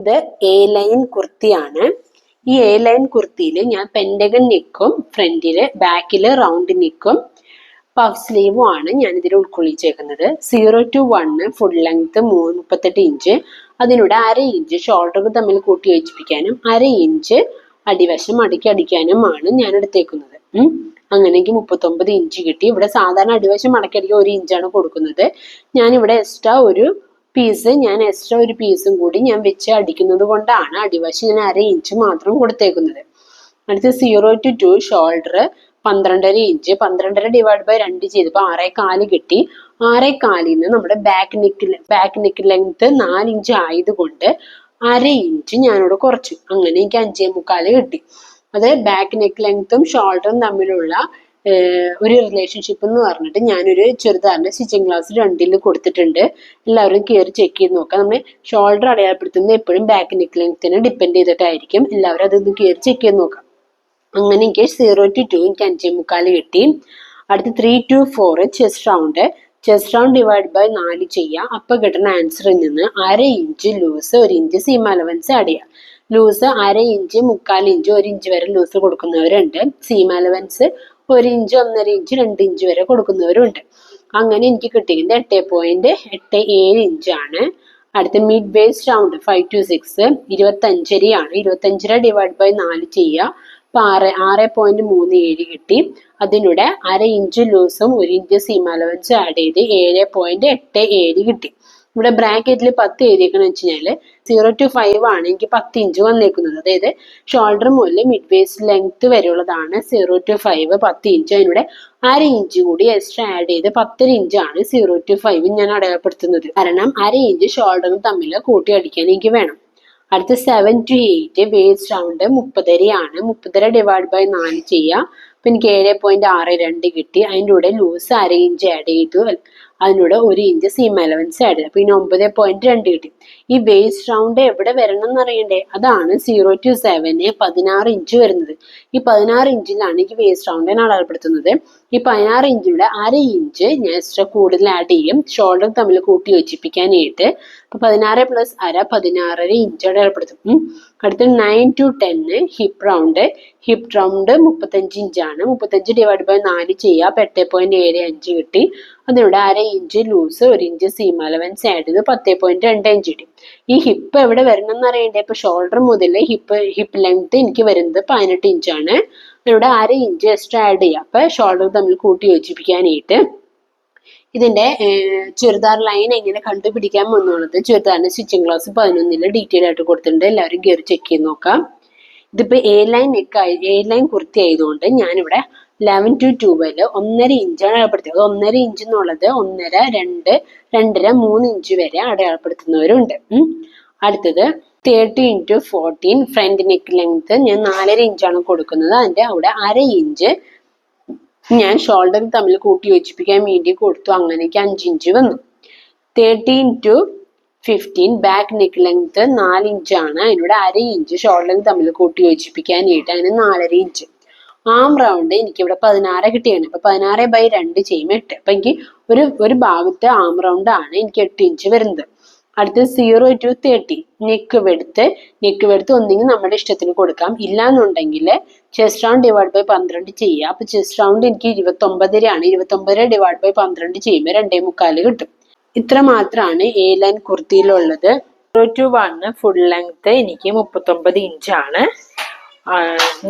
ഇത് A line കുർത്തിയാണ്. ഈ എ ലൈൻ കുർത്തിയിൽ ഞാൻ പെൻഡഗൺ നെക്കും ഫ്രണ്ടില് ബാക്കില് റൗണ്ട് നെക്കും പഫ് സ്ലീവും ആണ് ഞാൻ ഇതിൽ ഉൾക്കൊള്ളിച്ചേക്കുന്നത്. 0 to 1 ഫുൾ ലെങ്ത് 38 ഇഞ്ച്, അതിലൂടെ 1/2 ഇഞ്ച് ഷോൾഡറുകൾ തമ്മിൽ കൂട്ടി യോജിപ്പിക്കാനും 1/2 ഇഞ്ച് അടിവശം മടക്കി അടിക്കാനുമാണ് ഞാൻ എടുത്തേക്കുന്നത്. അങ്ങനെ എനിക്ക് 39 ഇഞ്ച് കിട്ടി. ഇവിടെ സാധാരണ അടിവശം മടക്കി അടിക്കാൻ 1 ഇഞ്ചാണ് കൊടുക്കുന്നത്. ഞാനിവിടെ എക്സ്ട്രാ ഒരു പീസും കൂടി ഞാൻ വെച്ച് അടിക്കുന്നത് കൊണ്ടാണ് അടിവശം ഞാൻ 1/2 ഇഞ്ച് മാത്രം കൊടുത്തേക്കുന്നത്. അടുത്ത് 0 to 2 shoulder 12.5 inch, 12.5 divide by 2 ചെയ്തപ്പോൾ 6.25 കിട്ടി. 6.25 നമ്മുടെ ബാക്ക് നെക്ക് ലെങ്ത് 4 ഇഞ്ച് ആയതുകൊണ്ട് 1/2 ഇഞ്ച് ഞാനിവിടെ കുറച്ചു. അങ്ങനെ എനിക്ക് 5.25 കിട്ടി. അത് ബാക്ക് നെക്ക് ലെങ്ത്തും ഷോൾഡറും തമ്മിലുള്ള ഒരു റിലേഷൻഷിപ്പ് എന്ന് പറഞ്ഞിട്ട് ഞാനൊരു ചുരിദാറിന്റെ സ്റ്റിച്ചിങ് ക്ലാസ് 2 കൊടുത്തിട്ടുണ്ട്. എല്ലാവരും കയറി ചെക്ക് ചെയ്ത് നോക്കാം. നമ്മൾ ഷോൾഡർ അടയാളപ്പെടുത്തുന്നത് എപ്പോഴും ബാക്ക് നെക്ക് ലെങ്ത്തിനെ ഡിപ്പെൻഡ് ചെയ്തിട്ടായിരിക്കും. എല്ലാവരും അതൊന്ന് കയറി ചെക്ക് ചെയ്ത് നോക്കാം. അങ്ങനെ എനിക്ക് 0 to 2 എനിക്ക് 5.25 കിട്ടി. അടുത്ത് 3 to 4 chest round divide by 4 ചെയ്യുക. അപ്പൊ കിട്ടുന്ന ആൻസറിൽ നിന്ന് 1/2 inch loose, 1 inch seam allowance add ചെയ്യുക. ലൂസ് 1/2 ഇഞ്ച്, 3/4 ഇഞ്ച്, 1 ഇഞ്ച് വരെ ലൂസ് കൊടുക്കുന്നവരുണ്ട്. Seam allowance 1 inch, 1.5 inch, 2 inch വരെ കൊടുക്കുന്നവരുണ്ട്. അങ്ങനെ എനിക്ക് കിട്ടിയത് 8.87 ഇഞ്ചാണ്. അടുത്ത മിഡ് വേസ്റ്റ് റൗണ്ട് 5 to 6 25.5 ആണ്. 25.5 ഡിവൈഡ് ബൈ 4 ചെയ്യുക. അപ്പൊ 6.37 കിട്ടി. അതിലൂടെ 1/2 ഇഞ്ച് ലൂസും 1 ഇഞ്ച് സീം അലവൻസും ആഡ് ചെയ്ത് 7.87 കിട്ടി. ഇവിടെ ബ്രാക്കറ്റിൽ 10 എഴുതിയേക്കെന്ന് വെച്ച് കഴിഞ്ഞാല് 0 to 5 ആണ് എനിക്ക് 10 ഇഞ്ച് വന്നേക്കുന്നത്. അതായത് ഷോൾഡർ മുതൽ മിഡ് വേസ്റ്റ് ലെങ്ത് വരെയുള്ളതാണ് 0 to 5 10 ഇഞ്ച്. അതിലൂടെ 1/2 ഇഞ്ച് കൂടി എക്സ്ട്രാ ആഡ് ചെയ്ത് 10 ഇഞ്ചാണ് 0 to 5 ഞാൻ അടയാളപ്പെടുത്തുന്നത്. കാരണം 1/2 ഇഞ്ച് ഷോൾഡറും തമ്മിൽ കൂട്ടി അടിക്കാൻ എനിക്ക് വേണം. അടുത്ത 7 to 8 വേസ്റ്റ് റൗണ്ട് 30.5 ആണ്. 30.5 ഡിവൈഡ് ബൈ 4 ചെയ്യുക. അപ്പൊ എനിക്ക് 7.62 കിട്ടി. അതിൻ്റെ കൂടെ ലൂസ് 1/2 ഇഞ്ച് ആഡ് ചെയ്തു. അതിലൂടെ 1 ഇഞ്ച് സീം അലവൻസ് ആഡ് ചെയ്തു. അപ്പൊ 9.2 കിട്ടി. ഈ വേസ്റ്റ് റൗണ്ട് എവിടെ വരണം എന്ന് അറിയണ്ടേ? അതാണ് 0 to 7 16 ഇഞ്ച് വരുന്നത്. ഈ 16 ഇഞ്ചിലാണ് എനിക്ക് വേസ്റ്റ് റൗണ്ടിനെ അടയാളപ്പെടുത്തുന്നത്. ഈ 16 ഇഞ്ചിലൂടെ 1/2 ഇഞ്ച് ഞാൻ എക്സ്ട്രാ കൂടുതൽ ആഡ് ചെയ്യും ഷോൾഡർ തമ്മിൽ കൂട്ടി യോജിപ്പിക്കാനായിട്ട്. അപ്പൊ 16 + 1/2 16.5 ഇഞ്ച് അടയാളപ്പെടുത്തും. അടുത്ത 9 to 10 ഹിപ്പ് റൗണ്ട് 35 ഇഞ്ചാണ്. 35 ഡിവൈഡ് ബൈ 4 ചെയ്യുക. അപ്പൊ 8.75 കിട്ടി. അതിലൂടെ 1/2 inch loose, 1 inch seam allowance add ചെയ്ത് 10.2 ഇഞ്ച് കിട്ടി. ഈ ഹിപ്പ് എവിടെ വരണം എന്ന് അറിയണ്ടേ? ഇപ്പൊ ഷോൾഡർ മുതൽ ഹിപ്പ് ലെങ്ത് എനിക്ക് വരുന്നത് 18 ഇഞ്ചാണ്. അതിലൂടെ 1/2 ഇഞ്ച് എക്സ്ട്രാ ആഡ് ചെയ്യുക. അപ്പൊ ഷോൾഡർ തമ്മിൽ കൂട്ടി യോജിപ്പിക്കാനായിട്ട്. ഇതിന്റെ ചുരിദാർ ലൈൻ എങ്ങനെ കണ്ടുപിടിക്കാൻ എന്നുള്ളത് ചുരിദാറിന്റെ സ്റ്റിച്ചിങ് ക്ലാസ് 11 ഡീറ്റെയിൽ ആയിട്ട് കൊടുത്തിട്ടുണ്ട്. എല്ലാവരും കയറി ചെക്ക് ചെയ്ത് നോക്കാം. ഇതിപ്പോ എ ലൈൻ കുർത്തി ആയതുകൊണ്ട് ഞാനിവിടെ 11 to 12 1.5 ഇഞ്ചാണ് അടയാളപ്പെടുത്തിയത്. 1.5 ഇഞ്ച് എന്നുള്ളത് 1.5, 2, 2.5, 3 ഇഞ്ച് വരെ അടയാളപ്പെടുത്തുന്നവരുണ്ട്. അടുത്തത് 30 into 14 ഫ്രണ്ട് നെക്ക് ലെങ്ത് ഞാൻ 4.5 ഇഞ്ചാണ് കൊടുക്കുന്നത്. അതിന്റെ അവിടെ 1/2 ഇഞ്ച് ഞാൻ ഷോൾഡർ തമ്മിൽ കൂട്ടി യോജിപ്പിക്കാൻ വേണ്ടി കൊടുത്തു. അങ്ങനെ 5 ഇഞ്ച് വന്നു. 30 into 15 ബാക്ക് നെക്ക് ലെങ്ത് 4 ഇഞ്ചാണ്. അതിലൂടെ 1/2 ഇഞ്ച് ഷോൾഡർ തമ്മിൽ കൂട്ടി യോജിപ്പിക്കാനായിട്ട് അതിന് 4.5 ഇഞ്ച്. ആം റൗണ്ട് എനിക്ക് ഇവിടെ 16 കിട്ടിയാണ്. അപ്പൊ 16 by 2 ചെയ്യുമ്പോൾ 8. അപ്പൊ എനിക്ക് ഒരു ഭാഗത്ത് ആം റൗണ്ട് ആണ് എനിക്ക് 8 ഇഞ്ച് വരുന്നത്. അടുത്ത് 0 to 30 നെക്ക് വെടുത്ത് ഒന്നെങ്കിൽ നമ്മുടെ ഇഷ്ടത്തിന് കൊടുക്കാം. ഇല്ലാന്നുണ്ടെങ്കിൽ ചെസ്റ്റ് റൗണ്ട് ഡിവൈഡ് ബൈ 12 ചെയ്യുക. അപ്പൊ ചെസ്റ്റ് റൗണ്ട് എനിക്ക് 29 ആണ്. 29 ഡിവൈഡ് ബൈ 12 ചെയ്യുമ്പോൾ 2.25 കിട്ടും. ഇത്ര മാത്രമാണ് എ ലൈൻ കുർത്തിയിലുള്ളത്. 0 to 1 ഫുൾ ലെങ്ത് എനിക്ക് 39 ഇഞ്ചാണ്.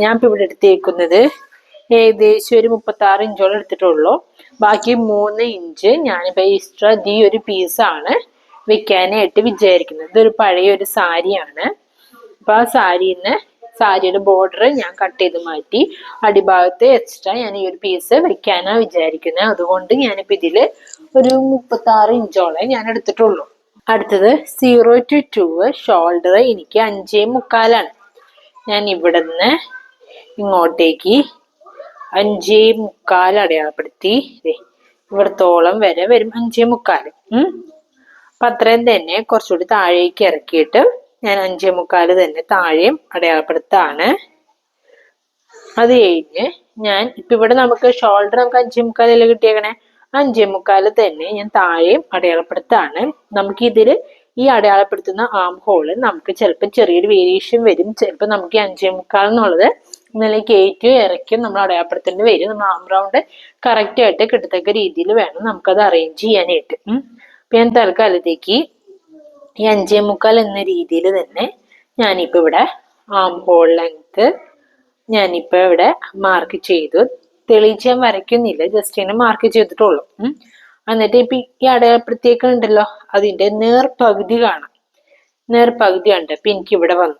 ഞാൻ ഇപ്പൊ ഇവിടെ എടുത്തേക്കുന്നത് ഏകദേശം ഒരു 36 ഇഞ്ചോളം എടുത്തിട്ടുള്ളൂ. ബാക്കി 3 ഇഞ്ച് ഞാനിപ്പോ എക്സ്ട്രാ ഈ ഒരു പീസാണ് വെക്കാനായിട്ട് വിചാരിക്കുന്നത്. ഇതൊരു പഴയ ഒരു സാരിയാണ്. അപ്പൊ ആ സാരിയുടെ ബോർഡർ ഞാൻ കട്ട് ചെയ്ത് മാറ്റി അടിഭാഗത്ത് എക്സ്ട്രാ ഞാൻ ഈ ഒരു പീസ് വെക്കാനാ വിചാരിക്കുന്നത്. അതുകൊണ്ട് ഞാനിപ്പോ ഇതില് ഒരു 36 ഇഞ്ചോളം ഞാൻ എടുത്തിട്ടുള്ളൂ. അടുത്തത് 0 to 2 ഷോൾഡർ എനിക്ക് 5.25 ഞാൻ ഇവിടുന്ന് ഇങ്ങോട്ടേക്ക് 5.25 അടയാളപ്പെടുത്തി. ഇവിടത്തോളം വരെ വരും 5.25. അപ്പൊ അത്രയും തന്നെ കുറച്ചുകൂടി താഴേക്ക് ഇറക്കിയിട്ട് ഞാൻ 5.25 തന്നെ താഴെയും അടയാളപ്പെടുത്താണ്. അത് കഴിഞ്ഞ് ഞാൻ ഇപ്പൊ ഇവിടെ നമുക്ക് ഷോൾഡർ നമുക്ക് 5.25 കിട്ടിയേക്കണേ. 5.25 തന്നെ ഞാൻ താഴെയും അടയാളപ്പെടുത്താണ്. നമുക്ക് ഇതിൽ ഈ അടയാളപ്പെടുത്തുന്ന ആം ഹോള് നമുക്ക് ചിലപ്പോൾ ചെറിയൊരു വേരിയേഷൻ വരും. ചിലപ്പോൾ നമുക്ക് 5.25 എന്നുള്ളത് ഇന്നലെ കയറ്റും ഇറക്കും നമ്മൾ അടയാളപ്പെടുത്തേണ്ടി വരും. നമ്മൾ ആം റൗണ്ട് കറക്റ്റ് ആയിട്ട് കിട്ടത്തക്ക രീതിയിൽ വേണം നമുക്കത് അറേഞ്ച് ചെയ്യാനായിട്ട്. അപ്പൊ ഞാൻ തൽക്കാലത്തേക്ക് ഈ 5.25 എന്ന രീതിയിൽ തന്നെ ഞാനിപ്പോ ഇവിടെ ആം ഹോൾ ലെങ്ത് ഞാനിപ്പോ ഇവിടെ മാർക്ക് ചെയ്തു. തെളിയിച്ച് ഞാൻ വരയ്ക്കുന്നില്ല, ജസ്റ്റ് ഇങ്ങനെ മാർക്ക് ചെയ്തിട്ടുള്ളൂ. എന്നിട്ട് ഇപ്പൊ ഈ അടയാളപ്പെടുത്തിയേക്കുണ്ടല്ലോ അതിന്റെ നേർപകുതി കാണാം. നേർപകുതി ഉണ്ട്. ഇപ്പൊ എനിക്ക് ഇവിടെ വന്നു.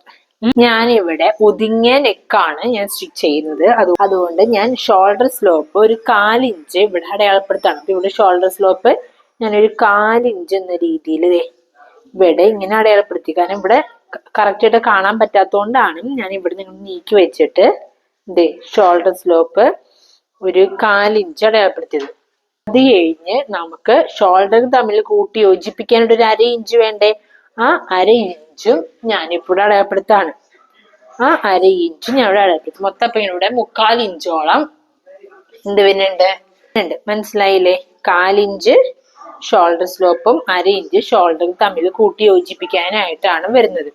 ഞാനിവിടെ ഒതുങ്ങിയ നെക്കാണ് ഞാൻ സ്റ്റിച്ച് ചെയ്യുന്നത്. അതുകൊണ്ട് ഞാൻ ഷോൾഡർ സ്ലോപ്പ് ഒരു 1/4 ഇഞ്ച് ഇവിടെ അടയാളപ്പെടുത്താണ്. അപ്പൊ ഇവിടെ ഷോൾഡർ സ്ലോപ്പ് ഞാനൊരു 1/4 ഇഞ്ച് എന്ന രീതിയിൽ ഇവിടെ ഇങ്ങനെ അടയാളപ്പെടുത്തി. കാരണം ഇവിടെ കറക്റ്റ് ആയിട്ട് കാണാൻ പറ്റാത്തതുകൊണ്ടാണ് ഞാൻ ഇവിടെ നിങ്ങൾ നീക്കി വെച്ചിട്ട് ഷോൾഡർ സ്ലോപ്പ് ഒരു 1/4 ഇഞ്ച് അടയാളപ്പെടുത്തിയത്. അത് കഴിഞ്ഞ് നമുക്ക് ഷോൾഡർ തമ്മിൽ കൂട്ടി യോജിപ്പിക്കാനായിട്ട് ഒരു 1/2 ഇഞ്ച് വേണ്ടേ? ആ 1/2 ഇഞ്ചും ഞാനിപ്പോൾ അടയാളപ്പെടുത്താണ്. ആ 1/2 ഇഞ്ച് ഞാൻ ഇവിടെ അടയാളപ്പെടുത്തും. മൊത്തം ഇപ്പൊ ഇവിടെ 1/4 ഇഞ്ചോളം എന്ത് വരുന്നുണ്ട്? മനസ്സിലായില്ലേ? 1/4 ഇഞ്ച് ഷോൾഡർ സ്ലോപ്പും 1/2 ഇഞ്ച് ഷോൾഡറും തമ്മിൽ കൂട്ടി യോജിപ്പിക്കാനായിട്ടാണ് വരുന്നത്.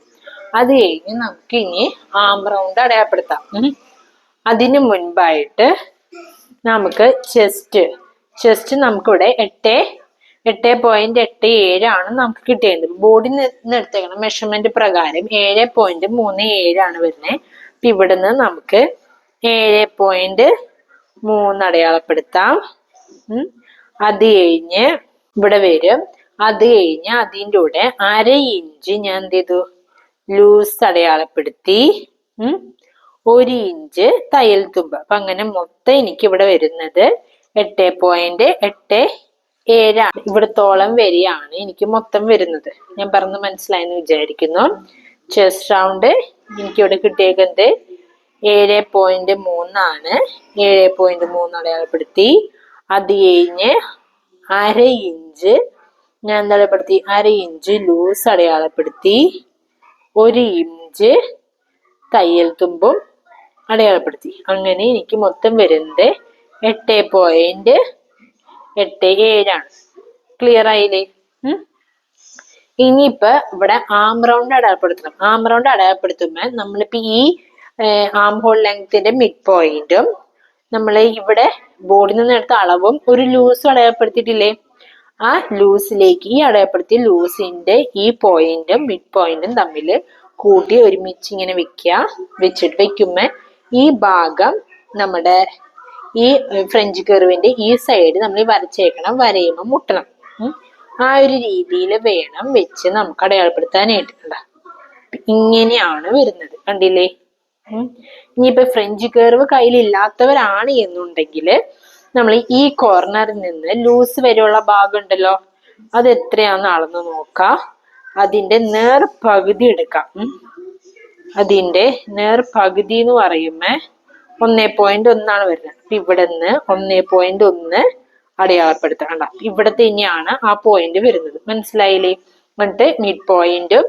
അത് കഴിഞ്ഞ് നമുക്ക് ഇനി ആം റൗണ്ട് അടയാളപ്പെടുത്താം. അതിനു മുൻപായിട്ട് നമുക്ക് ചെസ്റ്റ് നമുക്കിവിടെ 8.87 ആണ് നമുക്ക് കിട്ടിയത്. ബോഡിൽ നിന്ന് എടുത്തേക്കണം മെഷർമെന്റ് പ്രകാരം 7.37 ആണ് വരുന്നത്. അപ്പൊ ഇവിടുന്ന് നമുക്ക് 7.3 അടയാളപ്പെടുത്താം. അത് കഴിഞ്ഞ് ഇവിടെ വരും. അത് കഴിഞ്ഞ് അതിൻ്റെ കൂടെ 1/2 ഇഞ്ച് ഞാൻ എന്ത് ചെയ്തു? ലൂസ് അടയാളപ്പെടുത്തി. 1 ഇഞ്ച് തയ്യൽ തുമ്പ്. അപ്പൊ അങ്ങനെ മൊത്തം എനിക്ക് ഇവിടെ വരുന്നത് 8.87 ആണ്. ഇവിടത്തോളം വരെയാണ് എനിക്ക് മൊത്തം വരുന്നത്. ഞാൻ പറഞ്ഞ് മനസ്സിലായെന്ന് വിചാരിക്കുന്നു. ചെസ്റ്റ് റൗണ്ട് എനിക്ക് ഇവിടെ കിട്ടിയേക്കുന്നത് 7.3 ആണ്. 7.3 അടയാളപ്പെടുത്തി. അത് കഴിഞ്ഞ് 1/2 ഇഞ്ച് ഞാൻ അടയാളപ്പെടുത്തി. 1/2 ഇഞ്ച് ലൂസ് അടയാളപ്പെടുത്തി. 1 ഇഞ്ച് തയ്യൽ തുമ്പും അടയാളപ്പെടുത്തി. അങ്ങനെ എനിക്ക് മൊത്തം വരുന്നത് 8.87 ആണ്. ക്ലിയർ ആയില്ലേ? ഇനിയിപ്പോ ഇവിടെ ആം റൗണ്ട് അടയാളപ്പെടുത്തണം. ആം റൗണ്ട് അടയാളപ്പെടുത്തുമ്പോൾ നമ്മളിപ്പോ ഈ ആം ഹോൾ ലെങ്ത്തിന്റെ മിഡ് പോയിന്റും നമ്മൾ ഇവിടെ ബോഡിൽ നിന്ന് എടുത്ത അളവും ഒരു ലൂസും അടയാളപ്പെടുത്തിയിട്ടില്ലേ? ആ ലൂസിലേക്ക് ഈ അടയാളപ്പെടുത്തിയ ലൂസിന്റെ ഈ പോയിന്റും മിഡ് പോയിന്റും തമ്മിൽ കൂട്ടി ഒരുമിച്ച് ഇങ്ങനെ വെക്കുമ്പോ ഈ ഭാഗം നമ്മുടെ ഈ ഫ്രഞ്ച് കർവിന്റെ ഈ സൈഡ് നമ്മൾ വരച്ചേക്കണം. വരയുമ്പോൾ മുട്ടണം. ആ ഒരു രീതിയിൽ വേണം വെച്ച് നമുക്ക് അടയാളപ്പെടുത്താനായിട്ട്. ഇങ്ങനെയാണ് വരുന്നത്. കണ്ടില്ലേ? ഇനിയിപ്പോ ഫ്രഞ്ച് കർവ് കയ്യിലില്ലാത്തവരാണ് എന്നുണ്ടെങ്കിൽ നമ്മൾ ഈ കോർണറിൽ നിന്ന് ലൂസ് വരെയുള്ള ഭാഗം ഉണ്ടല്ലോ, അത് എത്രയാന്ന് അളന്ന് നോക്കാം. അതിന്റെ നേർപകുതി എടുക്കാം. അതിന്റെ നേർപകുതി എന്ന് പറയുമ്പോ 1.1 ആണ് വരുന്നത്. അപ്പൊ ഇവിടെ നിന്ന് 1.1 അടയാളപ്പെടുത്തണ്ട. ഇവിടത്തെ തന്നെയാണ് ആ പോയിന്റ് വരുന്നത്. മനസ്സിലായില്ലേ? എന്നിട്ട് മിഡ് പോയിന്റും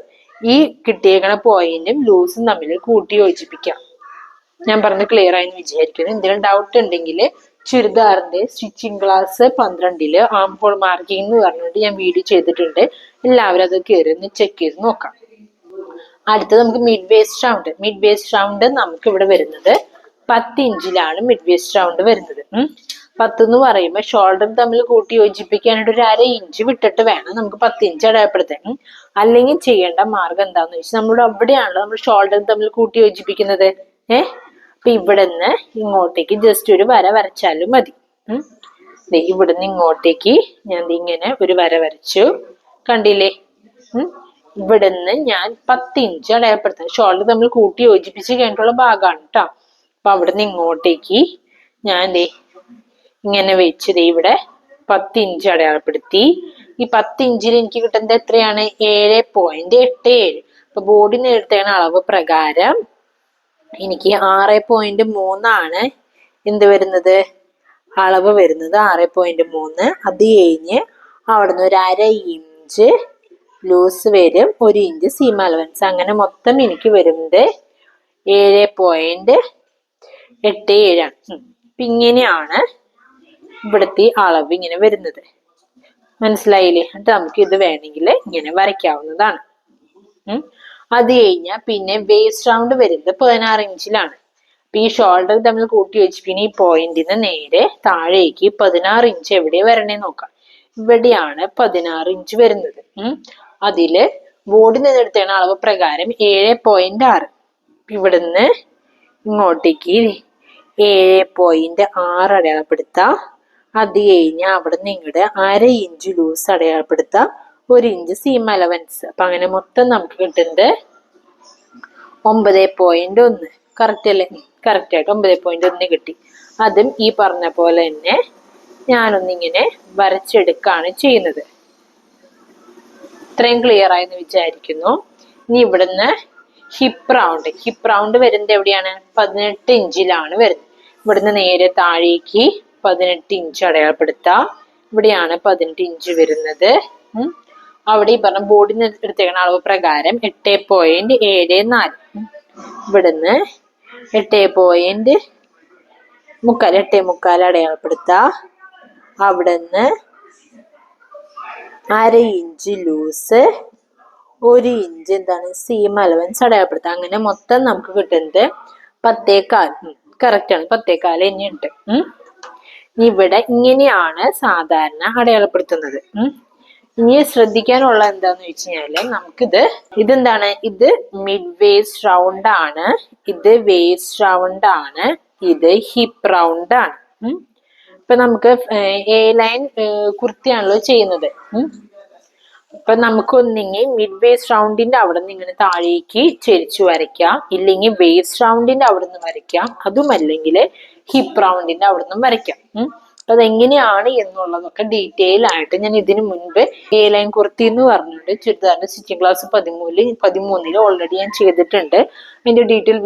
ഈ കിട്ടിയേക്കണ പോയിന്റും ലൂസും തമ്മിൽ കൂട്ടി യോജിപ്പിക്കാം. ഞാൻ പറഞ്ഞ് ക്ലിയർ ആയെന്ന് വിചാരിക്കുന്നു. എന്തെങ്കിലും ഡൗട്ട് ഉണ്ടെങ്കിൽ ചുരിദാറിന്റെ stitching class 12 armhole marking എന്ന് പറഞ്ഞിട്ട് ഞാൻ വീഡിയോ ചെയ്തിട്ടുണ്ട്. എല്ലാവരും അത് കയറി ഒന്ന് ചെക്ക് ചെയ്ത് നോക്കാം. അടുത്തത് നമുക്ക് mid waste round. Mid waste round നമുക്ക് ഇവിടെ വരുന്നത് 10 ഇഞ്ചിലാണ് മിഡ് വേസ്റ്റ് റൗണ്ട് വരുന്നത്. 10 എന്ന് പറയുമ്പോൾ ഷോൾഡർ തമ്മിൽ കൂട്ടി യോജിപ്പിക്കാനായിട്ട് ഒരു 1/2 ഇഞ്ച് വിട്ടിട്ട് വേണം നമുക്ക് 10 ഇഞ്ച് അടയാളപ്പെടുത്താൻ. അല്ലെങ്കിൽ ചെയ്യേണ്ട മാർഗം എന്താന്ന് വെച്ചാൽ നമ്മുടെ അവിടെയാണല്ലോ നമ്മൾ ഷോൾഡർ തമ്മിൽ കൂട്ടി യോജിപ്പിക്കുന്നത്. അപ്പൊ ഇവിടെ നിന്ന് ഇങ്ങോട്ടേക്ക് ജസ്റ്റ് ഒരു വര വരച്ചാലും മതി. ഇവിടുന്ന് ഇങ്ങോട്ടേക്ക് ഞാൻ ഇങ്ങനെ ഒരു വര വരച്ചു. കണ്ടില്ലേ? ഇവിടുന്ന് ഞാൻ 10 ഇഞ്ച് അടയാളപ്പെടുത്താം. ഷോൾഡർ തമ്മിൽ കൂട്ടി യോജിപ്പിച്ച് കഴിഞ്ഞിട്ടുള്ള ഭാഗമാണ് കേട്ടോ. അപ്പൊ അവിടുന്ന് ഇങ്ങോട്ടേക്ക് ഞാൻ ഇങ്ങനെ വെച്ചത് ഇവിടെ 10 ഇഞ്ച് അടയാളപ്പെടുത്തി. ഈ 10 ഇഞ്ചിൽ എനിക്ക് കിട്ടുന്നത് എത്രയാണ്? 7.87. അപ്പൊ ബോഡി നേടുന്ന അളവ് പ്രകാരം എനിക്ക് 6.3 ആണ് എന്ത് വരുന്നത്? അളവ് വരുന്നത് 6.3. അത് കഴിഞ്ഞ് അവിടുന്ന് ഒരു 1/2 ഇഞ്ച് ലൂസ് വരും, 1 ഇഞ്ച് സീം അലവൻസ്. അങ്ങനെ മൊത്തം എനിക്ക് വരുന്നത് 7.87 ആണ്. ഇങ്ങനെയാണ് ഇവിടുത്തെ അളവ് ഇങ്ങനെ വരുന്നത്. മനസ്സിലായില്ലേ? എന്നിട്ട് നമുക്ക് ഇത് വേണമെങ്കിൽ ഇങ്ങനെ വരയ്ക്കാവുന്നതാണ്. അത് കഴിഞ്ഞാൽ പിന്നെ വേസ്റ്റ് റൗണ്ട് വരുന്നത് 16 ഇഞ്ചിലാണ്. അപ്പൊ ഈ ഷോൾഡർ തമ്മിൽ കൂട്ടി യോജിപ്പിക്കുന്ന ഈ പോയിന്റിന് നേരെ താഴേക്ക് 16 ഇഞ്ച് എവിടെ വരണേ നോക്കാം. ഇവിടെയാണ് 16 ഇഞ്ച് വരുന്നത്. അതില് ബോർഡിൽ നിന്ന് എടുത്തേണ അളവ് പ്രകാരം 7.6. ഇവിടുന്ന് ഇങ്ങോട്ടേക്ക് 7.6 അടയാളപ്പെടുത്താം. അത് കഴിഞ്ഞാൽ അവിടെ നിന്ന് ഇങ്ങോട്ട് 1/2 ഇഞ്ച് ലൂസ് അടയാളപ്പെടുത്താം, 1 ഇഞ്ച് സീം അലവൻസ്. അപ്പൊ അങ്ങനെ മൊത്തം നമുക്ക് കിട്ടുന്നത് 9.1. കറക്റ്റ് അല്ലേ? കറക്റ്റ് ആയിട്ട് 9.1 കിട്ടി. അതും ഈ പറഞ്ഞ പോലെ തന്നെ ഞാനൊന്നിങ്ങനെ വരച്ചെടുക്കാണ് ചെയ്യുന്നത്. ഇത്രയും ക്ലിയർ ആയെന്ന് വിചാരിക്കുന്നു. ഇനി ഇവിടുന്ന് ഹിപ്പ് റൗണ്ട് വരുന്നത് എവിടെയാണ്? 18 ഇഞ്ചിലാണ് വരുന്നത്. ഇവിടുന്ന് നേരെ താഴേക്ക് 18 ഇഞ്ച് അടയാളപ്പെടുത്താം. ഇവിടെയാണ് 18 ഇഞ്ച് വരുന്നത്. അവിടെ ഈ പറഞ്ഞ ബോർഡിന് എടുത്തേക്കുന്ന അളവ് പ്രകാരം 8.74. ഇവിടുന്ന് 8.75 അടയാളപ്പെടുത്താം. അവിടുന്ന് 1/2 ഇഞ്ച് ലൂസ്, 1 ഇഞ്ച് എന്താണ് സീം അലവൻസ് അടയാളപ്പെടുത്താം. അങ്ങനെ മൊത്തം നമുക്ക് കിട്ടുന്നത് 10.4. കറക്റ്റ് ആണ്, 10.4 തന്നെയുണ്ട്. ഇവിടെ ഇങ്ങനെയാണ് സാധാരണ അടയാളപ്പെടുത്തുന്നത്. ഇനി ശ്രദ്ധിക്കാനുള്ള എന്താന്ന് വെച്ച് കഴിഞ്ഞാല് ഇതെന്താണ്? ഇത് മിഡ് വേസ്റ്റ് റൗണ്ട് ആണ്, ഇത് വേസ്റ്റ് റൗണ്ട് ആണ്, ഇത് ഹിപ്പ് റൗണ്ട് ആണ്. ഇപ്പൊ നമുക്ക് എ ലൈൻ കുർത്തിയാണല്ലോ ചെയ്യുന്നത്. അപ്പൊ നമുക്ക് ഒന്നെങ്കിൽ മിഡ് വേസ്റ്റ് റൗണ്ടിന്റെ അവിടെ നിന്ന് ഇങ്ങനെ താഴേക്ക് ചെരിച്ചു വരയ്ക്കാം, ഇല്ലെങ്കിൽ വേസ്റ്റ് റൗണ്ടിന്റെ അവിടെ നിന്ന് വരയ്ക്കാം, അതുമല്ലെങ്കിൽ ഹിപ്പ് റൗണ്ടിന്റെ അവിടെ നിന്നും വരയ്ക്കാം. അതെങ്ങനെയാണ് എന്നുള്ളതൊക്കെ ഡീറ്റെയിൽ ആയിട്ട് ഞാൻ ഇതിനു മുൻപ് എ ലൈൻ കുർത്തി എന്ന് പറഞ്ഞിട്ട് ചുരിദാറിന്റെ സ്റ്റിച്ചിങ് ക്ലാസ് 13 ഓൾറെഡി ഞാൻ ചെയ്തിട്ടുണ്ട്. അതിന്റെ ഡീറ്റെയിൽ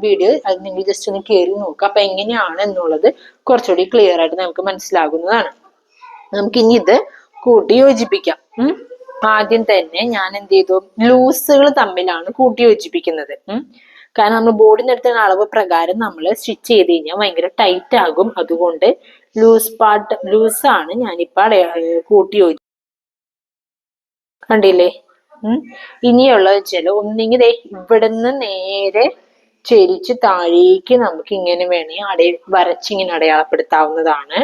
വീഡിയോ അത് നിങ്ങൾ ജസ്റ്റ് ഒന്ന് കയറി നോക്കുക. അപ്പൊ എങ്ങനെയാണ് എന്നുള്ളത് കുറച്ചുകൂടി ക്ലിയർ ആയിട്ട് നമുക്ക് മനസ്സിലാകുന്നതാണ്. നമുക്ക് ഇനി ഇത് കൂട്ടി യോജിപ്പിക്കാം. ആദ്യം തന്നെ ഞാൻ എന്ത് ചെയ്തു? ലൂസുകൾ തമ്മിലാണ് കൂട്ടി യോജിപ്പിക്കുന്നത്. കാരണം നമ്മൾ ബോർഡിനെടുത്ത അളവ് പ്രകാരം നമ്മൾ സ്റ്റിച്ച് ചെയ്ത് കഴിഞ്ഞാൽ ഭയങ്കര ടൈറ്റ് ആകും. അതുകൊണ്ട് ലൂസാണ് ഞാനിപ്പോ കൂട്ടി യോജിപ്പിക്കുന്നത്. കണ്ടില്ലേ? ഇനിയുള്ളത് വെച്ചാല് ഒന്നെങ്കിൽ ഇവിടുന്ന് നേരെ ചെരിച്ച് താഴേക്ക് നമുക്ക് ഇങ്ങനെ വേണമെങ്കിൽ വരച്ചിങ്ങനെ അടയാളപ്പെടുത്താവുന്നതാണ്.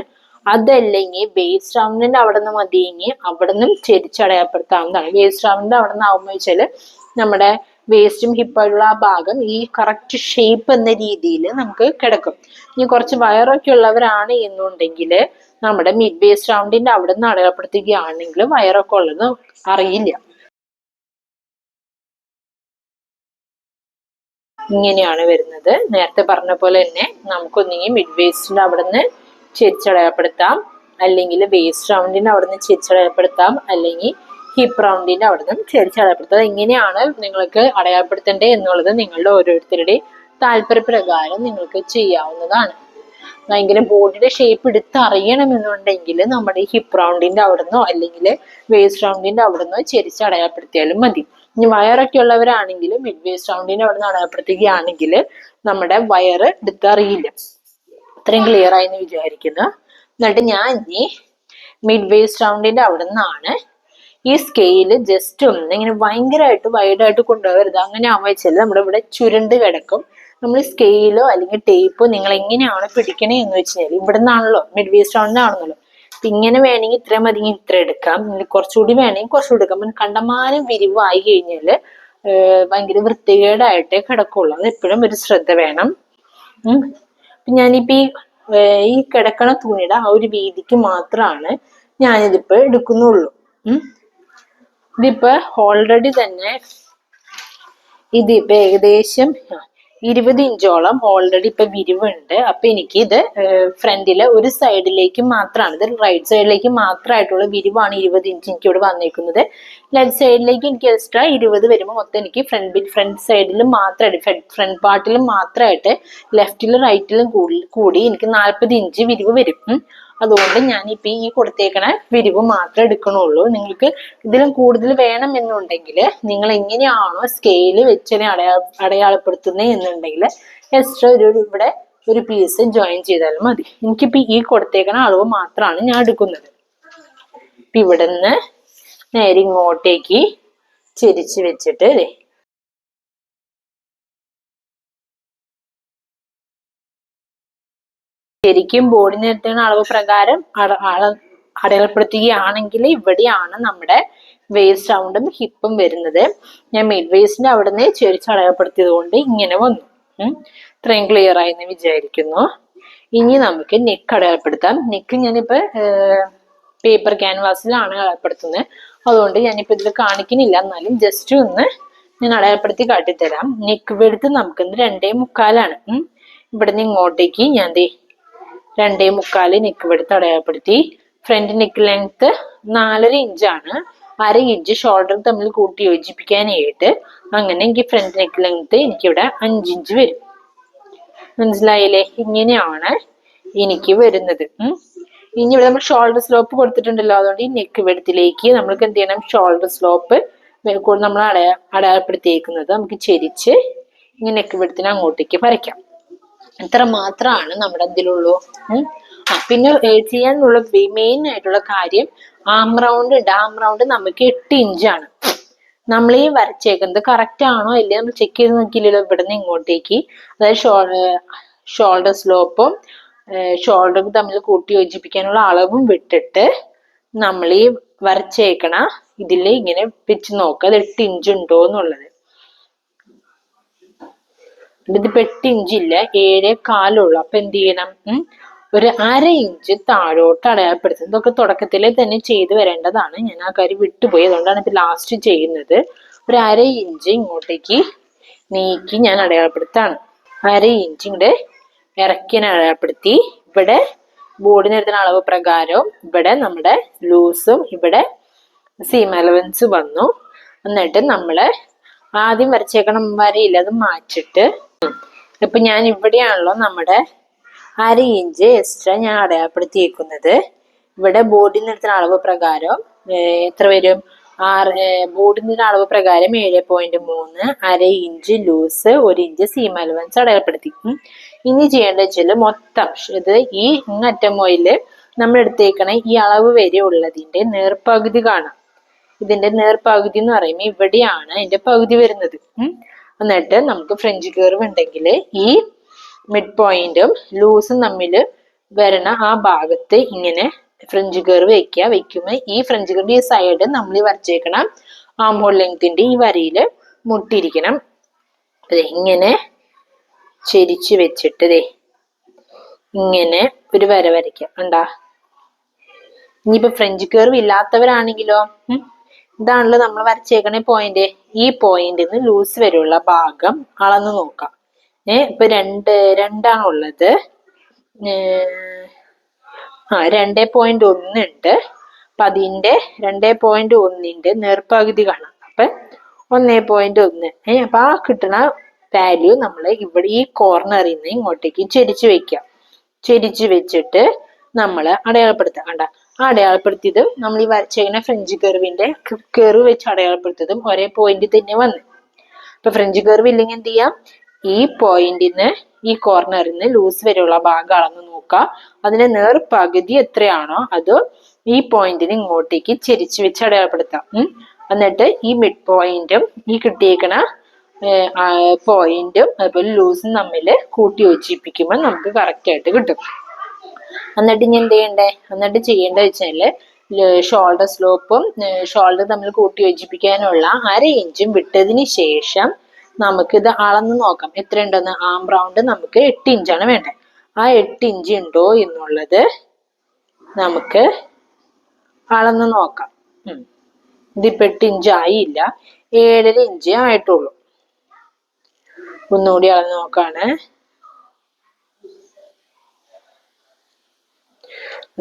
അതല്ലെങ്കിൽ വേസ്റ്റ് റൗണ്ടിന്റെ അവിടെ നിന്ന് മതിയെങ്കിൽ അവിടെ നിന്നും ചെരിച്ചടയാളപ്പെടുത്താവുന്നതാണ്. വേസ്റ്റ് റൗണ്ടിന്റെ അവിടെ നിന്ന് ആവുമ്പോൾ വെച്ചാല് നമ്മുടെ വേസ്റ്റും ഹിപ്പായിട്ടുള്ള ആ ഭാഗം ഈ കറക്റ്റ് ഷേപ്പ് എന്ന രീതിയിൽ നമുക്ക് കിടക്കും. ഇനി കുറച്ച് വയറൊക്കെ ഉള്ളവരാണ് എന്നുണ്ടെങ്കിൽ നമ്മുടെ മിഡ് വേസ്റ്റ് റൗണ്ടിന്റെ അവിടെ നിന്ന് അടയാളപ്പെടുത്തുകയാണെങ്കിൽ വയറൊക്കെ ഉള്ളത് അറിയില്ല. ഇങ്ങനെയാണ് വരുന്നത്. നേരത്തെ പറഞ്ഞ പോലെ തന്നെ നമുക്കൊന്നെങ്കിൽ മിഡ് വേസ്റ്റിന്റെ അവിടെ നിന്ന് ചെരിച്ചടയാളപ്പെടുത്താം, അല്ലെങ്കിൽ വേസ്റ്റ് റൗണ്ടിന്റെ അവിടെ നിന്ന് ചെരിച്ചടയാളപ്പെടുത്താം, അല്ലെങ്കിൽ ഹിപ്പ് റൗണ്ടിന്റെ അവിടെ നിന്ന് ചെരിച്ചടയാളപ്പെടുത്താം. എങ്ങനെയാണ് നിങ്ങൾക്ക് അടയാളപ്പെടുത്തേണ്ടത് എന്നുള്ളത് നിങ്ങളുടെ ഓരോരുത്തരുടെയും താല്പര്യപ്രകാരം നിങ്ങൾക്ക് ചെയ്യാവുന്നതാണ്. ഭയങ്കര ബോഡിയുടെ ഷേപ്പ് എടുത്തറിയണമെന്നുണ്ടെങ്കിൽ നമ്മുടെ ഈ ഹിപ്പ് റൗണ്ടിന്റെ അവിടെ നിന്നോ അല്ലെങ്കിൽ വേസ്റ്റ് റൗണ്ടിന്റെ അവിടെ നിന്നോ ചെരിച്ചടയാളപ്പെടുത്തിയാലും മതി. ഇനി വയറൊക്കെ ഉള്ളവരാണെങ്കിൽ മിഡ് വേസ്റ്റ് റൗണ്ടിന്റെ അവിടെ നിന്ന് അടയാളപ്പെടുത്തുകയാണെങ്കിൽ നമ്മുടെ വയറ് എടുത്തറിയില്ല. അത്രയും ക്ലിയർ ആയെന്ന് വിചാരിക്കുന്നു. എന്നിട്ട് ഞാൻ ഇനി മിഡ് വേസ്റ്റ് റൗണ്ടിന്റെ അവിടെ നിന്നാണ് ഈ സ്കെയില് ജസ്റ്റ് ഒന്ന് ഇങ്ങനെ ഭയങ്കരമായിട്ട് വൈഡായിട്ട് കൊണ്ടുപോകരുത്. അങ്ങനെ ആവുമ്പോൾ വെച്ചാൽ നമ്മുടെ ഇവിടെ ചുരുണ്ട് കിടക്കും. നമ്മൾ സ്കെയിലോ അല്ലെങ്കിൽ ടേപ്പോ നിങ്ങൾ എങ്ങനെയാണ് പിടിക്കണേ എന്ന് വെച്ച് കഴിഞ്ഞാൽ ഇവിടെ നിന്നാണല്ലോ മിഡ് വേസ്റ്റ് റൗണ്ടിനാണെന്നല്ലോ. അപ്പൊ ഇങ്ങനെ വേണമെങ്കിൽ ഇത്രയും മതി, ഇത്ര എടുക്കാം, കുറച്ചുകൂടി വേണമെങ്കിൽ കുറച്ചുകൂടി എടുക്കാം. കണ്ടമാനം വിരിവായി കഴിഞ്ഞാല് ഭയങ്കര വൃത്തികേടായിട്ടേ കിടക്കുള്ളൂ. അത് എപ്പോഴും ഒരു ശ്രദ്ധ വേണം. ഞാനിപ്പോ ഈ കിടക്കണ തുണിയുടെ ആ ഒരു വീതിക്ക് മാത്രമാണ് ഞാനിതിപ്പോ എടുക്കുന്നുള്ളൂ. ഇതിപ്പോ ഓൾറെഡി തന്നെ ഇതിപ്പോ ഏകദേശം 20 ഇഞ്ചോളം ഓൾറെഡി ഇപ്പൊ വിരിവുണ്ട്. അപ്പൊ എനിക്ക് ഇത് ഫ്രണ്ടിലെ ഒരു സൈഡിലേക്ക് മാത്രമാണ്, ഇത് റൈറ്റ് സൈഡിലേക്ക് മാത്രമായിട്ടുള്ള വിരിവാണ് 20 ഇഞ്ച് എനിക്ക് ഇവിടെ വന്നേക്കുന്നത്. ലെഫ്റ്റ് സൈഡിലേക്ക് എനിക്ക് എക്സ്ട്രാ 20 വരുമ്പോൾ മൊത്തം എനിക്ക് ഫ്രണ്ട് സൈഡിലും മാത്രമായിട്ട് ഫ്രണ്ട് പാർട്ടിലും മാത്രമായിട്ട് ലെഫ്റ്റിലും റൈറ്റിലും കൂടി എനിക്ക് 40 ഇഞ്ച് വിരിവ് വരും. അതുകൊണ്ട് ഞാനിപ്പോ ഈ കൊടുത്തേക്കണ വിരിവ് മാത്രമേ എടുക്കണുള്ളൂ. നിങ്ങൾക്ക് ഇതിലും കൂടുതൽ വേണം എന്നുണ്ടെങ്കിൽ നിങ്ങൾ എങ്ങനെയാണോ സ്കെയില് വെച്ചിനെ അടയാളപ്പെടുത്തുന്നത് എന്നുണ്ടെങ്കിൽ എക്സ്ട്രാ ഇവിടെ ഒരു പീസ് ജോയിൻ ചെയ്താലും മതി. എനിക്കിപ്പോ ഈ കൊടുത്തേക്കണ അളവ് മാത്രമാണ് ഞാൻ എടുക്കുന്നത്. ഇവിടുന്ന് നേരെ ഇങ്ങോട്ടേക്ക് ചെരിച്ച് വെച്ചിട്ട് ശരിക്കും ബോഡി നിരത്തുന്ന അളവ് പ്രകാരം അടയാളപ്പെടുത്തുകയാണെങ്കിൽ ഇവിടെയാണ് നമ്മുടെ വേസ്റ്റ് റൗണ്ടും ഹിപ്പും വരുന്നത്. ഞാൻ മിഡ് വേസ്റ്റിന്റെ അവിടുന്ന് ചെരിച്ച് അടയാളപ്പെടുത്തിയത് കൊണ്ട് ഇങ്ങനെ വന്നു. ഇത്രയും ക്ലിയർ ആയെന്ന് വിചാരിക്കുന്നു. ഇനി നമുക്ക് നെക്ക് അടയാളപ്പെടുത്താം. നെക്ക് ഞാനിപ്പോ പേപ്പർ ക്യാൻവാസിലാണ് അടയാളപ്പെടുത്തുന്നത്. അതുകൊണ്ട് ഞാനിപ്പോ ഇതിൽ കാണിക്കുന്നില്ല. എന്നാലും ജസ്റ്റ് ഒന്ന് ഞാൻ അടയാളപ്പെടുത്തി കാട്ടിത്തരാം. നെക്ക് വെടുത്ത് നമുക്ക് 2.25 ഇവിടുന്ന് ഇങ്ങോട്ടേക്ക് ഞാൻ 2.25 നെക്ക് വെടുത്ത് അടയാളപ്പെടുത്തി. ഫ്രണ്ട് നെക്ക് ലെങ്ത് 4.5 ഇഞ്ചാണ്. 1/2 ഇഞ്ച് ഷോൾഡർ തമ്മിൽ കൂട്ടി യോജിപ്പിക്കാനായിട്ട്. അങ്ങനെ എനിക്ക് ഫ്രണ്ട് നെക്ക് ലെങ്ത് എനിക്കിവിടെ 5 ഇഞ്ച് വരും. മനസ്സിലായില്ലേ? ഇങ്ങനെയാണ് എനിക്ക് വരുന്നത്. ഇനി ഇവിടെ നമ്മൾ ഷോൾഡർ സ്ലോപ്പ് കൊടുത്തിട്ടുണ്ടല്ലോ. അതുകൊണ്ട് ഈ നെക്ക് വെടുത്തിലേക്ക് നമ്മൾക്ക് എന്ത് ചെയ്യണം? ഷോൾഡർ സ്ലോപ്പ് നമ്മൾ അടയാളപ്പെടുത്തിയേക്കുന്നത് നമുക്ക് ചെരിച്ച് ഇങ്ങനെ നെക്ക് വെടുത്തിന് അങ്ങോട്ടേക്ക് വരയ്ക്കാം. ഇത്ര മാത്രമാണ് നമ്മുടെ ഇതിലുള്ളൂ. പിന്നെ ചെയ്യാനുള്ള മെയിൻ ആയിട്ടുള്ള കാര്യം ആം റൗണ്ട് നമുക്ക് 8 ഇഞ്ചാണ്. നമ്മൾ ഈ വരച്ചേക്കുന്നത് കറക്റ്റ് ആണോ ഇല്ലേ നമ്മൾ ചെക്ക് ചെയ്ത് നോക്കിയില്ലല്ലോ. ഇവിടുന്ന് ഇങ്ങോട്ടേക്ക്, അതായത് ഷോൾഡർ സ്ലോപ്പും ഷോൾഡറും തമ്മിൽ കൂട്ടി യോജിപ്പിക്കാനുള്ള അളവും വിട്ടിട്ട് നമ്മൾ ഈ വരച്ചേക്കണ ഇതിൽ ഇങ്ങനെ വെച്ച് നോക്കുക. അത് 8 ഇഞ്ച് ഉണ്ടോ എന്നുള്ളത്. ഇതിപ്പോ 8 ഇഞ്ചില്ല, 7.25 അപ്പൊ എന്ത് ചെയ്യണം? ഒരു 1/2 ഇഞ്ച് താഴോട്ട് അടയാളപ്പെടുത്തുന്നത്. ഇതൊക്കെ തുടക്കത്തിലെ തന്നെ ചെയ്തു വരേണ്ടതാണ്. ഞാൻ ആ കാര്യം വിട്ടുപോയി, അതുകൊണ്ടാണ് ഇത് ലാസ്റ്റ് ചെയ്യുന്നത്. ഒരു 1/2 ഇഞ്ച് ഇങ്ങോട്ടേക്ക് നീക്കി ഞാൻ അടയാളപ്പെടുത്താണ്. 1/2 ഇഞ്ച് ഇങ്ങോട്ട് ഇറക്കി അടയാളപ്പെടുത്തി. ഇവിടെ ബോഡി നിരത്തുന്ന അളവ് പ്രകാരവും ഇവിടെ നമ്മുടെ ലൂസും ഇവിടെ സീം അലവൻസ് വന്നു. എന്നിട്ട് നമ്മള് ആദ്യം വരച്ചേക്കണം വരയില്ല, അത് മാറ്റിട്ട് ഇപ്പൊ ഞാൻ ഇവിടെയാണല്ലോ നമ്മുടെ 1/2 ഇഞ്ച് എക്സ്ട്രാ ഞാൻ അടയാളപ്പെടുത്തിയേക്കുന്നത്. ഇവിടെ ബോഡി നിരത്തുന്ന അളവ് പ്രകാരം എത്ര വരും? ബോഡി നിരത്തുന്ന അളവ് പ്രകാരം 7.3, 1/2 inch loose, 1 inch seam allowance അടയാളപ്പെടുത്തി. ഇനി ചെയ്യേണ്ട വെച്ചാൽ മൊത്തം ഇത് ഈ ഇങ്ങറ്റം മുതല് നമ്മൾ എടുത്തേക്കണ ഈ അളവ് വരെ ഉള്ളതിന്റെ നേർപകുതി കാണാം. ഇതിന്റെ നേർപകുതി എന്ന് പറയുമ്പോൾ ഇവിടെയാണ് അതിന്റെ പകുതി വരുന്നത്. എന്നിട്ട് നമുക്ക് ഫ്രഞ്ച് കർവ് ഉണ്ടെങ്കിൽ ഈ മിഡ് പോയിന്റും ലൂസും തമ്മിൽ വരണ ആ ഭാഗത്ത് ഇങ്ങനെ ഫ്രഞ്ച് കർവ് വെക്കുമ്പോൾ ഈ ഫ്രഞ്ച് കർവ് ഈ സൈഡ് നമ്മൾ വരച്ചേക്കണം ആം ഹോൾ ലെങ്ത്തിന്റെ ഈ വരയില് മുട്ടിയിരിക്കണം. ഇങ്ങനെ ചെരിച്ച് വെച്ചിട്ട് ഇങ്ങനെ ഒരു വര വരയ്ക്കാം. കണ്ടാ? ഇനിയിപ്പോ ഫ്രഞ്ച് കർവ് ഇല്ലാത്തവരാണെങ്കിലോ, ഇതാണല്ലോ നമ്മൾ വരച്ചേക്കണ പോയിന്റ്. ഈ പോയിന്റിന്ന് ലൂസ് വരെയുള്ള ഭാഗം അളന്ന് നോക്കാം. ഇപ്പൊ 2 2.1 ഉണ്ട്. അപ്പൊ അതിന്റെ 2.1ന്റെ നേർപകുതി കാണാം. അപ്പൊ 1.1. അപ്പൊ ആ കിട്ടുന്ന വാല്യൂ നമ്മൾ ഇവിടെ ഈ കോർണറിൽ നിന്ന് ഇങ്ങോട്ടേക്ക് ചെരിച്ച് വെക്കാം. ചെരിച്ച് വെച്ചിട്ട് നമ്മൾ അടയാളപ്പെടുത്താം. കണ്ട? ആ അടയാളപ്പെടുത്തിയത് നമ്മൾ ഈ വരച്ചേക്കുന്ന ഫ്രഞ്ച് കർവിന്റെ കർവ് വെച്ച് അടയാളപ്പെടുത്തതും ഒരേ പോയിന്റ് തന്നെ വന്നു. ഇപ്പൊ ഫ്രഞ്ച് കർവ് ഇല്ലെങ്കിൽ എന്ത് ചെയ്യാം? ഈ പോയിന്റിന്ന് ഈ കോർണറിൽ നിന്ന് ലൂസ് വരെയുള്ള ഭാഗം അളന്ന് നോക്കാം. അതിന്റെ നേർപകുതി എത്രയാണോ അത് ഈ പോയിന്റിന് ഇങ്ങോട്ടേക്ക് ചെരിച്ച് വെച്ച് അടയാളപ്പെടുത്താം. എന്നിട്ട് ഈ മിഡ് പോയിന്റും ഈ കിട്ടിയേക്കണ പോയിന്റും അതുപോലെ ലൂസും തമ്മിൽ കൂട്ടി യോജിപ്പിക്കുമ്പോൾ നമുക്ക് കറക്റ്റ് ആയിട്ട് കിട്ടും. എന്നിട്ട് ഇനി എന്ത് ചെയ്യണ്ടേ? എന്നിട്ട് ചെയ്യേണ്ടത് വെച്ചാല് ഷോൾഡർ സ്ലോപ്പും ഷോൾഡർ തമ്മിൽ കൂട്ടി യോജിപ്പിക്കാനുള്ള 1/2 ഇഞ്ചും വിട്ടതിന് ശേഷം നമുക്കിത് അളന്ന് നോക്കാം എത്ര ഉണ്ടെന്ന്. ആം റൗണ്ട് നമുക്ക് 8 ഇഞ്ചാണ് വേണ്ടത്. ആ 8 ഇഞ്ച് ഉണ്ടോ എന്നുള്ളത് നമുക്ക് അളന്ന് നോക്കാം. ഇതിപ്പോ 8 ഇഞ്ച് ആയില്ല, 7.5 ഇഞ്ച് ആയിട്ടുള്ളൂ. ഒന്നുകൂടി അളന്ന് നോക്കാണ്.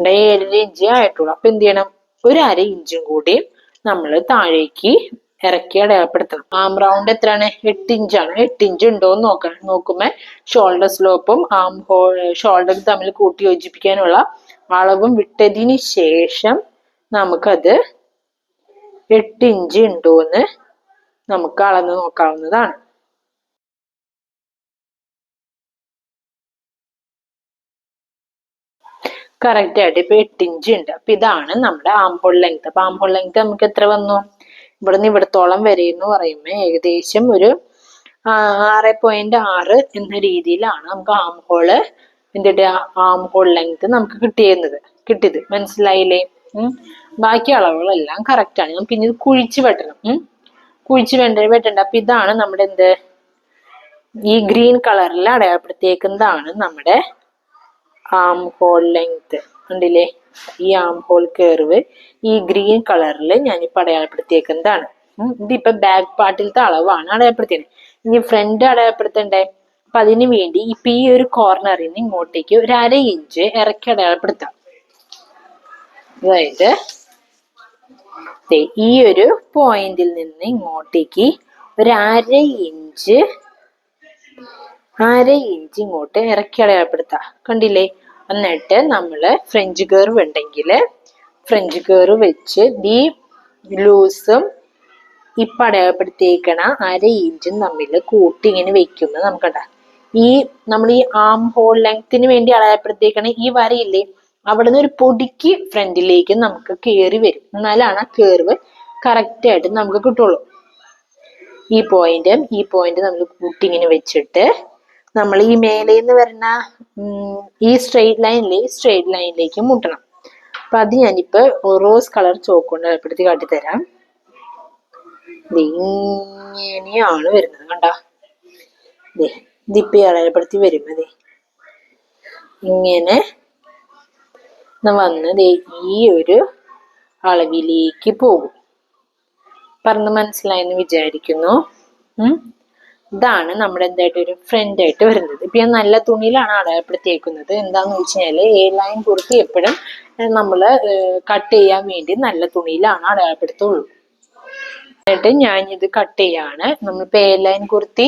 7.5 ഇഞ്ച് ആയിട്ടുള്ളൂ. അപ്പൊ എന്ത് ചെയ്യണം? ഒരു 1/2 ഇഞ്ചും കൂടി നമ്മൾ താഴേക്ക് ഇറക്കി അടയാളപ്പെടുത്തണം. ആം റൗണ്ട് എത്രയാണ്? 8 ഇഞ്ചാണ്. 8 ഇഞ്ച് ഉണ്ടോ എന്ന് നോക്കുമ്പോ ഷോൾഡർ സ്ലോപ്പും ഷോൾഡർ തമ്മിൽ കൂട്ടി യോജിപ്പിക്കാനുള്ള അളവും വിട്ടതിന് ശേഷം നമുക്കത് 8 ഇഞ്ച് ഉണ്ടോ എന്ന് നമുക്ക് അളന്ന് നോക്കാവുന്നതാണ്. കറക്റ്റ് ആയിട്ട് ഇപ്പൊ 8 ഇഞ്ച് ഉണ്ട്. അപ്പൊ ഇതാണ് നമ്മുടെ ആം ഹോൾ ലെങ്ത്. അപ്പൊ ആം ഹോൾ ലെങ്ത് നമുക്ക് എത്ര വന്നു? ഇവിടുന്ന് ഇവിടത്തോളം വരെ എന്ന് പറയുമ്പോൾ ഏകദേശം ഒരു 6.6 എന്ന രീതിയിലാണ് നമുക്ക് ആം ഹോള് ആം ഹോൾ ലെങ്ത് നമുക്ക് കിട്ടിയത്. മനസ്സിലായില്ലേ? ബാക്കി അളവുകളെല്ലാം കറക്റ്റ് ആണ്. നമുക്ക് ഇനി ഇത് കുഴിച്ച് വെട്ടണം. കുഴിച്ച് വെട്ടണ്ട. അപ്പൊ ഇതാണ് നമ്മുടെ ഈ ഗ്രീൻ കളറിൽ അടയാളപ്പെടുത്തിയേക്കുന്നതാണ് നമ്മുടെ ആം ഹോൾ ലെങ്ത്. കണ്ടില്ലേ? ഈ ആം ഹോൾ കർവ് ഈ ഗ്രീൻ കളറിൽ ഞാനിപ്പോ അടയാളപ്പെടുത്തിയേക്കുന്നതാണ്. ഇതിപ്പോ ബാക്ക് പാർട്ടിലത്തെ അളവാണ് അടയാളപ്പെടുത്തിയത്. ഇനി ഫ്രണ്ട് അടയാളപ്പെടുത്തണ്ടേ? അപ്പൊ അതിനു വേണ്ടി ഇപ്പൊ ഈ ഒരു കോർണറിൽ നിന്ന് ഇങ്ങോട്ടേക്ക് ഒരു 1/2 ഇഞ്ച് ഇറക്കി അടയാളപ്പെടുത്താം. അതായത് ഈ ഒരു പോയിന്റിൽ നിന്ന് ഇങ്ങോട്ടേക്ക് ഒരു 1/2 ഇഞ്ച് ഇങ്ങോട്ട് ഇറക്കി അടയാളപ്പെടുത്താം. കണ്ടില്ലേ? എന്നിട്ട് നമ്മള് ഫ്രഞ്ച് കർവ് ഉണ്ടെങ്കിൽ ഫ്രഞ്ച് കർവ് വെച്ച് ഈ ലൂസും ഇപ്പൊ അടയാളപ്പെടുത്തിയേക്കണ 1/2 ഇഞ്ചും തമ്മിൽ കൂട്ടി ഇങ്ങനെ വെക്കുമ്പോൾ നമുക്കണ്ട നമ്മൾ ഈ ആം ഹോൾ ലെങ്ത്തിന് വേണ്ടി അടയാളപ്പെടുത്തിയേക്കണ ഈ വരയില്ലേ, അവിടെ നിന്ന് ഒരു പൊടിക്ക് ഫ്രണ്ടിലേക്ക് നമുക്ക് കയറി വരും. എന്നാലാണ് ആ കർവ് കറക്റ്റ് ആയിട്ട് നമുക്ക് കിട്ടുള്ളൂ. ഈ പോയിന്റ് നമ്മൾ കൂട്ടി ഇങ്ങനെ വെച്ചിട്ട് നമ്മൾ ഈ മേലേന്ന് വരുന്ന ഈ സ്ട്രെയിറ്റ് ലൈനിലേക്ക് മുട്ടണം. അപ്പൊ അത് ഞാനിപ്പോ റോസ് കളർ ചോക്ക് കൊണ്ട് അടയാളപ്പെടുത്തി കാട്ടിത്തരാം. ഇങ്ങനെയാണ് വരുന്നത്. കണ്ട? ഇതിപ്പോ അടയാളപ്പെടുത്തി വരുന്നത് ഇങ്ങനെ വന്ന് ഈ ഒരു അളവിലേക്ക് പോകും. പറഞ്ഞ് മനസ്സിലായെന്ന് വിചാരിക്കുന്നു. ഇതാണ് നമ്മുടെ എന്തായിട്ട് ഒരു ഫ്രണ്ട് ആയിട്ട് വരുന്നത്. ഇപ്പൊ ഞാൻ നല്ല തുണിയിലാണ് അടയാളപ്പെടുത്തിയേക്കുന്നത്. എന്താന്ന് വെച്ച് കഴിഞ്ഞാല് എ ലൈൻ കുർത്തി എപ്പോഴും നമ്മള് കട്ട് ചെയ്യാൻ വേണ്ടി നല്ല തുണിയിലാണ് അടയാളപ്പെടുത്തുള്ളൂ. എന്നിട്ട് ഞാൻ ഇത് കട്ട് ചെയ്യാണ്. നമ്മളിപ്പോ എ ലൈൻ കുർത്തി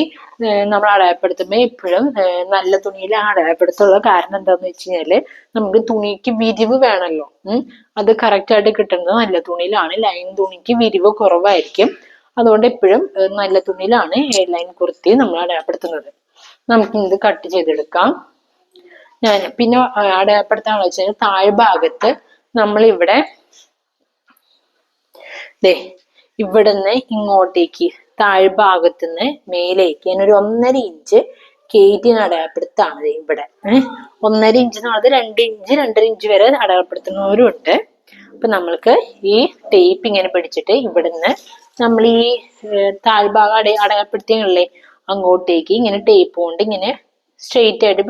നമ്മൾ അടയാളപ്പെടുത്തുമ്പോൾ എപ്പോഴും നല്ല തുണിയിലാണ് അടയാളപ്പെടുത്തുള്ളത്. കാരണം എന്താന്ന് വെച്ച് കഴിഞ്ഞാല് നമുക്ക് തുണിക്ക് വിരിവ് വേണമല്ലോ. അത് കറക്റ്റ് ആയിട്ട് കിട്ടുന്നത് നല്ല തുണിയിലാണ്. ലൈൻ തുണിക്ക് വിരിവ് കുറവായിരിക്കും. അതുകൊണ്ട് എപ്പോഴും നല്ല തുണിയിലാണ് എ ലൈൻ കുർത്തി നമ്മൾ അടയാളപ്പെടുത്തുന്നത്. നമുക്ക് ഇത് കട്ട് ചെയ്തെടുക്കാം. ഞാൻ പിന്നെ അടയാളപ്പെടുത്താന്ന് വെച്ചാൽ താഴ്ഭാഗത്ത് നമ്മളിവിടെ ഇവിടുന്ന് ഇങ്ങോട്ടേക്ക് താഴ്ഭാഗത്തുനിന്ന് മേലേക്ക് ഞാനൊരു 1.5 ഇഞ്ച് കയറ്റിന് അടയാളപ്പെടുത്താണ് ഇവിടെ. 1.5 ഇഞ്ച് എന്ന് പറഞ്ഞത് 2 ഇഞ്ച് 2.5 ഇഞ്ച് വരെ അടയാളപ്പെടുത്തുന്നവരും ഉണ്ട്. അപ്പൊ നമ്മൾക്ക് ഈ ടേപ്പ് ഇങ്ങനെ പിടിച്ചിട്ട് ഇവിടുന്ന് നമ്മൾ ഈ താഴ്ഭാഗം അടയാളപ്പെടുത്തിയല്ലേ അങ്ങോട്ടേക്ക് ഇങ്ങനെ ടേപ്പ് കൊണ്ട് ഇങ്ങനെ സ്ട്രെയിറ്റ് ആയിട്ട്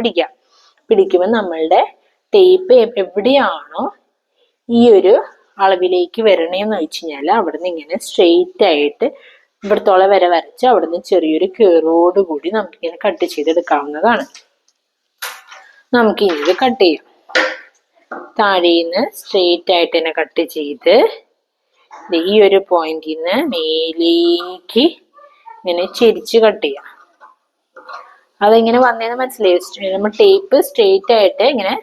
പിടിക്കുമ്പോൾ നമ്മളുടെ ടേപ്പ് എവിടെയാണോ ഈ ഒരു അളവിലേക്ക് വരണേന്ന് വെച്ച് കഴിഞ്ഞാൽ അവിടുന്ന് ഇങ്ങനെ സ്ട്രെയിറ്റ് ആയിട്ട് ഇവിടത്തോളം വരെ വരച്ച് അവിടുന്ന് ചെറിയൊരു കീറോട് കൂടി നമുക്കിങ്ങനെ കട്ട് ചെയ്തെടുക്കാവുന്നതാണ്. നമുക്കിനി ഇത് കട്ട് ചെയ്യാം. താഴേന്ന് സ്ട്രെയിറ്റ് ആയിട്ട് തന്നെ കട്ട് ചെയ്ത് ഈ ഒരു പോയിന്റിൽ നിന്ന് മേലേക്ക് ഇങ്ങനെ ചെരിച്ച് കട്ട് ചെയ്യാം. അതെങ്ങനെ വന്നേന്ന് മനസ്സിലായി? നമ്മൾ ടേപ്പ് സ്ട്രെയിറ്റ് ആയിട്ട് ഇങ്ങനെ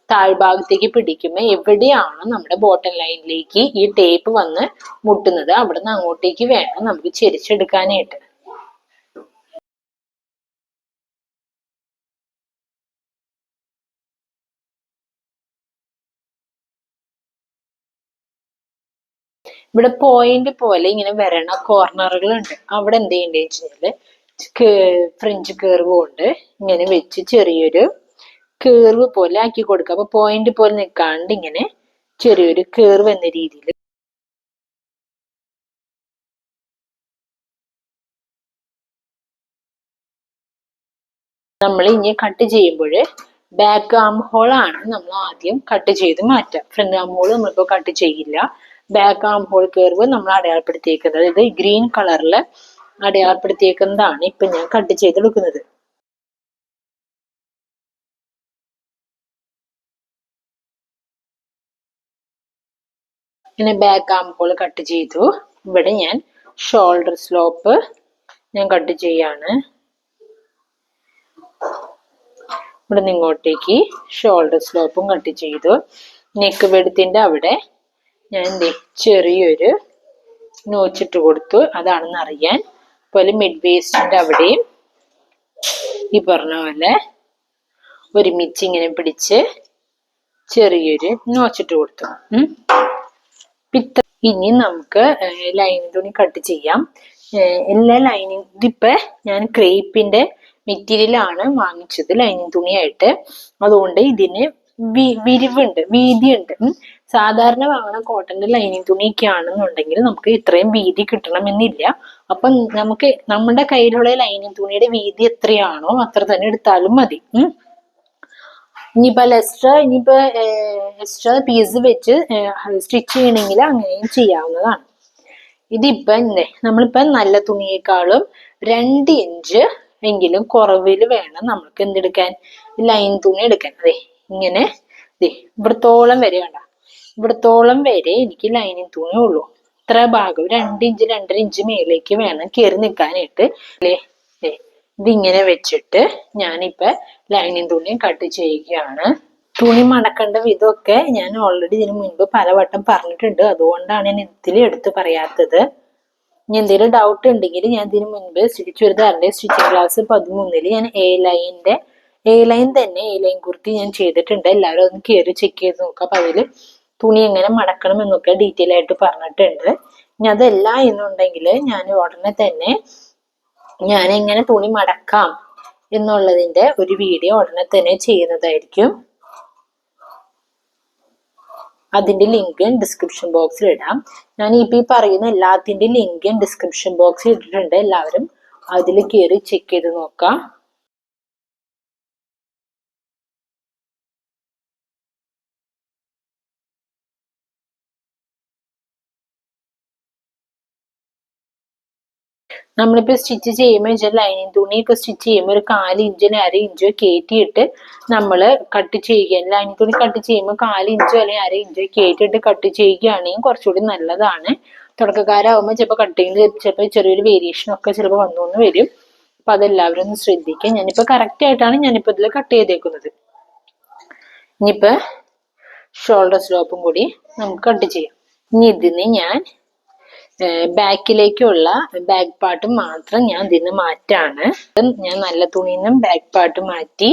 താഴ്ഭാഗത്തേക്ക് പിടിക്കുമ്പോൾ എവിടെയാണ് നമ്മുടെ ബോട്ടം ലൈനിലേക്ക് ഈ ടേപ്പ് വന്ന് മുട്ടുന്നത് അവിടെ നിന്ന് അങ്ങോട്ടേക്ക് വേണം നമുക്ക് ചെരിച്ചെടുക്കാനായിട്ട്. ഇവിടെ പോയിന്റ് പോലെ ഇങ്ങനെ വരണ കോർണറുകൾ ഉണ്ട്. അവിടെ എന്ത് ചെയ്യേണ്ടത് വെച്ചാല് ഫ്രഞ്ച് കർവ് കൊണ്ട് ഇങ്ങനെ വെച്ച് ചെറിയൊരു കേർവ് പോലെ ആക്കി കൊടുക്കുക. അപ്പൊ പോയിന്റ് പോലെ നിൽക്കാണ്ട് ഇങ്ങനെ ചെറിയൊരു കേർവ് എന്ന രീതിയിൽ നമ്മൾ ഇനി കട്ട് ചെയ്യുമ്പോൾ ബാക്ക് ആം ഹോൾ ആണ് നമ്മൾ ആദ്യം കട്ട് ചെയ്ത് മാറ്റുക. ഫ്രണ്ട് ആം ഹോൾ നമ്മളിപ്പോ കട്ട് ചെയ്യില്ല. ബാക്ക് ആം ഹോൾ കേർവ് നമ്മൾ അടയാളപ്പെടുത്തിയേക്കുന്നത് ഇത് ഗ്രീൻ കളറിൽ അടയാളപ്പെടുത്തിയേക്കുന്നതാണ് ഇപ്പൊ ഞാൻ കട്ട് ചെയ്തെടുക്കുന്നത്. ഇങ്ങനെ ബാക്ക് ആം ഹോൾ കട്ട് ചെയ്തു. ഇവിടെ ഞാൻ ഷോൾഡർ സ്ലോപ്പ് ഞാൻ കട്ട് ചെയ്യാണ്. ഇവിടെ നിന്ന് ഇങ്ങോട്ടേക്ക് ഷോൾഡർ സ്ലോപ്പും കട്ട് ചെയ്തു. നെക്ക് വെഡ്ത്തിന്റെ അവിടെ ഞാൻ ചെറിയൊരു നോച്ചിട്ട് കൊടുത്തു. അതാണെന്ന് അറിയാൻ. അതുപോലെ മിഡ് വേസ്റ്റിന്റെ അവിടെയും ഈ പറഞ്ഞ പോലെ ഒരുമിച്ച് ഇങ്ങനെ പിടിച്ച് ചെറിയൊരു നോച്ചിട്ട് കൊടുത്തു. ഇനി നമുക്ക് ലൈനിങ് തുണി കട്ട് ചെയ്യാം. എല്ലാ ലൈനിങ് ഇതിപ്പോ ഞാൻ ക്രേപ്പിന്റെ മെറ്റീരിയലാണ് വാങ്ങിച്ചത് ലൈനിങ് തുണിയായിട്ട്. അതുകൊണ്ട് ഇതിന് വിരിവുണ്ട്, വീതിയുണ്ട്. സാധാരണ വാങ്ങുന്ന കോട്ടന്റെ ലൈനിങ് തുണിയൊക്കെ ആണെന്നുണ്ടെങ്കിൽ നമുക്ക് ഇത്രയും വീതി കിട്ടണമെന്നില്ല. അപ്പൊ നമുക്ക് നമ്മുടെ കയ്യിലുള്ള ലൈനിങ് തുണിയുടെ വീതി എത്രയാണോ അത്ര തന്നെ എടുത്താലും മതി. ഇനിയിപ്പോ എക്സ്ട്രാ പീസ് വെച്ച് സ്റ്റിച്ച് ചെയ്യണമെങ്കിൽ അങ്ങനെയും ചെയ്യാവുന്നതാണ്. ഇതിപ്പോ നമ്മളിപ്പോ നല്ല തുണിയേക്കാളും 2 ഇഞ്ച് എങ്കിലും കുറവിൽ വേണം നമുക്ക് എന്തെടുക്കാൻ, ലൈൻ തുണി എടുക്കാൻ. ഇങ്ങനെ ഇവിടത്തോളം വരെ വേണ്ട, ഇവിടത്തോളം വരെ എനിക്ക് ലൈനിങ് തുണി ഉള്ളൂ. ഇത്ര ഭാഗം 2 ഇഞ്ച് 2.5 ഇഞ്ച് മേലേക്ക് വേണം കയറി നിൽക്കാനായിട്ട്. ഇതിങ്ങനെ വെച്ചിട്ട് ഞാനിപ്പോ ലൈനിങ് തുണി കട്ട് ചെയ്യുകയാണ്. തുണി മടക്കേണ്ട വിധമൊക്കെ ഞാൻ ഓൾറെഡി ഇതിനു മുൻപ് പലവട്ടം പറഞ്ഞിട്ടുണ്ട്. അതുകൊണ്ടാണ് ഞാൻ ഇതിൽ എടുത്ത് പറയാത്തത്. ഇനി എന്തെങ്കിലും ഡൗട്ട് ഉണ്ടെങ്കിൽ ഞാൻ ഇതിനു മുൻപ് ചുരിദാറിന്റെ സ്റ്റിച്ചിങ് ക്ലാസ് 13 ഞാൻ എ ലൈൻ കുർത്തി ഞാൻ ചെയ്തിട്ടുണ്ട്. എല്ലാവരും ഒന്ന് കയറി ചെക്ക് ചെയ്ത് നോക്കാം. അപ്പൊ അതിൽ തുണി എങ്ങനെ മടക്കണം എന്നൊക്കെ ഡീറ്റെയിൽ ആയിട്ട് പറഞ്ഞിട്ടുണ്ട്. ഇനി അതല്ല എന്നുണ്ടെങ്കിൽ ഞാൻ ഉടനെ തന്നെ ഞാൻ എങ്ങനെ തുണി മടക്കാം എന്നുള്ളതിന്റെ ഒരു വീഡിയോ ഉടനെ തന്നെ ചെയ്യുന്നതായിരിക്കും. അതിന്റെ ലിങ്ക് ഡിസ്ക്രിപ്ഷൻ ബോക്സിൽ ഇടാം. ഞാൻ ഈ പറയുന്ന എല്ലാത്തിന്റെ ലിങ്ക് ഡിസ്ക്രിപ്ഷൻ ബോക്സിൽ ഇട്ടിട്ടുണ്ട്. എല്ലാവരും അതിൽ കയറി ചെക്ക് ചെയ്ത് നോക്കാം. നമ്മളിപ്പോ സ്റ്റിച്ച് ചെയ്യുമ്പോൾ ലൈനിങ് തുണിയൊക്കെ സ്റ്റിച്ച് ചെയ്യുമ്പോൾ ഒരു 1/4 ഇഞ്ചോ 1/2 ഇഞ്ചോ കയറ്റിയിട്ട് നമ്മള് കട്ട് ചെയ്യുക. ലൈനിങ് തുണി കട്ട് ചെയ്യുമ്പോൾ 1/4 ഇഞ്ചോ അല്ലെങ്കിൽ 1/2 ഇഞ്ചോ കയറ്റിയിട്ട് കട്ട് ചെയ്യുകയാണെങ്കിൽ കുറച്ചുകൂടി നല്ലതാണ്. തുടക്കക്കാരാകുമ്പോൾ ചിലപ്പോൾ കട്ടിങ്ങിൽ ചിലപ്പോൾ ചെറിയൊരു വേരിയേഷൻ ഒക്കെ ചിലപ്പോൾ വന്നു വരും. അപ്പൊ അതെല്ലാവരും ഒന്ന് ശ്രദ്ധിക്കുക. ഞാനിപ്പോ കറക്റ്റ് ആയിട്ടാണ് ഞാനിപ്പോ ഇതിൽ കട്ട് ചെയ്തേക്കുന്നത്. ഇനിയിപ്പോ ഷോൾഡർ സ്ലോപ്പും കൂടി നമുക്ക് കട്ട് ചെയ്യാം. ഇനി ഇതിന് ഞാൻ ബാക്കിലേക്കുള്ള ബാക്ക് പാർട്ട് മാത്രം ഞാൻ ഇതിന് മാറ്റാണ്. ഞാൻ നല്ല തുണിയിൽ നിന്നും ബാക്ക് പാർട്ട് മാറ്റി,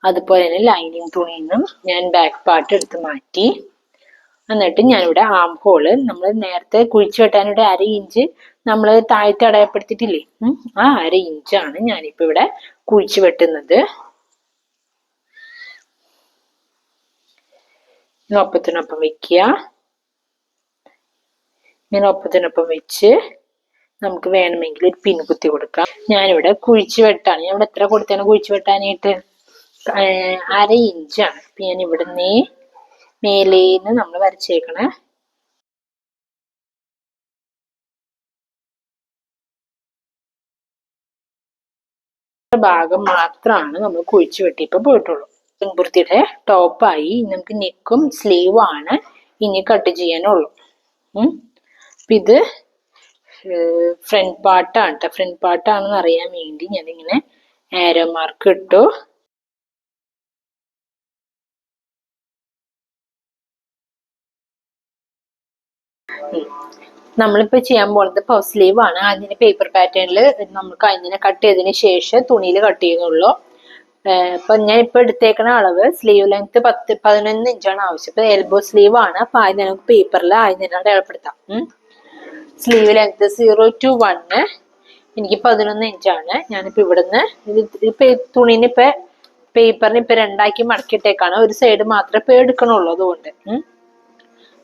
അതുപോലെ തന്നെ ലൈനിങ് തുണിയിൽ നിന്നും ഞാൻ ബാക്ക് പാർട്ട് എടുത്ത് മാറ്റി. എന്നിട്ട് ഞാനിവിടെ ആം ഹോള് നമ്മൾ നേരത്തെ കുഴിച്ചു വെട്ടാനിവിടെ 1/2 ഇഞ്ച് നമ്മൾ താഴത്തെ അടയാളപ്പെടുത്തിയിട്ടില്ലേ, ആ 1/2 ഇഞ്ചാണ് ഞാനിപ്പോ ഇവിടെ കുഴിച്ചു വെട്ടുന്നത്. ഒപ്പത്തിനൊപ്പം വെക്കുക. ഇങ്ങനെ ഒപ്പത്തിനൊപ്പം വെച്ച് നമുക്ക് വേണമെങ്കിൽ ഒരു പിൻ കുത്തി കൊടുക്കാം. ഞാനിവിടെ കുഴിച്ചു വെട്ടാണ്. ഞാൻ ഇവിടെ എത്ര കൊടുത്താണ് കുഴിച്ചു വെട്ടാനായിട്ട്? 1/2 ഇഞ്ചാണ്. അപ്പൊ ഞാൻ ഇവിടുന്ന് മേലേന്ന് നമ്മൾ വരച്ചേക്കണ ഭാഗം മാത്രമാണ് നമ്മൾ കുഴിച്ചു വെട്ടിയപ്പോ പോയിട്ടുള്ളൂ. പെൺകുർത്തിയുടെ ടോപ്പായി. നമുക്ക് നെക്കും സ്ലീവും ആണ് ഇനി കട്ട് ചെയ്യാനുള്ളൂ. ഇത് ഫ്രണ്ട് പാർട്ടാണ് കേട്ടോ. ഫ്രണ്ട് പാർട്ടാണെന്ന് അറിയാൻ വേണ്ടി ഞാനിങ്ങനെ ആരോ മാർക്ക് ഇട്ടു. നമ്മളിപ്പോ ചെയ്യാൻ പോകുന്നത് പഫ് സ്ലീവ് ആണ്. അതിന് പേപ്പർ പാറ്റേണിൽ നമുക്ക് അതിനെ കട്ട് ചെയ്തതിന് ശേഷം തുണിയിൽ കട്ട് ചെയ്യുന്നുള്ളൂ. അപ്പൊ ഞാൻ ഇപ്പൊ എടുത്തേക്കണ അളവ് സ്ലീവ് ലെങ്ത് 11 ഇഞ്ചാണ് ആവശ്യം. ഇപ്പൊ എൽബോ സ്ലീവ് ആണ്. അപ്പൊ ആദ്യം നമുക്ക് പേപ്പറിൽ ആദ്യം അടയാളപ്പെടുത്താം. സ്ലീവ് ലെങ്ത് 0 to 1 എനിക്ക് 11 ഇഞ്ചാണ്. ഞാനിപ്പോ ഇവിടുന്ന് തുണിന് ഇപ്പൊ പേപ്പറിന് ഇപ്പൊ 2ആക്കി മടക്കിയിട്ടേക്കാണ്. ഒരു സൈഡ് മാത്രമേ ഇപ്പൊ എടുക്കണുള്ളൂ. അതുകൊണ്ട്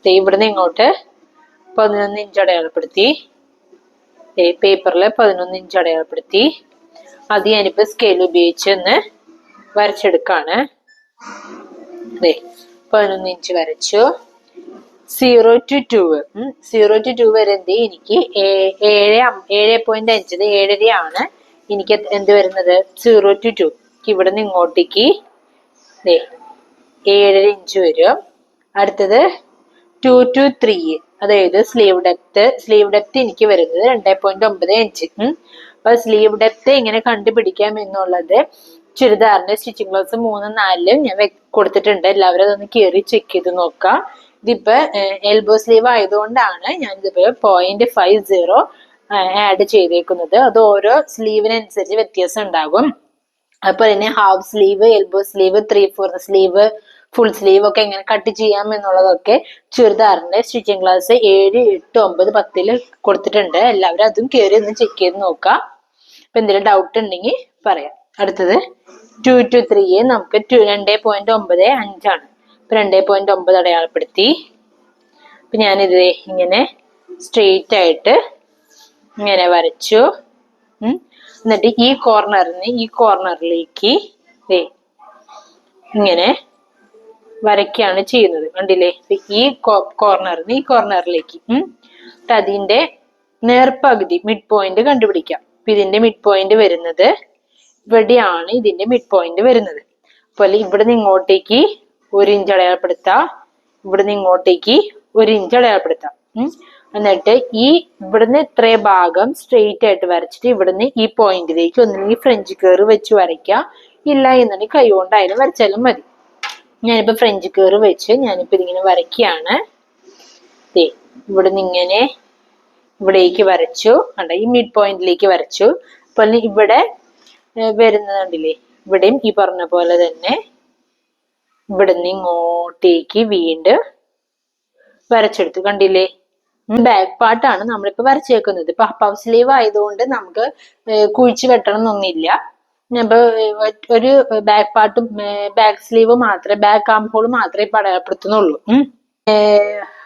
ഇവിടുന്ന് ഇങ്ങോട്ട് 11 ഇഞ്ച് അടയാളപ്പെടുത്തി. പേപ്പറിൽ 11 ഇഞ്ച് അടയാളപ്പെടുത്തി. അത് ഞാനിപ്പോ സ്കെയിൽ ഉപയോഗിച്ച് ഒന്ന് വരച്ചെടുക്കാണ്. 11 ഇഞ്ച് വരച്ചു. 0 to 2 വരെ എനിക്ക് 7.5 7.5 ആണ് എനിക്ക് എന്ത് വരുന്നത് 0 to 2. ഇവിടെ നിന്ന് ഇങ്ങോട്ടേക്ക് 7.5 ഇഞ്ച് വരും. അടുത്തത് 2 to 3, അതായത് സ്ലീവ് ഡെപ്ത് എനിക്ക് വരുന്നത് 2.9 ഇഞ്ച്. അപ്പൊ സ്ലീവ് ഡെപ്ത് എങ്ങനെ കണ്ടുപിടിക്കാം എന്നുള്ളത് ചുരിദാറിന്റെ സ്റ്റിച്ചിങ് ക്ലാസ് 3-4 ഞാൻ കൊടുത്തിട്ടുണ്ട്. എല്ലാവരും അതൊന്ന് കയറി ചെക്ക് ചെയ്ത് നോക്കാം. ഇതിപ്പോ എൽബോ സ്ലീവ് ആയതുകൊണ്ടാണ് ഞാൻ ഇതിപ്പോ 0.50 ആഡ് ചെയ്തേക്കുന്നത്. അത് ഓരോ സ്ലീവിനനുസരിച്ച് വ്യത്യാസം ഉണ്ടാകും. അപ്പൊ തന്നെ half sleeve, elbow sleeve, 3/4 sleeve, full sleeve ഒക്കെ എങ്ങനെ കട്ട് ചെയ്യാം എന്നുള്ളതൊക്കെ ചുരിദാറിന്റെ സ്റ്റിച്ചിങ് ക്ലാസ് 7, 8, 9, 10 കൊടുത്തിട്ടുണ്ട്. എല്ലാവരും അതും കയറി ഒന്ന് ചെക്ക് ചെയ്ത് നോക്കാം. അപ്പൊ എന്തെങ്കിലും ഡൗട്ട് ഉണ്ടെങ്കിൽ പറയാം. അടുത്തത് 2 to 3 നമുക്ക് 2.95 ആണ്. ഇപ്പൊ 2.9 അടയാളപ്പെടുത്തി. അപ്പൊ ഞാനിത് ഇങ്ങനെ സ്ട്രെയിറ്റ് ആയിട്ട് ഇങ്ങനെ വരച്ചു. എന്നിട്ട് ഈ കോർണറിലേക്ക് ഇങ്ങനെ വരയ്ക്കാണ് ചെയ്യുന്നത്. കണ്ടില്ലേ? ഈ കോർണറിലേക്ക് അതിന്റെ നേർപകുതി മിഡ് പോയിന്റ് കണ്ടുപിടിക്കാം. ഇതിന്റെ മിഡ് പോയിന്റ് വരുന്നത് ഇവിടെയാണ്. ഇതിന്റെ മിഡ് പോയിന്റ് വരുന്നത് പോലെ ഇവിടുന്ന് ഇങ്ങോട്ടേക്ക് 1 ഇഞ്ച് അടയാളപ്പെടുത്താം. ഇവിടുന്ന് ഇങ്ങോട്ടേക്ക് 1 ഇഞ്ച് അടയാളപ്പെടുത്താം. എന്നിട്ട് ഇവിടുന്ന് ഇത്രേ ഭാഗം സ്ട്രെയിറ്റ് ആയിട്ട് വരച്ചിട്ട് ഇവിടുന്ന് ഈ പോയിന്റിലേക്ക് ഒന്നില്ലെങ്കിൽ ഫ്രഞ്ച് കർവ് വെച്ച് വരയ്ക്കാം. ഇല്ല എന്നുണ്ടെങ്കിൽ കൈ കൊണ്ടായാലും വരച്ചാലും മതി. ഞാനിപ്പോ ഫ്രഞ്ച് കർവ് വെച്ച് ഞാനിപ്പോ ഇതിങ്ങനെ വരയ്ക്കുകയാണ്. ഇവിടുന്ന് ഇങ്ങനെ ഇവിടേക്ക് വരച്ചു. കണ്ട ഈ മിഡ് പോയിന്റിലേക്ക് വരച്ചു. അപ്പോൾ ഇവിടെ വരുന്നത് കണ്ടില്ലേ? ഇവിടെയും ഈ പറഞ്ഞ പോലെ തന്നെ ഇവിടുന്ന് ഇങ്ങോട്ടേക്ക് വീണ്ടും വരച്ചെടുത്തു. കണ്ടില്ലേ? ബാക്ക് പാർട്ടാണ് നമ്മളിപ്പോ വരച്ചേക്കുന്നത്. ഇപ്പൊ പഫ് സ്ലീവ് ആയതുകൊണ്ട് നമുക്ക് കുഴിച്ചു വെട്ടണം എന്നൊന്നുമില്ല. ഇപ്പൊ ഒരു ബാക്ക് പാർട്ടും ബാക്ക് സ്ലീവ് മാത്രമേ, ബാക്ക് ആം ഹോൾ മാത്രമേ ഇപ്പൊ അടയാളപ്പെടുത്തുന്നുള്ളൂ.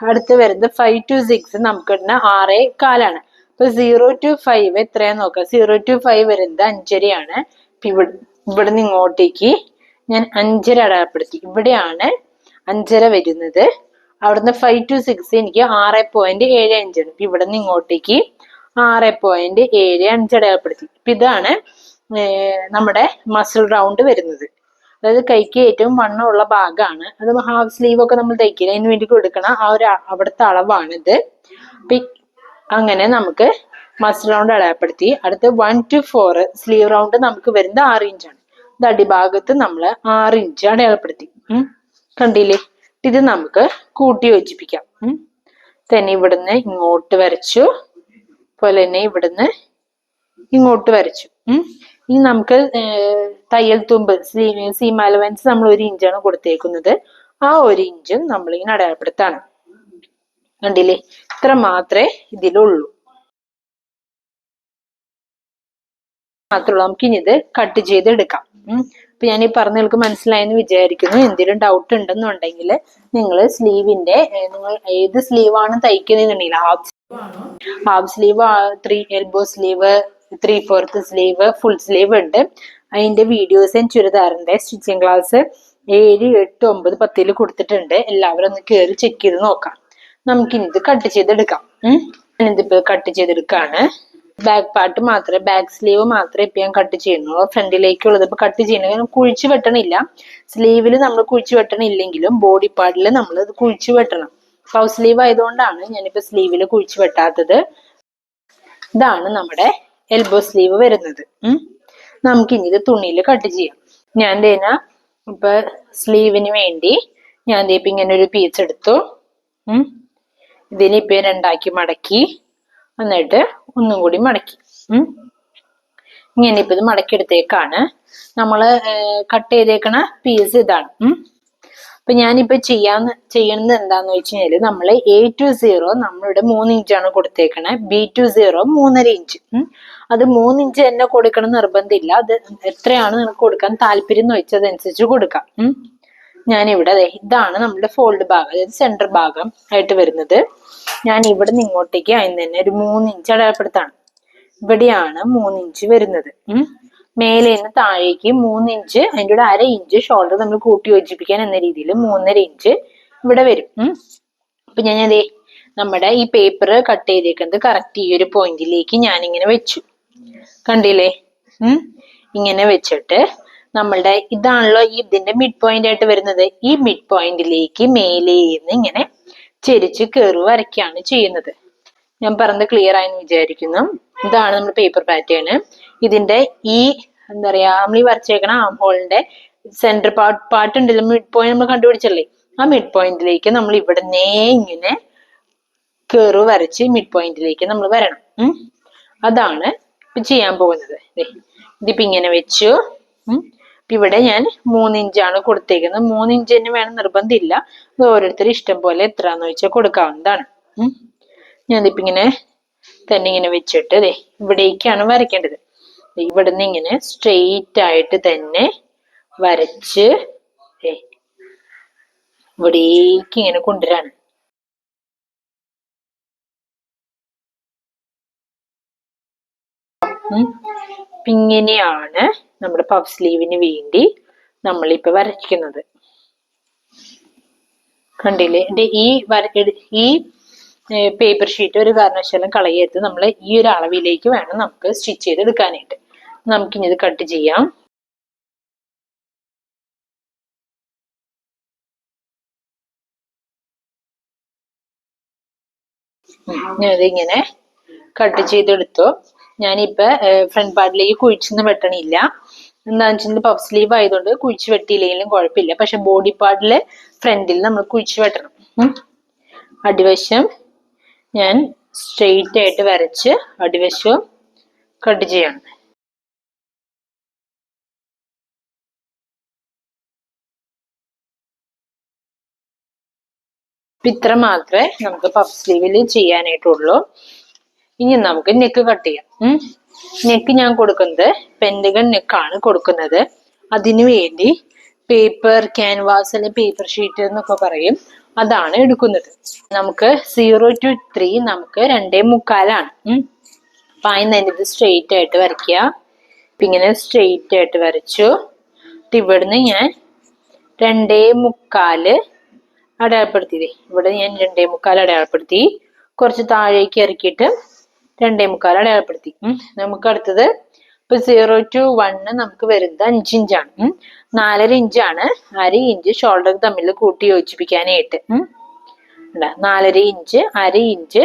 അടുത്ത് വരുന്നത് 5 to 6 നമുക്ക് ഇടുന്ന 6.25 ഇപ്പൊ 0 to 5 എത്രയാന്ന് നോക്കാം. 0 to 5 വരുന്നത് 5.5 ഇവിടുന്ന് ഇങ്ങോട്ടേക്ക് ഞാൻ 5.5 അടയാളപ്പെടുത്തി. ഇവിടെയാണ് 5.5 വരുന്നത്. അവിടുന്ന് 5 to 6 എനിക്ക് 6.75 ആണ്. ഇവിടെ നിന്ന് ഇങ്ങോട്ടേക്ക് 6.75 അടയാളപ്പെടുത്തി. ഇപ്പൊ ഇതാണ് നമ്മുടെ മസിൽ റൗണ്ട് വരുന്നത്. അതായത് കൈക്ക് ഏറ്റവും വണ്ണമുള്ള ഭാഗമാണ്. അത് ഹാഫ് സ്ലീവ് ഒക്കെ നമ്മൾ തയ്ക്കില്ല, അതിന് വേണ്ടി കൊടുക്കണ അവിടുത്തെ അളവാണിത്. അപ്പൊ അങ്ങനെ നമുക്ക് മസിൽ റൗണ്ട് അടയാളപ്പെടുത്തി. അടുത്ത് 1 to 4 സ്ലീവ് റൗണ്ട് നമുക്ക് വരുന്നത് 6 ഇഞ്ചാണ്. ഇത് അടിഭാഗത്ത് നമ്മൾ 6 ഇഞ്ച് അടയാളപ്പെടുത്തി. കണ്ടില്ലേ? ഇത് നമുക്ക് കൂട്ടി യോജിപ്പിക്കാം. തന്നെ ഇവിടുന്ന് ഇങ്ങോട്ട് വരച്ചു, പോലെ തന്നെ ഇവിടുന്ന് ഇങ്ങോട്ട് വരച്ചു. ഇനി നമുക്ക് തയ്യൽ തുമ്പ് സീം അലവൻസ് നമ്മൾ 1 ഇഞ്ചാണ് കൊടുത്തേക്കുന്നത്. ആ 1 ഇഞ്ചും നമ്മളിങ്ങനെ അടയാളപ്പെടുത്താണ്. കണ്ടില്ലേ? ഇത്ര മാത്രമേ ഇതിലുള്ളൂ. മാത്രമുള്ളൂ. നമുക്ക് ഇനി ഇത് കട്ട് ചെയ്ത് എടുക്കാം. അപ്പൊ ഞാൻ ഈ പറഞ്ഞ നിങ്ങൾക്ക് മനസ്സിലായെന്ന് വിചാരിക്കുന്നു. എന്തെങ്കിലും ഡൗട്ട് ഉണ്ടെന്നുണ്ടെങ്കിൽ നിങ്ങൾ സ്ലീവിന്റെ നിങ്ങൾ ഏത് സ്ലീവാണ് തയ്ക്കുന്നതെന്നുണ്ടെങ്കിൽ half sleeve, 3 elbow sleeve, 3/4 sleeve, full sleeve ഉണ്ട്. അതിന്റെ വീഡിയോസ് ചുരിദാറിന്റെ സ്റ്റിച്ചിങ് ക്ലാസ് 7, 8, 9, 10 കൊടുത്തിട്ടുണ്ട്. എല്ലാവരും ഒന്ന് കയറി ചെക്ക് ചെയ്ത് നോക്കാം. നമുക്കിനി ഇത് കട്ട് ചെയ്തെടുക്കാം. ഞാനിതിപ്പോ കട്ട് ചെയ്തെടുക്കാണ്. ബാക്ക് പാർട്ട് മാത്രമേ, ബാക്ക് സ്ലീവ് മാത്രമേ ഇപ്പൊ ഞാൻ കട്ട് ചെയ്യുന്നുള്ളൂ. ഫ്രണ്ടിലേക്കുള്ളത് ഇപ്പൊ കട്ട് ചെയ്യണമെങ്കിൽ കുഴിച്ചു വെട്ടണില്ല. സ്ലീവിൽ നമ്മൾ കുഴിച്ചു വെട്ടണില്ലെങ്കിലും ബോഡി പാർട്ടിൽ നമ്മൾ ഇത് കുഴിച്ചു വെട്ടണം. പഫ് സ്ലീവ് ആയതുകൊണ്ടാണ് ഞാനിപ്പോ സ്ലീവിൽ കുഴിച്ചു വെട്ടാത്തത്. ഇതാണ് നമ്മുടെ എൽബോ സ്ലീവ് വരുന്നത്. നമുക്കിനി ഇത് തുണിയിൽ കട്ട് ചെയ്യാം. ഞാൻ തേനാ ഇപ്പൊ സ്ലീവിന് വേണ്ടി ഞാൻ ഇപ്പൊ ഇങ്ങനെ ഒരു പീസ് എടുത്തു. ഇതിനിപ്പോ 2 മടക്കി, എന്നിട്ട് ഒന്നും കൂടി മടക്കി. ഇങ്ങനെ ഇപ്പൊ ഇത് മടക്കി എടുത്തേക്കാണ്. നമ്മള് കട്ട് ചെയ്തേക്കണ പീസ് ഇതാണ്. അപ്പൊ ഞാനിപ്പോ ചെയ്യണത് എന്താന്ന് വെച്ച് കഴിഞ്ഞാല് നമ്മള് A to 0 നമ്മളിവിടെ 3 ഇഞ്ചാണ് കൊടുത്തേക്കണേ. B to 0 3.5 inch. അത് 3 ഇഞ്ച് തന്നെ കൊടുക്കണം നിർബന്ധമില്ല. അത് എത്രയാണ് നിങ്ങൾക്ക് കൊടുക്കാൻ താല്പര്യം എന്ന് വെച്ചതനുസരിച്ച് കൊടുക്കാം. ഞാനിവിടെ ഇതാണ് നമ്മുടെ ഫോൾഡ് ഭാഗം, അതായത് സെന്റർ ഭാഗം ആയിട്ട് വരുന്നത്. ഞാൻ ഇവിടെ നിന്ന് ഇങ്ങോട്ടേക്ക് അതിന് തന്നെ ഒരു 3 ഇഞ്ച് അടയാളപ്പെടുത്താണ്. ഇവിടെയാണ് 3 ഇഞ്ച് വരുന്നത്. മേലെ നിന്ന് താഴേക്ക് 3 ഇഞ്ച്, അതിൻ്റെ കൂടെ 1/2 ഇഞ്ച് ഷോൾഡർ നമ്മൾ കൂട്ടി യോജിപ്പിക്കാൻ എന്ന രീതിയിൽ 3.5 ഇഞ്ച് ഇവിടെ വരും. അപ്പൊ ഞാനതേ നമ്മുടെ ഈ പേപ്പർ കട്ട് ചെയ്തേക്കുന്നത് കറക്റ്റ് ഈ ഒരു പോയിന്റിലേക്ക് ഞാനിങ്ങനെ വെച്ചു. കണ്ടില്ലേ? ഇങ്ങനെ വെച്ചിട്ട് നമ്മളുടെ ഇതാണല്ലോ ഇതിന്റെ മിഡ് പോയിന്റ് ആയിട്ട് വരുന്നത്. ഈ മിഡ് പോയിന്റിലേക്ക് മേലേന്ന് ഇങ്ങനെ ചെരിച്ച് കയറി വരയ്ക്കാണ് ചെയ്യുന്നത്. ഞാൻ പറഞ്ഞത് ക്ലിയർ ആയെന്ന് വിചാരിക്കുന്നു. ഇതാണ് നമ്മുടെ പേപ്പർ പാറ്റേൺ. ഇതിന്റെ ഈ എന്താ പറയാ, നമ്മൾ ഈ വരച്ചേക്കണ ആം ഹോളിന്റെ സെന്റർ പാർട്ട് ഉണ്ടല്ലോ, മിഡ് പോയിന്റ് നമ്മൾ കണ്ടുപിടിച്ചല്ലേ, ആ മിഡ് പോയിന്റിലേക്ക് നമ്മൾ ഇവിടുന്നേ ഇങ്ങനെ കയറി വരച്ച് മിഡ് പോയിന്റിലേക്ക് നമ്മൾ വരണം. അതാണ് ഇപ്പൊ ചെയ്യാൻ പോകുന്നത്. ഇതിപ്പോ ഇങ്ങനെ വെച്ചു. ഇവിടെ ഞാൻ 3 ഇഞ്ചാണ് കൊടുത്തേക്കുന്നത്. 3 ഇഞ്ച് തന്നെ വേണം നിർബന്ധമില്ല. അത് ഓരോരുത്തരും ഇഷ്ടം പോലെ എത്രയാന്ന് വെച്ചാൽ കൊടുക്കാവുന്നതാണ്. ഞാനിപ്പോ ഇങ്ങനെ തന്നെ ഇങ്ങനെ വെച്ചിട്ട് ഇവിടേക്കാണ് വരയ്ക്കേണ്ടത്. ഇവിടുന്ന് ഇങ്ങനെ സ്ട്രെയിറ്റ് ആയിട്ട് തന്നെ വരച്ച് ഇവിടേക്ക് ഇങ്ങനെ കൊണ്ടുവരാണ്. ഇങ്ങനെയാണ് നമ്മുടെ പഫ് സ്ലീവിന് വേണ്ടി നമ്മളിപ്പോ വരയ്ക്കുന്നത്. കണ്ടില്ലേ? ഈ പേപ്പർ ഷീറ്റ് ഒരു കാരണവശാലും കളയരുത്. നമ്മൾ ഈ ഒരു അളവിലേക്ക് വേണം നമുക്ക് സ്റ്റിച്ച് ചെയ്ത് എടുക്കാനായിട്ട്. നമുക്കിനി ഇത് കട്ട് ചെയ്യാം. ഞാനിതിങ്ങനെ കട്ട് ചെയ്തെടുത്തു. ഞാനിപ്പോ ഫ്രണ്ട് പാർട്ടിലേക്ക് കുഴിച്ചൊന്നും വെട്ടണില്ല. എന്താണെന്ന് വെച്ചാൽ പഫ് സ്ലീവ് ആയതുകൊണ്ട് കുഴിച്ച് വെട്ടിയില്ലെങ്കിലും കുഴപ്പമില്ല. പക്ഷെ ബോഡി പാർട്ടില് ഫ്രണ്ടിൽ നമ്മൾ കുഴിച്ച് വെട്ടണം. അടിവശം ഞാൻ സ്ട്രെയിറ്റ് ആയിട്ട് വരച്ച് അടിവശവും കട്ട് ചെയ്യണം. ഇത്ര മാത്രമേ നമുക്ക് പഫ് സ്ലീവിൽ ചെയ്യാനായിട്ടുള്ളൂ. ഇനി നമുക്ക് നെക്ക് കട്ട് ചെയ്യാം. നെക്ക് ഞാൻ കൊടുക്കുന്നത് പെന്റഗൺ നെക്കാണ് കൊടുക്കുന്നത്. അതിനു വേണ്ടി പേപ്പർ ക്യാൻവാസ് അല്ലെങ്കിൽ പേപ്പർ ഷീറ്റ് എന്നൊക്കെ പറയും, അതാണ് എടുക്കുന്നത്. നമുക്ക് 0 to 3 നമുക്ക് 2.25. അപ്പൊ അതിന് തന്നെ ഇത് സ്ട്രെയിറ്റ് ആയിട്ട് വരയ്ക്കുക. ഇങ്ങനെ സ്ട്രെയിറ്റ് ആയിട്ട് വരച്ചു. ഇവിടുന്ന് ഞാൻ 2.25 അടയാളപ്പെടുത്തി. ഇവിടെ ഞാൻ 2.25 അടയാളപ്പെടുത്തി. കുറച്ച് താഴേക്ക് ഇറക്കിയിട്ട് 2.25 അടയാളപ്പെടുത്തി. നമുക്ക് അടുത്തത് ഇപ്പൊ 0 to 1 നമുക്ക് വരുന്നത് 5 ഇഞ്ചാണ്. 4.5 ഇഞ്ചാണ് 1/2 ഇഞ്ച് ഷോൾഡർ തമ്മിൽ കൂട്ടി യോജിപ്പിക്കാനായിട്ട്. 4.5 ഇഞ്ച് 1/2 ഇഞ്ച്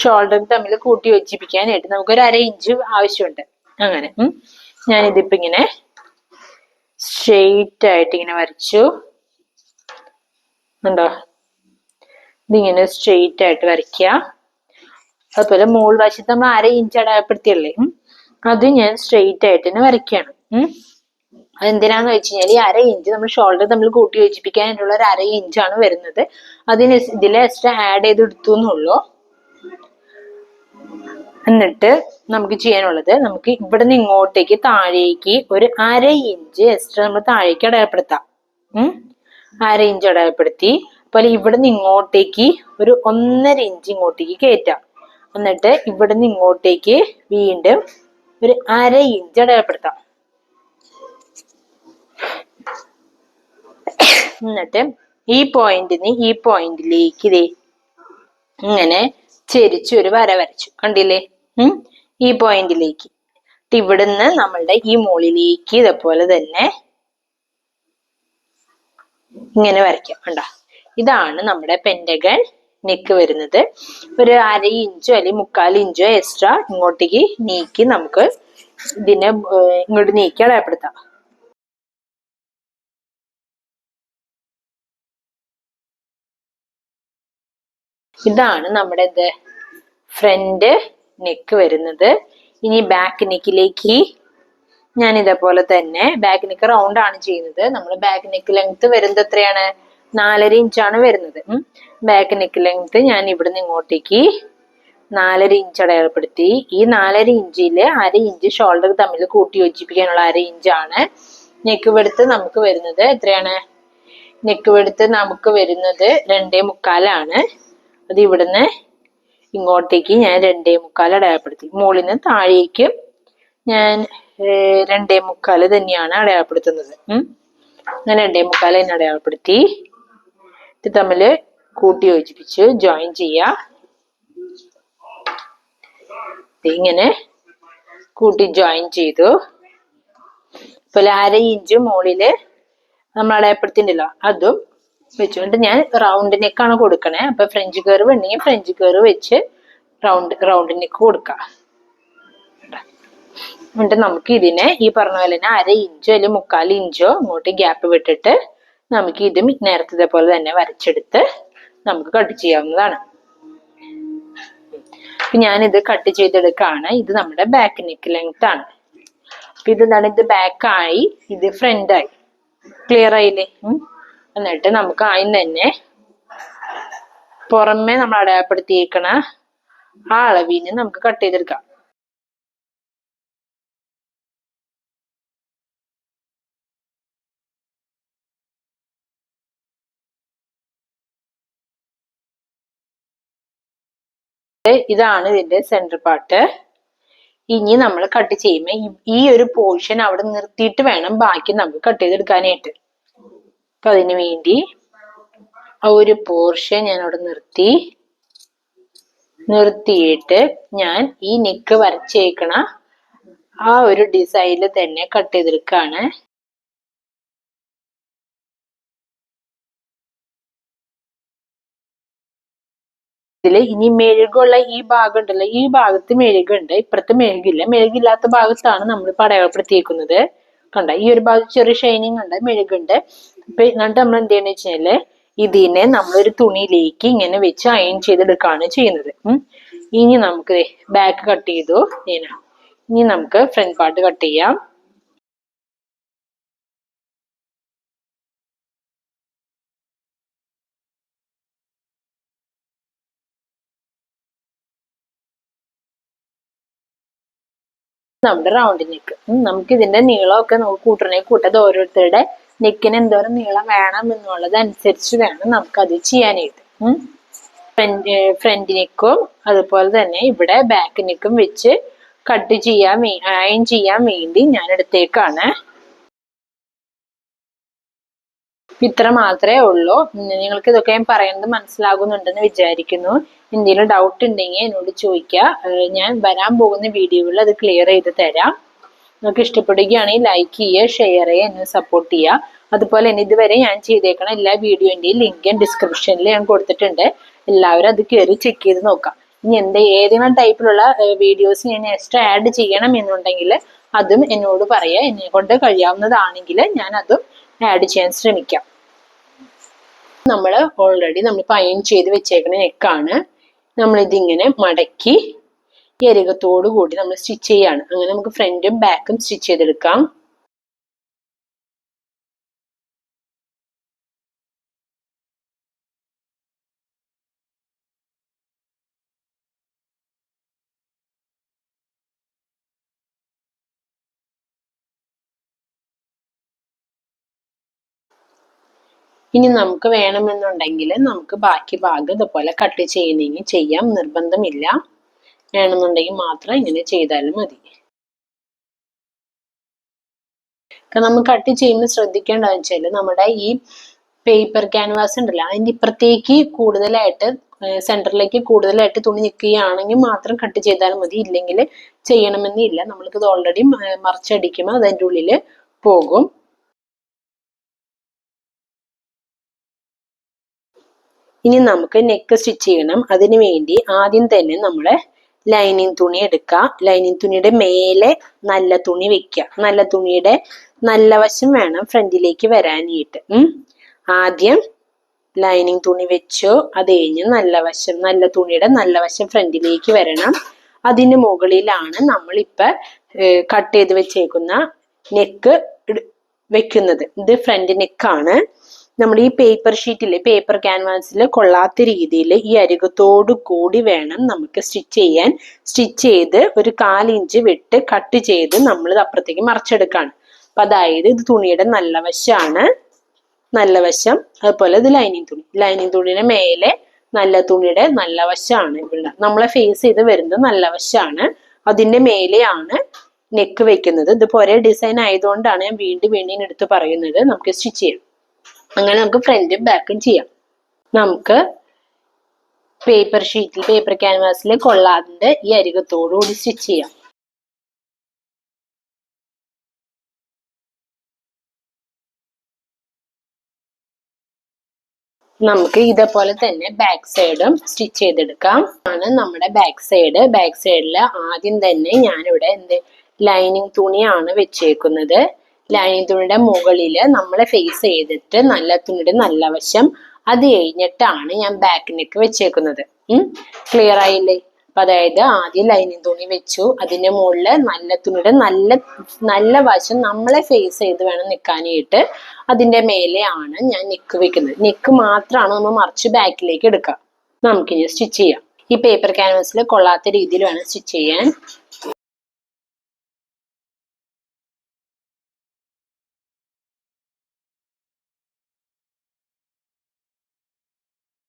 ഷോൾഡർ തമ്മിൽ കൂട്ടി യോജിപ്പിക്കാനായിട്ട് നമുക്കൊരു 1/2 ഇഞ്ച് ആവശ്യമുണ്ട്. അങ്ങനെ ഞാനിതിപ്പോ ഇങ്ങനെ സ്ട്രെയിറ്റ് ആയിട്ട് ഇങ്ങനെ വരച്ചു. ഉണ്ടോ? ഇതിങ്ങനെ സ്ട്രെയിറ്റ് ആയിട്ട് വരയ്ക്കുക. അതുപോലെ മോൾ വശത്ത് നമ്മൾ 1/2 ഇഞ്ച് അടയാളപ്പെടുത്തിയല്ലേ, അത് ഞാൻ സ്ട്രെയിറ്റ് ആയിട്ട് തന്നെ വരയ്ക്കുകയാണ്. അതെന്തിനാന്ന് വെച്ച് കഴിഞ്ഞാൽ ഈ 1/2 ഇഞ്ച് നമ്മൾ ഷോൾഡർ തമ്മിൽ കൂട്ടി യോജിപ്പിക്കാനായിട്ടുള്ള ഒരു 1/2 ഇഞ്ചാണ് വരുന്നത്. അതിന് ഇതിൽ എക്സ്ട്രാ ആഡ് ചെയ്ത് എടുത്തു എന്നുള്ളൂ. എന്നിട്ട് നമുക്ക് ചെയ്യാനുള്ളത്, നമുക്ക് ഇവിടെ നിന്ന് ഇങ്ങോട്ടേക്ക് താഴേക്ക് ഒരു 1/2 ഇഞ്ച് എക്സ്ട്രാ നമ്മൾ താഴേക്ക് അടയാളപ്പെടുത്താം. 1/2 ഇഞ്ച് അടയാളപ്പെടുത്തി. അതുപോലെ ഇവിടെ നിന്ന് ഇങ്ങോട്ടേക്ക് ഒരു 1.5 ഇഞ്ച് ഇങ്ങോട്ടേക്ക് കയറ്റാം. എന്നിട്ട് ഇവിടെ നിന്ന് ഇങ്ങോട്ടേക്ക് വീണ്ടും ഒരു 1/2 ഇഞ്ച് അടയാളപ്പെടുത്താം. എന്നിട്ട് ഈ പോയിന്റിന് ഈ പോയിന്റിലേക്ക് ഇങ്ങനെ ചെരിച്ച് ഒരു വര വരച്ചു. കണ്ടില്ലേ? ഈ പോയിന്റിലേക്ക് ഇവിടുന്ന് നമ്മളുടെ ഈ മുകളിലേക്ക് ഇതേപോലെ തന്നെ ഇങ്ങനെ വരയ്ക്കാം. കണ്ടോ? ഇതാണ് നമ്മുടെ പെന്റഗൺ നെക്ക് വരുന്നത്. ഒരു 1/2 ഇഞ്ചോ അല്ലെങ്കിൽ 3/4 ഇഞ്ചോ എക്സ്ട്രാ ഇങ്ങോട്ടേക്ക് നീക്കി നമുക്ക് ഇതിനെ ഇങ്ങോട്ട് നീക്കി അടയാളപ്പെടുത്താം. ഇതാണ് നമ്മുടെ ഫ്രണ്ട് നെക്ക് വരുന്നത്. ഇനി ബാക്ക് നെക്കിലേക്ക് ഞാൻ ഇതേപോലെ തന്നെ ബാക്ക് നെക്ക് റൗണ്ട് ആണ് ചെയ്യുന്നത്. നമ്മൾ ബാക്ക് നെക്ക് ലെങ്ത് വരുന്നത് എത്രയാണ്? 4.5 ഇഞ്ചാണ് വരുന്നത്. ബാക്ക് നെക്ക് ലെങ്ത് ഞാൻ ഇവിടുന്ന് ഇങ്ങോട്ടേക്ക് 4.5 ഇഞ്ച് അടയാളപ്പെടുത്തി. ഈ 4.5 ഇഞ്ചില് 1/2 ഇഞ്ച് ഷോൾഡർ തമ്മിൽ കൂട്ടി യോജിപ്പിക്കാനുള്ള 1/2 ഇഞ്ചാണ്. നെക്ക് വെടുത്ത് നമുക്ക് വരുന്നത് എത്രയാണ്? നെക്ക് വെടുത്ത് നമുക്ക് വരുന്നത് 2.25 അത് ഇവിടുന്ന് ഇങ്ങോട്ടേക്ക് ഞാൻ 2.25 അടയാളപ്പെടുത്തി. മുകളിൽ നിന്ന് താഴേക്ക് ഞാൻ 2.25 തന്നെയാണ് അടയാളപ്പെടുത്തുന്നത്. ഞാൻ 2.25 തന്നെ അടയാളപ്പെടുത്തി. ഇത് തമ്മിൽ കൂട്ടി യോജിപ്പിച്ച് ജോയിൻ ചെയ്യാ. ഇങ്ങനെ കൂട്ടി ജോയിൻ ചെയ്തു. അതുപോലെ 1/2 ഇഞ്ച് മുകളില് നമ്മൾ അടയാളപ്പെടുത്തിണ്ടല്ലോ, അതും വെച്ചുകൊണ്ട് ഞാൻ റൗണ്ട് നെക്കാണ് കൊടുക്കണേ. അപ്പൊ ഫ്രഞ്ച് കർവ് ഉണ്ടെങ്കിൽ ഫ്രഞ്ച് കർവ് വെച്ച് റൗണ്ട് നെക്ക് കൊടുക്കാം. എന്നിട്ട് നമുക്ക് ഇതിനെ ഈ പറഞ്ഞ പോലെ തന്നെ 1/2 ഇഞ്ചോ അല്ലെങ്കിൽ 3/4 ഇഞ്ചോ ഇങ്ങോട്ട് ഗ്യാപ്പ് വിട്ടിട്ട് നമുക്ക് ഇതും നേരത്തെ ഇതേപോലെ തന്നെ വരച്ചെടുത്ത് നമുക്ക് കട്ട് ചെയ്യാവുന്നതാണ്. ഞാനിത് കട്ട് ചെയ്തെടുക്കാണ്. ഇത് നമ്മുടെ ബാക്ക് നെക്ക് ലെങ്ത് ആണ്. ഇതെന്താണ്, ഇത് ബാക്കായി, ഇത് ഫ്രണ്ടായി. ക്ലിയർ ആയില്ലേ? എന്നിട്ട് നമുക്ക് ആദ്യം തന്നെ പുറമെ നമ്മൾ അടയാളപ്പെടുത്തിയേക്കണ ആ അളവിന് നമുക്ക് കട്ട് ചെയ്തെടുക്കാം. ഇതാണ് ഇതിന്റെ സെന്റർ പാർട്ട്. ഇനി നമ്മൾ കട്ട് ചെയ്യുമ്പോൾ ഈ ഒരു പോർഷൻ അവിടെ നിർത്തിയിട്ട് വേണം ബാക്കി നമുക്ക് കട്ട് ചെയ്തെടുക്കാനായിട്ട്. അപ്പൊ അതിനു വേണ്ടി ആ ഒരു പോർഷൻ ഞാൻ അവിടെ നിർത്തിയിട്ട് ഞാൻ ഈ നെക്ക് വരച്ചേക്കണ ആ ഒരു ഡിസൈനിൽ തന്നെ കട്ട് ചെയ്തെടുക്കാണ്. ഇതില് ഇനി മെഴുകുള്ള ഈ ഭാഗം ഉണ്ടല്ലോ, ഈ ഭാഗത്ത് മെഴുകുണ്ട്, ഇപ്പുറത്ത് മെഴുകില്ല. മെഴുകില്ലാത്ത ഭാഗത്താണ് നമ്മൾ അടയാളപ്പെടുത്തിയേക്കുന്നത്. കണ്ട, ഈ ഒരു ഭാഗത്ത് ചെറിയ ഷൈനിങ് ഉണ്ട്, മെഴുകുണ്ട്. അപ്പൊ എന്നിട്ട് നമ്മൾ എന്ത് ചെയ്യണമെന്ന് വെച്ചാല് ഇതിനെ നമ്മളൊരു തുണിയിലേക്ക് ഇങ്ങനെ വെച്ച് അയൺ ചെയ്തെടുക്കുകയാണ് ചെയ്യുന്നത്. ഇനി നമുക്ക് ബാക്ക് കട്ട് ചെയ്തു. ഇനി നമുക്ക് ഫ്രണ്ട് പാർട്ട് കട്ട് ചെയ്യാം. നമ്മുടെ റൗണ്ട് നെക്ക്. നമുക്ക് ഇതിന്റെ നീളമൊക്കെ നമുക്ക് കൂട്ടത് ഓരോരുത്തരുടെ നെക്കിന് എന്തോരം നീളം വേണം എന്നുള്ളത് അനുസരിച്ച് വേണം നമുക്ക് അത് ചെയ്യാനായിട്ട്. ഫ്രണ്ട് നെക്കും അതുപോലെ തന്നെ ഇവിടെ ബാക്ക് നെക്കും വെച്ച് കട്ട് ചെയ്യാൻ അയൺ ചെയ്യാൻ വേണ്ടി ഞാൻ എടുത്തേക്കാണ്. ഇത്ര മാത്രമേ ഉള്ളൂ. നിങ്ങൾക്ക് ഇതൊക്കെ ഞാൻ പറയുന്നത് മനസ്സിലാകുന്നുണ്ടെന്ന് വിചാരിക്കുന്നു. എന്തെങ്കിലും ഡൗട്ട് ഉണ്ടെങ്കിൽ എന്നോട് ചോദിക്കുക. ഞാൻ വരാൻ പോകുന്ന വീഡിയോകളിൽ അത് ക്ലിയർ ചെയ്ത് തരാം. നിങ്ങൾക്ക് ഇഷ്ടപ്പെടുകയാണെങ്കിൽ ലൈക്ക് ചെയ്യുക, ഷെയർ ചെയ്യുക, എന്നെ സപ്പോർട്ട് ചെയ്യുക. അതുപോലെ തന്നെ ഇതുവരെ ഞാൻ ചെയ്തേക്കണ എല്ലാ വീഡിയോന്റെയും ലിങ്ക് ഡിസ്ക്രിപ്ഷനിൽ ഞാൻ കൊടുത്തിട്ടുണ്ട്. എല്ലാവരും അത് കയറി ചെക്ക് ചെയ്ത് നോക്കാം. ഇനി ഏതെങ്കിലും ടൈപ്പിലുള്ള വീഡിയോസ് ഞാൻ എക്സ്ട്രാ ആഡ് ചെയ്യണം എന്നുണ്ടെങ്കിൽ അതും എന്നോട് പറയുക. എന്നെ കൊണ്ട് കഴിയാവുന്നതാണെങ്കിൽ ഞാൻ അതും ആഡ് ചെയ്യാൻ ശ്രമിക്കാം. നമ്മൾ ഓൾറെഡി നമ്മളിപ്പോൾ അയൺ ചെയ്ത് വെച്ചേക്കുന്ന നെക്കാണ്. നമ്മളിതിങ്ങനെ മടക്കി ഈ അരികത്തോടു കൂടി നമ്മൾ സ്റ്റിച്ച് ചെയ്യാണ്. അങ്ങനെ നമുക്ക് ഫ്രണ്ടും ബാക്കും സ്റ്റിച്ച് ചെയ്തെടുക്കാം. ഇനി നമുക്ക് വേണമെന്നുണ്ടെങ്കിൽ നമുക്ക് ബാക്കി ഭാഗം ഇതുപോലെ കട്ട് ചെയ്യുന്നെങ്കിൽ ചെയ്യാം, നിർബന്ധമില്ല. വേണമെന്നുണ്ടെങ്കിൽ മാത്രം ഇങ്ങനെ ചെയ്താലും മതി. നമ്മൾ കട്ട് ചെയ്യുമ്പോൾ ശ്രദ്ധിക്കേണ്ടതെന്ന് വെച്ചാൽ നമ്മുടെ ഈ പേപ്പർ ക്യാൻവാസ് ഉണ്ടല്ലോ, അതിൻ്റെ ഇപ്പുറത്തേക്ക് കൂടുതലായിട്ട് സെന്ററിലേക്ക് കൂടുതലായിട്ട് തുണി നിൽക്കുകയാണെങ്കിൽ മാത്രം കട്ട് ചെയ്താലും മതി. ഇല്ലെങ്കിൽ ചെയ്യണമെന്നില്ല. നമ്മൾക്കിത് ഓൾറെഡി മറിച്ചടിക്കുമ്പോൾ അത് അതിൻ്റെ ഉള്ളിൽ പോകും. ഇനി നമുക്ക് നെക്ക് സ്റ്റിച്ച് ചെയ്യണം. അതിനു വേണ്ടി ആദ്യം തന്നെ നമ്മൾ ലൈനിങ് തുണി എടുക്കുക. ലൈനിങ് തുണിയുടെ മേലെ നല്ല തുണി വെക്കുക. നല്ല തുണിയുടെ നല്ല വശം വേണം ഫ്രണ്ടിലേക്ക് വരാനായിട്ട്. ആദ്യം ലൈനിങ് തുണി വെച്ചു. അത് കഴിഞ്ഞ് നല്ല തുണിയുടെ നല്ല വശം ഫ്രണ്ടിലേക്ക് വരണം. അതിന് മുകളിലാണ് നമ്മളിപ്പോ കട്ട് ചെയ്ത് വെച്ചേക്കുന്ന നെക്ക് വെക്കുന്നത്. ഇത് ഫ്രണ്ട് നെക്കാണ്. നമ്മൾ ഈ പേപ്പർ ഷീറ്റില് പേപ്പർ ക്യാൻവാസിൽ കൊള്ളാത്ത രീതിയിൽ ഈ അരികത്തോടു കൂടി വേണം നമുക്ക് സ്റ്റിച്ച് ചെയ്യാൻ. സ്റ്റിച്ച് ചെയ്ത് ഒരു 1/4 ഇഞ്ച് വിട്ട് കട്ട് ചെയ്ത് നമ്മൾ അപ്പുറത്തേക്ക് മറിച്ചെടുക്കാണ്. അപ്പൊ അതായത് ഇത് തുണിയുടെ നല്ല വശമാണ്, നല്ല വശം. അതുപോലെ ഇത് ലൈനിങ് തുണിയുടെ മേലെ നല്ല തുണിയുടെ നല്ല വശമാണ്. ഇവിടെ നമ്മളെ ഫേസ് ചെയ്ത് വരുന്നത് നല്ല വശമാണ്. അതിന്റെ മേലെയാണ് നെക്ക് വെക്കുന്നത്. ഇത് ഒരേ ഡിസൈൻ ആയതുകൊണ്ടാണ് ഞാൻ വീണ്ടും എടുത്ത് പറയുന്നത്. നമുക്ക് സ്റ്റിച്ച് ചെയ്യാം. അങ്ങനെ നമുക്ക് ഫ്രണ്ടും ബാക്കും ചെയ്യാം. നമുക്ക് പേപ്പർ ക്യാൻവാസിൽ കൊള്ളാതെ ഈ അരികത്തോടു കൂടി സ്റ്റിച്ച് ചെയ്യാം. നമുക്ക് ഇതേപോലെ തന്നെ ബാക്ക് സൈഡും സ്റ്റിച്ച് ചെയ്തെടുക്കാം. ആണ് നമ്മുടെ ബാക്ക് സൈഡിൽ ആദ്യം തന്നെ ഞാനിവിടെ ലൈനിങ് തുണിയാണ് വെച്ചേക്കുന്നത്. ലൈനിങ് തുണിയുടെ മുകളിൽ നമ്മളെ ഫേസ് ചെയ്തിട്ട് നല്ല തുണിയുടെ നല്ല വശം, അത് കഴിഞ്ഞിട്ടാണ് ഞാൻ ബാക്ക് നെക്ക് വെച്ചേക്കുന്നത്. ക്ലിയർ ആയില്ലേ? അപ്പൊ അതായത് ആദ്യം ലൈനിങ് തുണി വെച്ചു, അതിന്റെ മുകളില് നല്ല തുണിയുടെ നല്ല വശം നമ്മളെ ഫേസ് ചെയ്ത് വേണം നിൽക്കാനായിട്ട്. അതിന്റെ മേലെയാണ് ഞാൻ നെക്ക് വെക്കുന്നത്. നെക്ക് മാത്രമാണ് നമ്മൾ മറിച്ച് ബാക്കിലേക്ക് എടുക്കുക. നമുക്കിനി സ്റ്റിച്ച് ചെയ്യാം. ഈ പേപ്പർ ക്യാൻവാസിൽ കൊള്ളാത്ത രീതിയിൽ വേണം സ്റ്റിച്ച് ചെയ്യാൻ.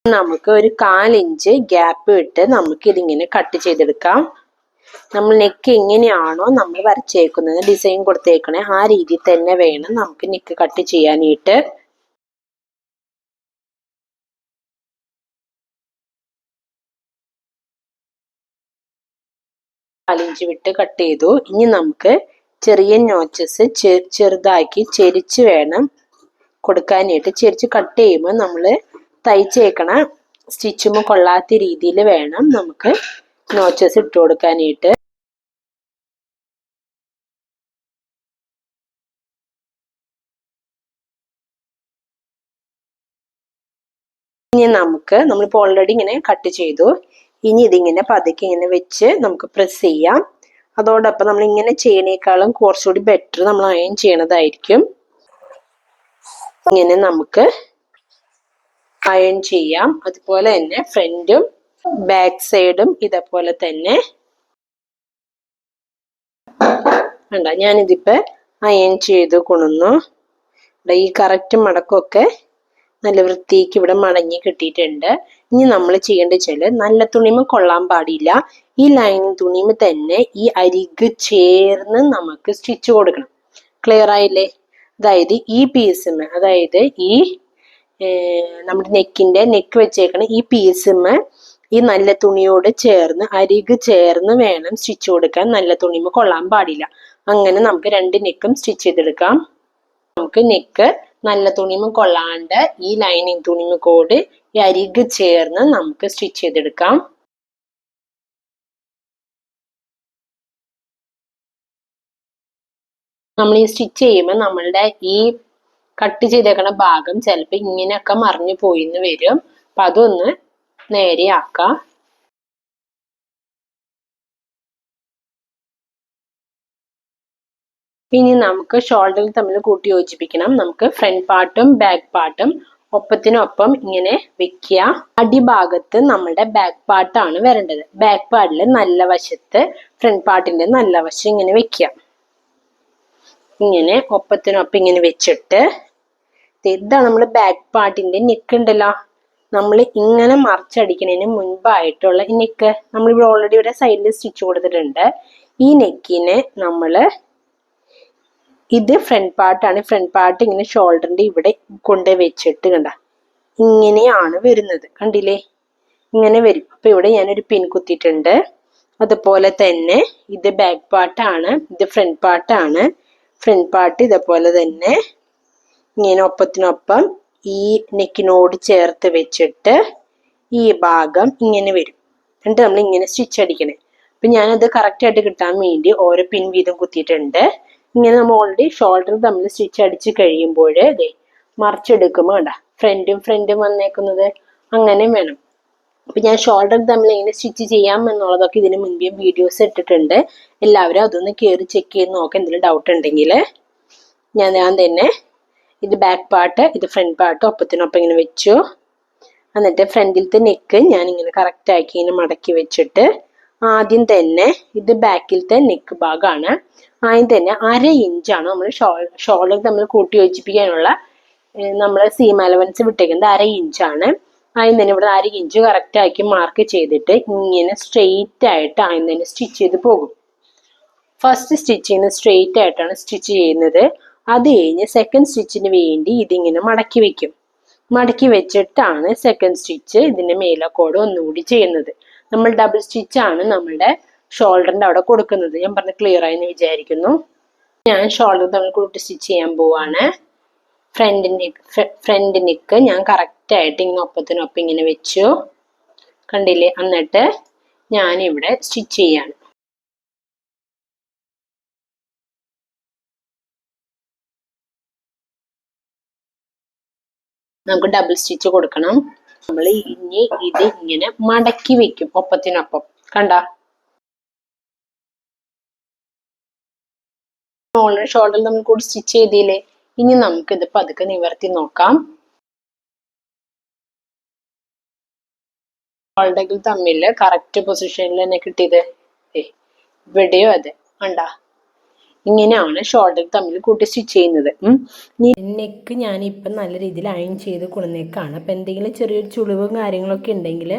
നമുക്ക് ഒരു 1/4 ഇഞ്ച് ഗ്യാപ്പ് ഇട്ട് നമുക്ക് ഇതിങ്ങനെ കട്ട് ചെയ്തെടുക്കാം. നമ്മൾ നെക്ക് എങ്ങനെയാണോ നമ്മൾ വരച്ചേക്കുന്നത്, ഡിസൈൻ കൊടുത്തേക്കണേ, ആ രീതിയിൽ തന്നെ വേണം നമുക്ക് നെക്ക് കട്ട് ചെയ്യാനായിട്ട്. കാലിഞ്ച് വിട്ട് കട്ട് ചെയ്തു. ഇനി നമുക്ക് ചെറിയ നോച്ചസ് ചെറുതാക്കി ചെരിച്ച് വേണം കൊടുക്കാനായിട്ട്. ചെരിച്ച് കട്ട് ചെയ്യുമ്പോൾ നമ്മൾ തയ്ച്ചേക്കണ സ്റ്റിച്ചുമ്പോൾ കൊള്ളാത്ത രീതിയിൽ വേണം നമുക്ക് നോച്ചസ് ഇട്ട് കൊടുക്കാനായിട്ട്. ഇനി നമ്മളിപ്പോൾ ഓൾറെഡി ഇങ്ങനെ കട്ട് ചെയ്തു. ഇനി ഇതിങ്ങനെ പതുക്കെ ഇങ്ങനെ വെച്ച് നമുക്ക് പ്രസ് ചെയ്യാം. അതോടൊപ്പം നമ്മൾ ഇങ്ങനെ ചെയ്യണേക്കാളും കുറച്ചുകൂടി ബെറ്റർ നമ്മൾ അയൺ ചെയ്യണതായിരിക്കും. ഇങ്ങനെ നമുക്ക് അയൺ ചെയ്യാം. അതുപോലെ തന്നെ ഫ്രണ്ടും ബാക്ക് സൈഡും ഇതേപോലെ തന്നെ വേണ്ട. ഞാനിതിപ്പോ അയൺ ചെയ്ത് കൊണ്ടുവന്നു. ഈ കറക്റ്റ് മടക്കമൊക്കെ നല്ല വൃത്തിക്ക് ഇവിടെ മടങ്ങി കിട്ടിയിട്ടുണ്ട്. ഇനി നമ്മൾ ചെയ്യേണ്ടത് വെച്ചാൽ നല്ല തുണിമ കൊള്ളാൻ പാടില്ല. ഈ ലൈനിങ് തുണിമ തന്നെ ഈ അരിക് ചേർന്ന് നമുക്ക് സ്റ്റിച്ച് കൊടുക്കണം. ക്ലിയർ ആയില്ലേ? അതായത് ഈ പീസുമ, അതായത് ഈ നമ്മുടെ നെക്ക് വെച്ചേക്കണ ഈ പീസുമ ഈ നല്ല തുണിയോട് ചേർന്ന് അരിക് ചേർന്ന് വേണം സ്റ്റിച്ച് കൊടുക്കാൻ. നല്ല തുണിമ കൊള്ളാൻ പാടില്ല. അങ്ങനെ നമുക്ക് 2 നെക്കും സ്റ്റിച്ച് ചെയ്തെടുക്കാം. നമുക്ക് നെക്ക് നല്ല തുണിമ കൊള്ളാണ്ട് ഈ ലൈനിങ് തുണിമ കൂടി ഈ അരിക് ചേർന്ന് നമുക്ക് സ്റ്റിച്ച് ചെയ്തെടുക്കാം. നമ്മൾ ഈ സ്റ്റിച്ച് ചെയ്യുമ്പോൾ നമ്മളുടെ ഈ കട്ട് ചെയ്തേക്കണ ഭാഗം ചിലപ്പോൾ ഇങ്ങനെയൊക്കെ മറിഞ്ഞു പോയിന്ന് വരും. അപ്പൊ അതൊന്ന് നേരെയാക്കാം. ഇനി നമുക്ക് ഷോൾഡറിൽ തമ്മിൽ കൂട്ടി യോജിപ്പിക്കണം. നമുക്ക് ഫ്രണ്ട് പാർട്ടും ബാക്ക് പാർട്ടും ഒപ്പത്തിനൊപ്പം ഇങ്ങനെ വെക്കുക. അടിഭാഗത്ത് നമ്മുടെ ബാക്ക് പാർട്ടാണ് വരേണ്ടത്. ബാക്ക് പാർട്ടിൽ നല്ല വശത്ത് ഫ്രണ്ട് പാർട്ടിന്റെ നല്ല വശം ഇങ്ങനെ വെക്കുക. ഇങ്ങനെ ഒപ്പത്തിനൊപ്പം ഇങ്ങനെ വെച്ചിട്ട് ഇതാണ് നമ്മൾ ബാക്ക് പാർട്ടിന്റെ നെക്ക് ഉണ്ടല്ലോ. നമ്മൾ ഇങ്ങനെ മറിച്ചടിക്കുന്നതിന് മുൻപായിട്ടുള്ള ഈ നെക്ക് നമ്മളിവിടെ ഓൾറെഡി ഇവിടെ സൈഡിൽ സ്റ്റിച്ച് കൊടുത്തിട്ടുണ്ട്. ഈ നെക്കിനെ ഇത് ഫ്രണ്ട് പാർട്ടാണ്. ഫ്രണ്ട് പാർട്ട് ഇങ്ങനെ ഷോൾഡറിന്റെ ഇവിടെ കൊണ്ട് വെച്ചിട്ട് കണ്ട ഇങ്ങനെയാണ് വരുന്നത്. കണ്ടില്ലേ? ഇങ്ങനെ വരും. അപ്പൊ ഇവിടെ ഞാനൊരു പിൻ കുത്തിയിട്ടുണ്ട്. അതുപോലെ തന്നെ ഇത് ബാക്ക് പാർട്ടാണ്, ഇത് ഫ്രണ്ട് പാർട്ടാണ്. ഫ്രണ്ട് പാർട്ട് ഇതേപോലെ തന്നെ ഇങ്ങനെ ഒപ്പത്തിനൊപ്പം ഈ നെക്കിനോട് ചേർത്ത് വെച്ചിട്ട് ഈ ഭാഗം ഇങ്ങനെ വരും. എന്നിട്ട് നമ്മൾ ഇങ്ങനെ സ്റ്റിച്ച് അടിക്കണേ. അപ്പൊ ഞാനത് കറക്റ്റ് ആയിട്ട് കിട്ടാൻ വേണ്ടി ഓരോ പിൻ വീതം കുത്തിയിട്ടുണ്ട്. ഇങ്ങനെ നമ്മൾ ഓൾറെഡി ഷോൾഡർ തമ്മിൽ സ്റ്റിച്ച് അടിച്ച് കഴിയുമ്പോൾ മറിച്ചെടുക്കുമ്പോൾ വേണ്ട ഫ്രണ്ടും വന്നേക്കുന്നത് അങ്ങനെ വേണം. അപ്പൊ ഞാൻ ഷോൾഡർ തമ്മിൽ എങ്ങനെ സ്റ്റിച്ച് ചെയ്യാം എന്നുള്ളതൊക്കെ ഇതിന് മുൻപേ വീഡിയോസ് ഇട്ടിട്ടുണ്ട്. എല്ലാവരും അതൊന്ന് കയറി ചെക്ക് ചെയ്ത് നോക്കാം. എന്തെങ്കിലും ഡൗട്ട് ഉണ്ടെങ്കിൽ ഞാൻ തന്നെ ഇത് ബാക്ക് പാർട്ട്, ഇത് ഫ്രണ്ട് പാർട്ട് ഒപ്പത്തിനൊപ്പം ഇങ്ങനെ വെച്ചു. എന്നിട്ട് ഫ്രണ്ടിലത്തെ നെക്ക് ഞാൻ ഇങ്ങനെ കറക്റ്റ് ആക്കി ഇങ്ങനെ മടക്കി വെച്ചിട്ട് ആദ്യം തന്നെ ഇത് ബാക്കിലത്തെ നെക്ക് ഭാഗമാണ്. ആദ്യം തന്നെ 1/2 ഇഞ്ചാണ് നമ്മൾ ഷോൾഡർ തമ്മിൽ കൂട്ടി യോജിപ്പിക്കാനുള്ള നമ്മൾ സീം അലവൻസ് വിട്ടേക്കുന്നത് 1/2 ഇഞ്ചാണ്. ആദ്യം തന്നെ ഇവിടെ 1/2 ഇഞ്ച് കറക്റ്റ് ആക്കി മാർക്ക് ചെയ്തിട്ട് ഇങ്ങനെ സ്ട്രെയിറ്റ് ആയിട്ട് ആദ്യം തന്നെ സ്റ്റിച്ച് ചെയ്ത് പോകും. ഫസ്റ്റ് സ്റ്റിച്ചിന് സ്ട്രെയിറ്റ് ആയിട്ടാണ് സ്റ്റിച്ച് ചെയ്യുന്നത്. അത് കഴിഞ്ഞ് സെക്കൻഡ് സ്റ്റിച്ചിന് വേണ്ടി ഇതിങ്ങനെ മടക്കി വെക്കും. മടക്കി വെച്ചിട്ടാണ് സെക്കൻഡ് സ്റ്റിച്ച് ഇതിന്റെ മേലക്കോട് ഒന്നുകൂടി ചെയ്യുന്നത്. നമ്മൾ ഡബിൾ സ്റ്റിച്ചാണ് നമ്മളുടെ ഷോൾഡറിന്റെ അവിടെ കൊടുക്കുന്നത്. ഞാൻ പറഞ്ഞ ക്ലിയർ ആയെന്ന് വിചാരിക്കുന്നു. ഞാൻ ഷോൾഡർ തമ്മിൽ കൂട്ടി സ്റ്റിച്ച് ചെയ്യാൻ പോവാണ്. ഫ്രണ്ട് നെക്ക് ഞാൻ കറക്റ്റ് ആയിട്ട് ഇങ്ങനെ ഒപ്പത്തിനൊപ്പം ഇങ്ങനെ വെച്ചു. കണ്ടില്ലേ? എന്നിട്ട് ഞാനിവിടെ സ്റ്റിച്ച് ചെയ്യാണ്. നമുക്ക് ഡബിൾ സ്റ്റിച്ച് കൊടുക്കണം. നമ്മൾ ഇനി ഇത് ഇങ്ങനെ മടക്കി വെക്കും ഒപ്പത്തിനൊപ്പം. കണ്ട ഓൾറെഡി ഷോൾഡർ നമ്മൾ കൂടി സ്റ്റിച്ച് ചെയ്തില്ലേ. ഇനി നമുക്ക് ഇത് പതുക്കെ നിവർത്തി നോക്കാം. ഷോൾഡറുകൾ തമ്മിൽ കറക്റ്റ് പൊസിഷനിൽ തന്നെ കിട്ടിയത്. ഇവിടെയോ അതെ കണ്ടാ. ഇങ്ങനെയാണ് ഷോൾഡർ തമ്മിൽ കൂട്ടി സ്റ്റിച്ച് ചെയ്യുന്നത്. നെക്ക് ഞാനിപ്പം നല്ല രീതിയിൽ അയൺ ചെയ്ത് കൊണ്ടുവന്നേക്കാണ്. അപ്പം എന്തെങ്കിലും ചെറിയൊരു ചുളിവും കാര്യങ്ങളൊക്കെ ഉണ്ടെങ്കിൽ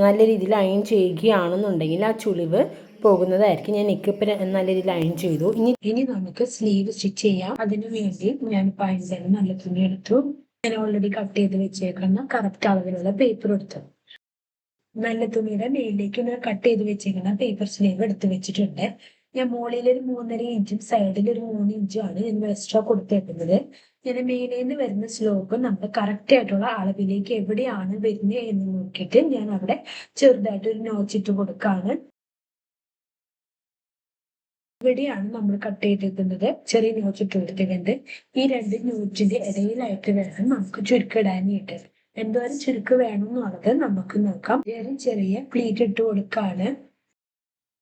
നല്ല രീതിയിൽ അയൺ ചെയ്യുകയാണെന്നുണ്ടെങ്കിൽ ആ ചുളിവ് പോകുന്നതായിരിക്കും. ഞാൻ നെക്ക് ഇപ്പം നല്ല രീതിയിൽ അയൺ ചെയ്തു. ഇനി നമുക്ക് സ്ലീവ് സ്റ്റിച്ച് ചെയ്യാം. അതിനു വേണ്ടി ഞാൻ പൈസയിൽ നല്ല തുണി എടുത്തു. ഞാൻ ഓൾറെഡി കട്ട് ചെയ്ത് വെച്ചേക്കുന്ന കറക്റ്റ് അളവിലുള്ള പേപ്പർ എടുത്തു. നല്ല തുണിയുടെ മേലിലേക്ക് ഞാൻ കട്ട് ചെയ്ത് വെച്ചേക്കുന്ന പേപ്പർ സ്ലീവ് എടുത്ത് വെച്ചിട്ടുണ്ട്. ഞാൻ മുകളിൽ ഒരു 3.5 ഇഞ്ചും സൈഡിൽ ഒരു 3 ഇഞ്ചും ആണ് ഞാൻ എക്സ്ട്രാ കൊടുത്തേക്കുന്നത്. ഞാൻ മേലേന്ന് വരുന്ന സ്ലോപ്പ് നമ്മൾ കറക്റ്റ് ആയിട്ടുള്ള അളവിലേക്ക് എവിടെയാണ് വരുന്നത് എന്ന് നോക്കിയിട്ട് ഞാൻ അവിടെ ചെറുതായിട്ട് ഒരു നോച്ചിട്ട് കൊടുക്കാണ്. ഇവിടെയാണ് നമ്മൾ കട്ട് ചെയ്തിരിക്കുന്നത്. ചെറിയ നോച്ചിട്ട് കൊടുത്തിട്ടുണ്ട്. ഈ 2 നോച്ചിന്റെ ഇടയിലായിട്ട് വേണം നമുക്ക് ചുരുക്കിടാനായിട്ട്. എന്തോരം ചുരുക്ക് വേണം എന്നുള്ളത് നമുക്ക് നോക്കാം. ചെറിയ പ്ലീറ്റ് ഇട്ട് കൊടുക്കാണ്.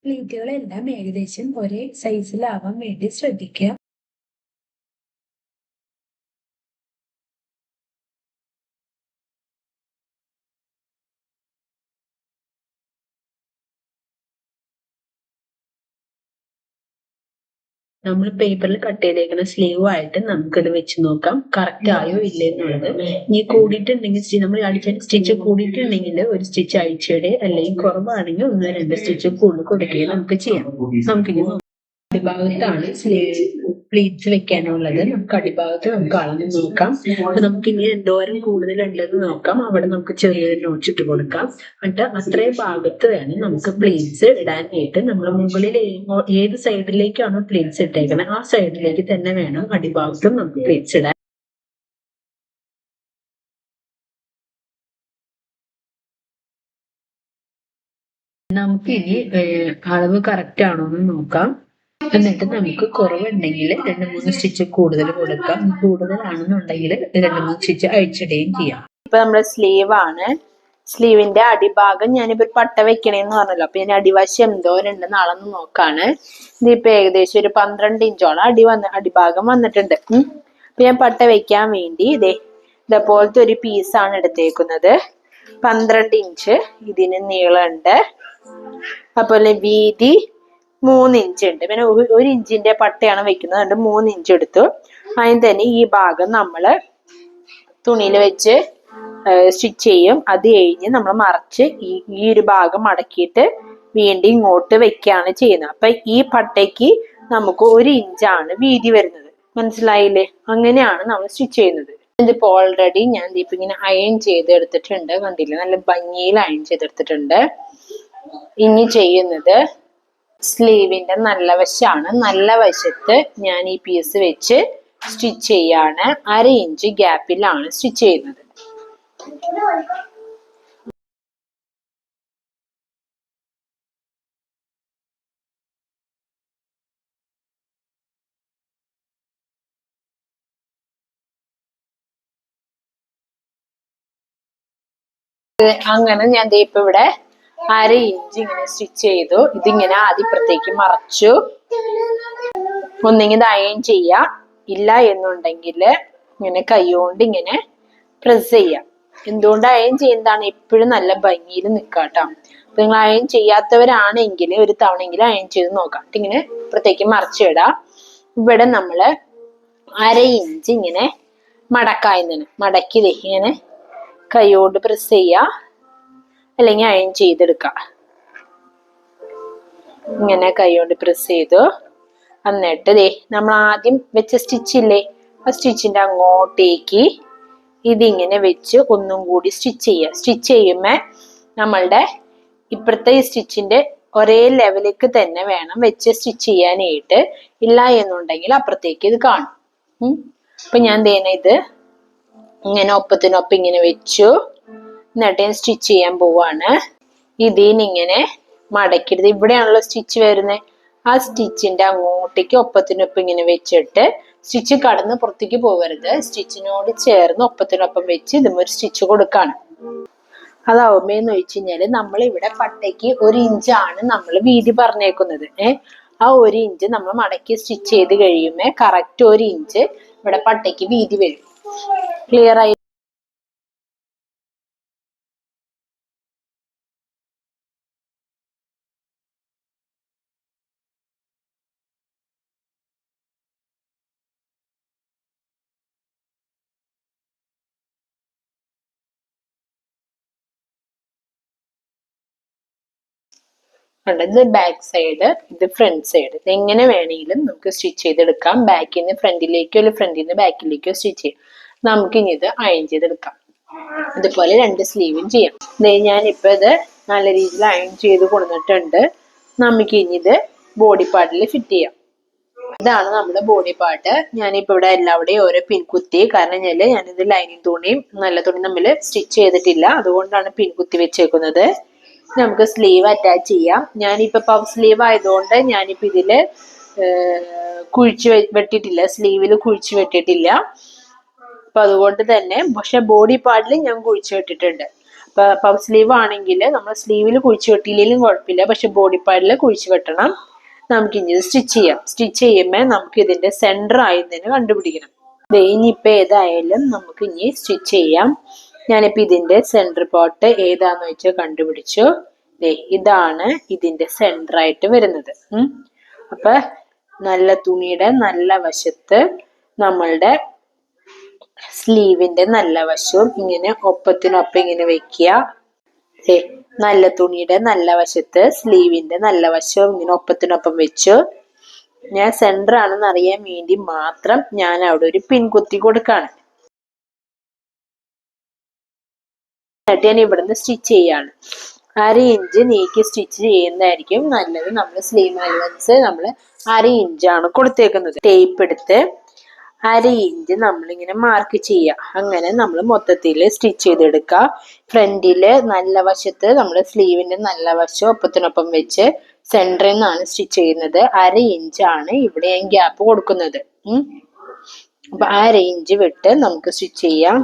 പ്ലീറ്റുകളെല്ലാം ഏകദേശം ഒരേ സൈസിലാവാൻ വേണ്ടി ശ്രദ്ധിക്കുക. നമ്മൾ പേപ്പറിൽ കട്ട് ചെയ്തേക്കുന്ന സ്ലീവ് ആയിട്ട് നമുക്കിത് വെച്ച് നോക്കാം കറക്റ്റ് ആയോ ഇല്ലേ എന്നുള്ളത്. ഇനി കൂടിയിട്ടുണ്ടെങ്കിൽ നമ്മൾ അടിച്ച സ്റ്റിച്ച് കൂടിയിട്ടുണ്ടെങ്കിൽ ഒരു സ്റ്റിച്ച് അഴിച്ചിടെ, അല്ലെങ്കിൽ കുറവാണെങ്കിൽ 1-2 സ്റ്റിച്ച് കൂടുതൽ കൊടുക്കുകയും നമുക്ക് ചെയ്യാം. നമുക്കിനി അടിഭാഗത്താണ് സ്ലീവ് പ്ലീറ്റ്സ് വെക്കാനുള്ളത്. നമുക്ക് അടിഭാഗത്ത് നമുക്ക് അളന്ന് നോക്കാം. അപ്പൊ നമുക്ക് ഇനി എന്തോരം കൂടുതലുണ്ടെന്ന് നോക്കാം. അവിടെ നമുക്ക് ചെറിയൊരു നോച്ചിട്ട് കൊടുക്കാം. എന്നിട്ട് അത്രയും ഭാഗത്ത് വേണം നമുക്ക് പ്ലീറ്റ്സ് ഇടാനായിട്ട്. നമ്മൾ മുകളിൽ ഏത് സൈഡിലേക്കാണോ പ്ലീറ്റ്സ് ഇട്ടേക്കുന്നത് ആ സൈഡിലേക്ക് തന്നെ വേണം അടിഭാഗത്തും നമുക്ക് പ്ലീറ്റ്സ് ഇടാൻ. നമുക്കിനി അളവ് കറക്റ്റ് ആണോ എന്ന് നോക്കാം. എന്നിട്ട് നമുക്ക് കുറവുണ്ടെങ്കിൽ 2-3 സ്റ്റിച്ച് കൂടുതൽ കൊടുക്കാം. കൂടുതലാണെന്നുണ്ടെങ്കിൽ 2-3 സ്റ്റിച്ച് അഴിച്ചിടുകയും ചെയ്യാം. ഇപ്പൊ നമ്മുടെ സ്ലീവ് ആണ്. സ്ലീവിന്റെ അടിഭാഗം ഞാനിപ്പോ ഒരു പട്ട വെക്കണേന്ന് പറഞ്ഞല്ലോ. അപ്പൊ ഞാൻ അടിവശം എന്തോരുണ്ടെന്ന് അളന്ന് നോക്കാണ്. ഇതിപ്പോ ഏകദേശം ഒരു 12 ഇഞ്ചോളം അടിഭാഗം വന്നിട്ടുണ്ട്. അപ്പൊ ഞാൻ പട്ട വെക്കാൻ വേണ്ടി ഇതേപോലത്തെ ഒരു പീസാണ് എടുത്തേക്കുന്നത്. 12 ഇഞ്ച് ഇതിന് നീളമുണ്ട്. അതുപോലെ വീതി 3 ഇഞ്ച് ഉണ്ട്. പിന്നെ 1 ഇഞ്ചിന്റെ പട്ടയാണ് വെക്കുന്നത്. അതുകൊണ്ട് 3 ഇഞ്ച് എടുത്തു. അതിന് തന്നെ ഈ ഭാഗം നമ്മള് തുണിയിൽ വെച്ച് സ്റ്റിച്ച് ചെയ്യും. അത് കഴിഞ്ഞ് നമ്മൾ മറച്ച് ഈ ഒരു ഭാഗം മടക്കിയിട്ട് വീണ്ടും ഇങ്ങോട്ട് വെക്കുകയാണ് ചെയ്യുന്നത്. അപ്പൊ ഈ പട്ടയ്ക്ക് നമുക്ക് 1 ഇഞ്ചാണ് വീതി വരുന്നത്. മനസ്സിലായില്ലേ? അങ്ങനെയാണ് നമ്മൾ സ്റ്റിച്ച് ചെയ്യുന്നത്. ഇതിപ്പോ ഓൾറെഡി ഞാൻ ഇപ്പൊ ഇങ്ങനെ അയൺ ചെയ്തെടുത്തിട്ടുണ്ട്. കണ്ടില്ലേ? നല്ല ഭംഗിയിൽ അയൺ ചെയ്തെടുത്തിട്ടുണ്ട്. ഇനി ചെയ്യുന്നത് സ്ലീവിന്റെ നല്ല വശമാണ്. നല്ല വശത്ത് ഞാൻ ഈ പീസ് വെച്ച് സ്റ്റിച്ച് ചെയ്യാണ്. 1/2 ഇഞ്ച് ഗ്യാപ്പിലാണ് സ്റ്റിച്ച് ചെയ്യുന്നത്. അങ്ങനെ ഞാൻ ഇപ്പൊ ഇവിടെ 1/2 ഇഞ്ച് ഇങ്ങനെ സ്റ്റിച്ച് ചെയ്തു. ഇതിങ്ങനെ ആദ്യം ഇപ്പുറത്തേക്ക് മറച്ചു. ഒന്നെങ്കിൽ ഇത് അയൺ ചെയ്യാം, ഇല്ല എന്നുണ്ടെങ്കിൽ ഇങ്ങനെ കൈകൊണ്ട് ഇങ്ങനെ പ്രസ് ചെയ്യാം. എന്തുകൊണ്ട് അയൺ ചെയ്യുന്നതാണ് എപ്പോഴും നല്ല ഭംഗിയിൽ നിൽക്കാട്ടോ. അപ്പൊ നിങ്ങൾ അയൺ ചെയ്യാത്തവരാണെങ്കിൽ ഒരു തവണയെങ്കിലും അയൺ ചെയ്ത് നോക്കാം. ഇങ്ങനെ ഇപ്പുറത്തേക്ക് മറച്ചിടാം. ഇവിടെ നമ്മള് 1/2 ഇഞ്ച് ഇങ്ങനെ മടക്കി ഇങ്ങനെ കൈകൊണ്ട് പ്രസ് ചെയ്യാ, അല്ലെങ്കിൽ അയൺ ചെയ്തെടുക്കാം. ഇങ്ങനെ കൈകൊണ്ട് പ്രസ് ചെയ്തു. എന്നിട്ട് നമ്മൾ ആദ്യം വെച്ച സ്റ്റിച്ചില്ലേ, ആ സ്റ്റിച്ചിന്റെ അങ്ങോട്ടേക്ക് ഇതിങ്ങനെ വെച്ച് ഒന്നും കൂടി സ്റ്റിച്ച് ചെയ്യുക. സ്റ്റിച്ച് ചെയ്യുമ്പോ നമ്മളുടെ ഇപ്പുറത്തെ ഈ സ്റ്റിച്ചിന്റെ ഒരേ ലെവലിലേക്ക് തന്നെ വേണം വെച്ച് സ്റ്റിച്ച് ചെയ്യാനായിട്ട്. ഇല്ല എന്നുണ്ടെങ്കിൽ അപ്പുറത്തേക്ക് ഇത് കാണും. അപ്പൊ ഞാൻ ഇത് ഇങ്ങനെ ഒപ്പത്തിനൊപ്പം ഇങ്ങനെ വെച്ചു. എന്നിട്ട് ഞാൻ സ്റ്റിച്ച് ചെയ്യാൻ പോവാണ്. ഇതിനിങ്ങനെ മടക്കിയത് ഇവിടെയാണല്ലോ സ്റ്റിച്ച് വരുന്നത്. ആ സ്റ്റിച്ചിന്റെ അങ്ങോട്ടേക്ക് ഒപ്പത്തിനൊപ്പം ഇങ്ങനെ വെച്ചിട്ട് സ്റ്റിച്ച് കടന്ന് പുറത്തേക്ക് പോകരുത്. സ്റ്റിച്ചിനോട് ചേർന്ന് ഒപ്പത്തിനൊപ്പം വെച്ച് ഇതും ഒരു സ്റ്റിച്ച് കൊടുക്കാണ്. അതാവുമ്പേന്ന് വെച്ച് കഴിഞ്ഞാല് നമ്മളിവിടെ പട്ടയ്ക്ക് 1 ഇഞ്ചാണ് നമ്മൾ വീതി പറഞ്ഞേക്കുന്നത്. ആ 1 ഇഞ്ച് നമ്മൾ മടക്കി സ്റ്റിച്ച് ചെയ്ത് കഴിയുമ്പോ കറക്റ്റ് 1 ഇഞ്ച് ഇവിടെ പട്ടയ്ക്ക് വീതി വരും. ക്ലിയർ ആയി? ഇത് ബാക്ക് സൈഡ്, ഇത് ഫ്രണ്ട് സൈഡ്. ഇത് എങ്ങനെ വേണമെങ്കിലും നമുക്ക് സ്റ്റിച്ച് ചെയ്തെടുക്കാം. ബാക്കിൽ നിന്ന് ഫ്രണ്ടിലേക്കോ അല്ലെങ്കിൽ ഫ്രണ്ടിൽ നിന്ന് ബാക്കിലേക്കോ സ്റ്റിച്ച് ചെയ്യാം. നമുക്ക് ഇനി ഇത് അയൺ ചെയ്തെടുക്കാം. ഇതുപോലെ 2 സ്ലീവും ചെയ്യാം. ഞാനിപ്പോ ഇത് നല്ല രീതിയിൽ അയൺ ചെയ്ത് കൊടുത്തിട്ടുണ്ട്. നമുക്ക് ഇനി ഇത് ബോഡി പാർട്ടിൽ ഫിറ്റ് ചെയ്യാം. ഇതാണ് നമ്മുടെ ബോഡി പാർട്ട്. ഞാനിപ്പോ ഇവിടെ എല്ലാവിടെയും ഓരോ പിൻ കുത്തി. കാരണം ഞാനിത് ലൈനിങ് തുണിയും നല്ല തുണിയും തമ്മിൽ സ്റ്റിച്ച് ചെയ്തിട്ടില്ല, അതുകൊണ്ടാണ് പിൻ കുത്തി വെച്ചേക്കുന്നത്. നമുക്ക് സ്ലീവ് അറ്റാച്ച് ചെയ്യാം. ഞാനിപ്പോ പഫ് സ്ലീവ് ആയതുകൊണ്ട് ഞാനിപ്പോ ഇതില് കുഴിച്ച് വെട്ടിട്ടില്ല, സ്ലീവിൽ കുഴിച്ച് വെട്ടിട്ടില്ല. അപ്പൊ അതുകൊണ്ട് തന്നെ, പക്ഷെ ബോഡി പാർട്ടിൽ ഞാൻ കുഴിച്ച് വെട്ടിട്ടുണ്ട്. അപ്പൊ പഫ് സ്ലീവ് ആണെങ്കിൽ നമ്മൾ സ്ലീവിൽ കുഴിച്ച് വെട്ടിയില്ലെങ്കിലും കുഴപ്പമില്ല, പക്ഷെ ബോഡി പാർട്ടിൽ കുഴിച്ച് വെട്ടണം. നമുക്ക് ഇനി സ്റ്റിച്ച് ചെയ്യാം. സ്റ്റിച്ച് ചെയ്യുമ്പോൾ നമുക്ക് ഇതിന്റെ സെന്റർ ആയതിന് കണ്ടുപിടിക്കണം. ഇനിയിപ്പോ ഏതായാലും നമുക്ക് ഇനി സ്റ്റിച്ച് ചെയ്യാം. ഞാനിപ്പോ ഇതിന്റെ സെന്റർ പോർട്ട് ഏതാന്ന് വെച്ചാൽ കണ്ടുപിടിച്ചു. ഇതാണ് ഇതിന്റെ സെന്റർ ആയിട്ട് വരുന്നത്. അപ്പൊ നല്ല തുണിയുടെ നല്ല വശത്ത് നമ്മളുടെ സ്ലീവിന്റെ നല്ല വശവും ഇങ്ങനെ ഒപ്പത്തിനൊപ്പം ഇങ്ങനെ വെക്കുക. നല്ല തുണിയുടെ നല്ല വശത്ത് സ്ലീവിന്റെ നല്ല വശവും ഇങ്ങനെ ഒപ്പത്തിനൊപ്പം വെച്ചു. ഞാൻ സെന്റർ ആണെന്ന് അറിയാൻ വേണ്ടി മാത്രം ഞാൻ അവിടെ ഒരു പിൻ കുത്തി കൊടുക്കാണ്. എന്നിട്ട് ഞാൻ ഇവിടുന്ന് സ്റ്റിച്ച് ചെയ്യാണ്. 1/2 ഇഞ്ച് നീക്കി സ്റ്റിച്ച് ചെയ്യുന്നതായിരിക്കും നല്ലത്. നമ്മൾ സ്ലീവ് അലവൻസ് നമ്മൾ 1/2 ഇഞ്ചാണ് കൊടുത്തേക്കുന്നത്. ടേപ്പ് എടുത്ത് 1/2 ഇഞ്ച് നമ്മളിങ്ങനെ മാർക്ക് ചെയ്യുക. അങ്ങനെ നമ്മൾ മൊത്തത്തിൽ സ്റ്റിച്ച് ചെയ്തെടുക്കുക. ഫ്രണ്ടില് നല്ല വശത്ത് നമ്മൾ സ്ലീവിന്റെ നല്ല വശം ഒപ്പത്തിനൊപ്പം വെച്ച് സെന്ററിൽ നിന്നാണ് സ്റ്റിച്ച് ചെയ്യുന്നത്. 1/2 ഇഞ്ചാണ് ഇവിടെ ഞാൻ ഗ്യാപ്പ് കൊടുക്കുന്നത്. അപ്പൊ 1/2 ഇഞ്ച് വിട്ട് നമുക്ക് സ്റ്റിച്ച് ചെയ്യാം.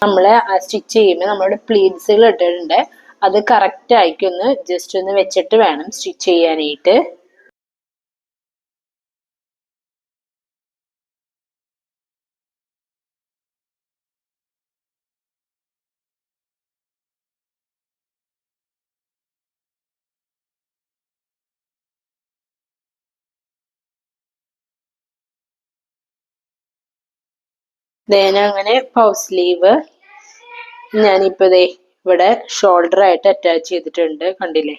നമ്മള് സ്റ്റിച്ച് ചെയ്യുമ്പോൾ നമ്മുടെ പ്ലീറ്റ്സുകൾ ഇട്ടിട്ടുണ്ട്, അത് കറക്റ്റ് ആയിക്കൊന്ന് ജസ്റ്റ് ഒന്ന് വെച്ചിട്ട് വേണം സ്റ്റിച്ച് ചെയ്യാനായിട്ട്. അങ്ങനെ പഫ് സ്ലീവ് ഞാനിപ്പോ ഇവിടെ ഷോൾഡർ ആയിട്ട് അറ്റാച്ച് ചെയ്തിട്ടുണ്ട്. കണ്ടില്ലേ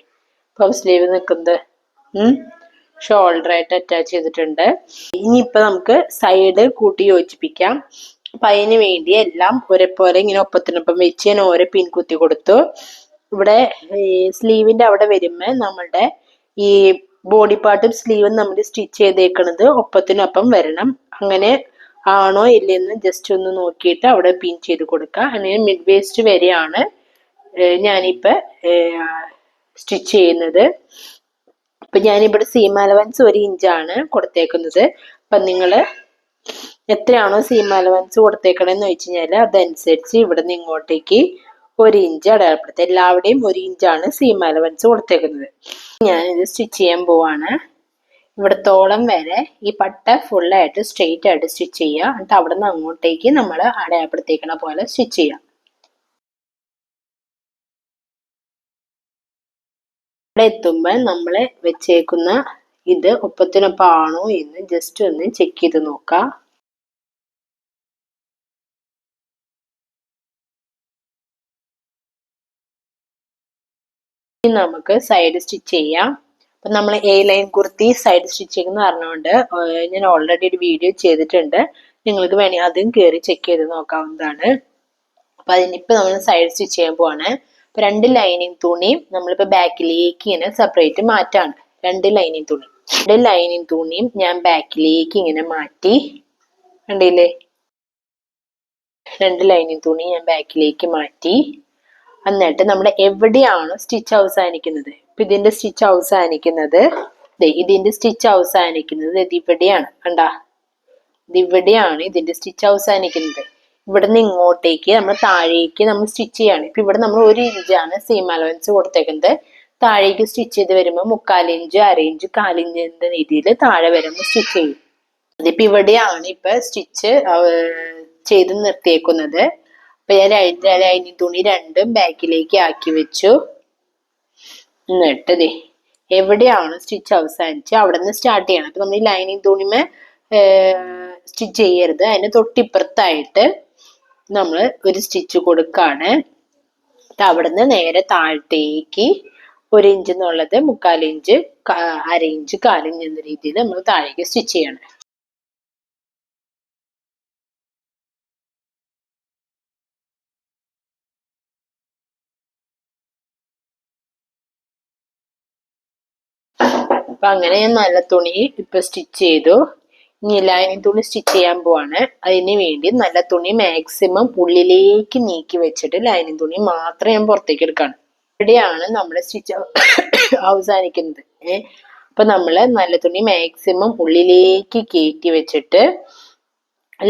പഫ് സ്ലീവ് നിൽക്കുന്നത്? ഷോൾഡർ ആയിട്ട് അറ്റാച്ച് ചെയ്തിട്ടുണ്ട്. ഇനിയിപ്പോ നമുക്ക് സൈഡ് കൂട്ടി യോജിപ്പിക്കാം. അപ്പൊ അതിന് വേണ്ടി എല്ലാം ഒരേപോലെ ഇങ്ങനെ ഒപ്പത്തിനൊപ്പം വെച്ച് ഞാൻ ഓരോ പിൻ കുത്തി കൊടുത്തു. ഇവിടെ സ്ലീവിന്റെ അവിടെ വരുമ്പോ നമ്മളുടെ ഈ ബോഡി പാർട്ടും സ്ലീവും നമ്മൾ സ്റ്റിച്ച് ചെയ്തേക്കണത് ഒപ്പത്തിനൊപ്പം വരണം. അങ്ങനെ ആണോ ഇല്ലെന്ന് ജസ്റ്റ് ഒന്ന് നോക്കിയിട്ട് അവിടെ പിൻ ചെയ്ത് കൊടുക്കുക. അങ്ങനെ മിഡ് വേസ്റ്റ് വരെയാണ് ഞാനിപ്പോ സ്റ്റിച്ച് ചെയ്യുന്നത്. അപ്പൊ ഞാനിവിടെ സീം അലവൻസ് 1 ഇഞ്ചാണ് കൊടുത്തേക്കുന്നത്. അപ്പൊ നിങ്ങള് എത്രയാണോ സീം അലവൻസ് കൊടുത്തേക്കണെന്ന് വെച്ച് കഴിഞ്ഞാല് അതനുസരിച്ച് ഇവിടെ നിന്ന് ഇങ്ങോട്ടേക്ക് 1 ഇഞ്ച് അടയാളപ്പെടുത്തുക. എല്ലാവരുടെയും 1 ഇഞ്ചാണ് സീം അലവൻസ് കൊടുത്തേക്കുന്നത്. ഞാനിത് സ്റ്റിച്ച് ചെയ്യാൻ പോവാണ്. ഇവിടത്തോളം വരെ ഈ പട്ട ഫുള്ളായിട്ട് സ്ട്രെയിറ്റ് ആയിട്ട് സ്റ്റിച്ച് ചെയ്യുക. എന്നിട്ട് അവിടെ നിന്ന് അങ്ങോട്ടേക്ക് നമ്മൾ അടയാളപ്പെടുത്തേക്കണ പോലെ സ്റ്റിച്ച് ചെയ്യാം. ഇവിടെ എത്തുമ്പോൾ നമ്മൾ വെച്ചേക്കുന്ന ഇത് ഒപ്പത്തിനൊപ്പം ആണോ എന്ന് ജസ്റ്റ് ഒന്ന് ചെക്ക് ചെയ്ത് നോക്കാം. ഇനി നമുക്ക് സൈഡ് സ്റ്റിച്ച് ചെയ്യാം. അപ്പൊ നമ്മൾ A line kurti side stitching എന്ന് പറഞ്ഞുകൊണ്ട് ഞാൻ ഓൾറെഡി ഒരു വീഡിയോ ചെയ്തിട്ടുണ്ട്. നിങ്ങൾക്ക് വേണമെങ്കിൽ അതും കയറി ചെക്ക് ചെയ്ത് നോക്കാവുന്നതാണ്. അപ്പൊ അതിനിപ്പോ നമ്മൾ സൈഡ് സ്റ്റിച്ച് ചെയ്യാൻ പോവാണ്. അപ്പൊ 2 ലൈനിങ് തുണിയും നമ്മളിപ്പോ ബാക്കിലേക്ക് ഇങ്ങനെ സെപ്പറേറ്റ് മാറ്റാണ്. 2 ലൈനിങ് തുണിയും ഞാൻ ബാക്കിലേക്ക് ഇങ്ങനെ മാറ്റി. കണ്ടില്ലേ? 2 ലൈനിങ് തുണി ഞാൻ ബാക്കിലേക്ക് മാറ്റി. എന്നിട്ട് നമ്മൾ എവിടെയാണോ സ്റ്റിച്ച് അവസാനിക്കുന്നത്, ഇപ്പൊ ഇതിന്റെ സ്റ്റിച്ച് അവസാനിക്കുന്നത് ഇത് ഇവിടെയാണ്. കണ്ടാ? ഇത് ഇവിടെയാണ് ഇതിന്റെ സ്റ്റിച്ച് അവസാനിക്കുന്നത്. ഇവിടുന്ന് ഇങ്ങോട്ടേക്ക് നമ്മൾ താഴേക്ക് നമ്മൾ സ്റ്റിച്ച് ചെയ്യാണ്. ഇപ്പൊ ഇവിടെ നമ്മൾ 1 ഇഞ്ചാണ് സീം അലവൻസ് കൊടുത്തേക്കുന്നത്. താഴേക്ക് സ്റ്റിച്ച് ചെയ്ത് വരുമ്പോൾ 3/4 ഇഞ്ച്, 1/2 ഇഞ്ച്, 1/4 ഇഞ്ച് എന്ന രീതിയിൽ താഴെ വരുമ്പോൾ സ്റ്റിച്ച് ചെയ്യും. ഇതിപ്പോ ഇവിടെയാണ് ഇപ്പൊ സ്റ്റിച്ച് ചെയ്ത് നിർത്തിയേക്കുന്നത്. അപ്പൊ ഞാൻ ലൈനിങ് തുണി രണ്ടും ബാക്കിലേക്ക് ആക്കി വെച്ചു. എന്നിട്ട് ദേ എവിടെയാണ് സ്റ്റിച്ച് അവസാനിച്ച് അവിടെ നിന്ന് സ്റ്റാർട്ട് ചെയ്യണം. അപ്പൊ നമ്മൾ ഈ ലൈനിങ് തുണിമേ സ്റ്റിച്ച് ചെയ്യരുത്, അതിന് തൊട്ടിപ്പുറത്തായിട്ട് നമ്മൾ ഒരു സ്റ്റിച്ച് കൊടുക്കാണ്. അവിടെ നിന്ന് നേരെ താഴത്തേക്ക് 1 ഇഞ്ച് എന്നുള്ളത് 3/4 ഇഞ്ച്, 1/2 ഇഞ്ച്, 1/4 ഇഞ്ച് എന്ന രീതിയിൽ നമ്മൾ താഴേക്ക് സ്റ്റിച്ച് ചെയ്യണം. അപ്പൊ അങ്ങനെ ഞാൻ നല്ല തുണി ഇപ്പൊ സ്റ്റിച്ച് ചെയ്തു. ഇനി ലൈനിങ് തുണി സ്റ്റിച്ച് ചെയ്യാൻ പോവാണ്. അതിന് വേണ്ടി നല്ല തുണി മാക്സിമം ഉള്ളിലേക്ക് നീക്കി വെച്ചിട്ട് ലൈനിങ് തുണി മാത്രം ഞാൻ പുറത്തേക്ക് എടുക്കാണ്. ഇവിടെയാണ് നമ്മുടെ സ്റ്റിച്ച് അവസാനിക്കുന്നത്. അപ്പൊ നമ്മള് നല്ല തുണി മാക്സിമം ഉള്ളിലേക്ക് കയറ്റി വെച്ചിട്ട്